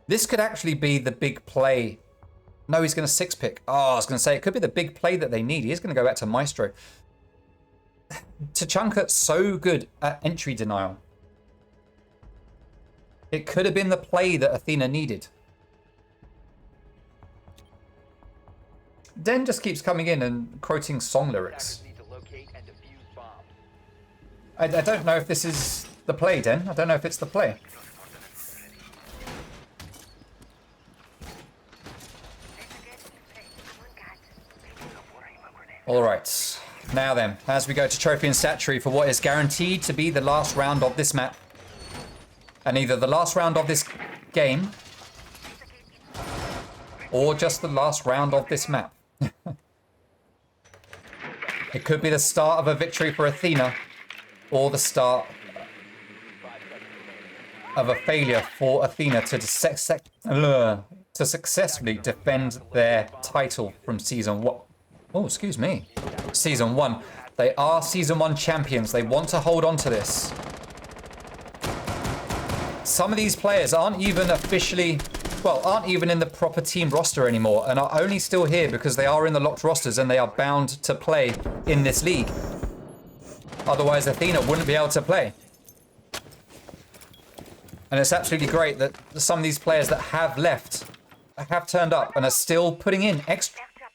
This could actually be the big play. No, he's going to 6-pick. Oh, I was going to say, it could be the big play that they need. He is going to go back to Maestro. Tachanka, so good at entry denial. It could have been the play that Athena needed. Den just keeps coming in and quoting song lyrics. Attackers need to locate and defuse bombs. I don't know if this is the play, Den. I don't know if it's the play. All right. Now then, as we go to Trophy and Statuary for what is guaranteed to be the last round of this map. And either the last round of this game or just the last round of this map. It could be the start of a victory for Athena or the start of a failure for Athena to successfully defend their title from Season 1. Oh, excuse me. Season 1. They are Season 1 champions. They want to hold on to this. Some of these players aren't even officially, well, aren't even in the proper team roster anymore and are only still here because they are in the locked rosters and they are bound to play in this league. Otherwise, Athena wouldn't be able to play. And it's absolutely great that some of these players that have left have turned up and are still putting in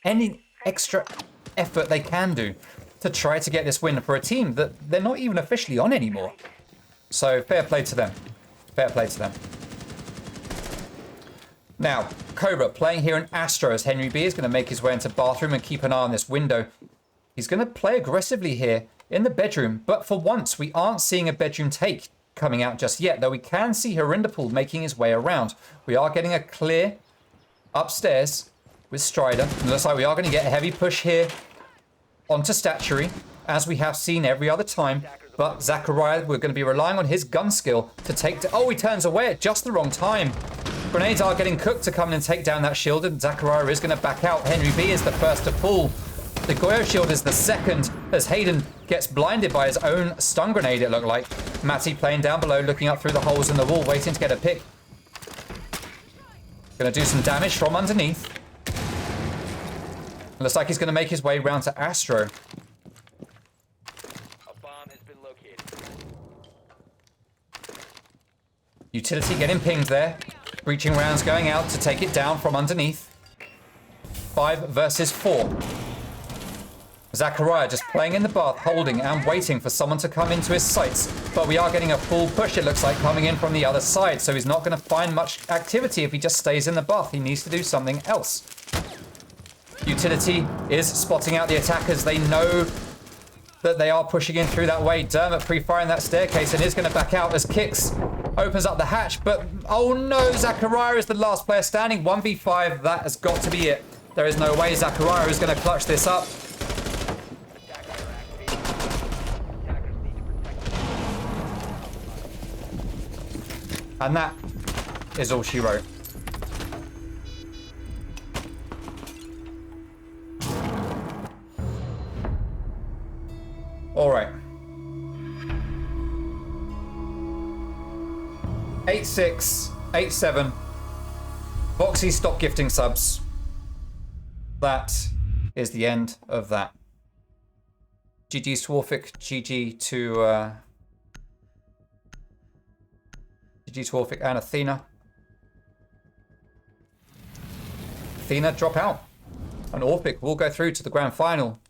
any extra effort they can do to try to get this win for a team that they're not even officially on anymore. So fair play to them. Fair play to them. Now, Cobra playing here in Astro as Henry B is going to make his way into bathroom and keep an eye on this window. He's going to play aggressively here in the bedroom, but for once we aren't seeing a bedroom take coming out just yet, though we can see Harinderpool making his way around. We are getting a clear upstairs with Strider. It looks like we are going to get a heavy push here onto Statuary, as we have seen every other time. But Zachariah, we're going to be relying on his gun skill to take... Oh, he turns away at just the wrong time. Grenades are getting cooked to come in and take down that shield, and Zachariah is going to back out. Henry B is the first to fall. The Goyo shield is the second, as Hayden gets blinded by his own stun grenade, it looked like. Matty playing down below, looking up through the holes in the wall, waiting to get a pick. Going to do some damage from underneath. Looks like he's going to make his way round to Astro. A bomb has been located. Utility getting pinged there. Breaching rounds going out to take it down from underneath. 5 versus 4. Zachariah just playing in the bath, holding and waiting for someone to come into his sights. But we are getting a full push, it looks like, coming in from the other side. So he's not going to find much activity if he just stays in the bath. He needs to do something else. Utility is spotting out the attackers. They know that they are pushing in through that way. Dermot pre-firing that staircase and is going to back out as Kicks opens up the hatch. But, oh no, Zachariah is the last player standing. 1v5, that has got to be it. There is no way Zachariah is going to clutch this up. And that is all she wrote. All right. 8-6, 8-7. Boxy, stop gifting subs. That is the end of that. GG to Orphic, GG to Orphic and Athena. Athena drop out. And Orphic will go through to the grand final.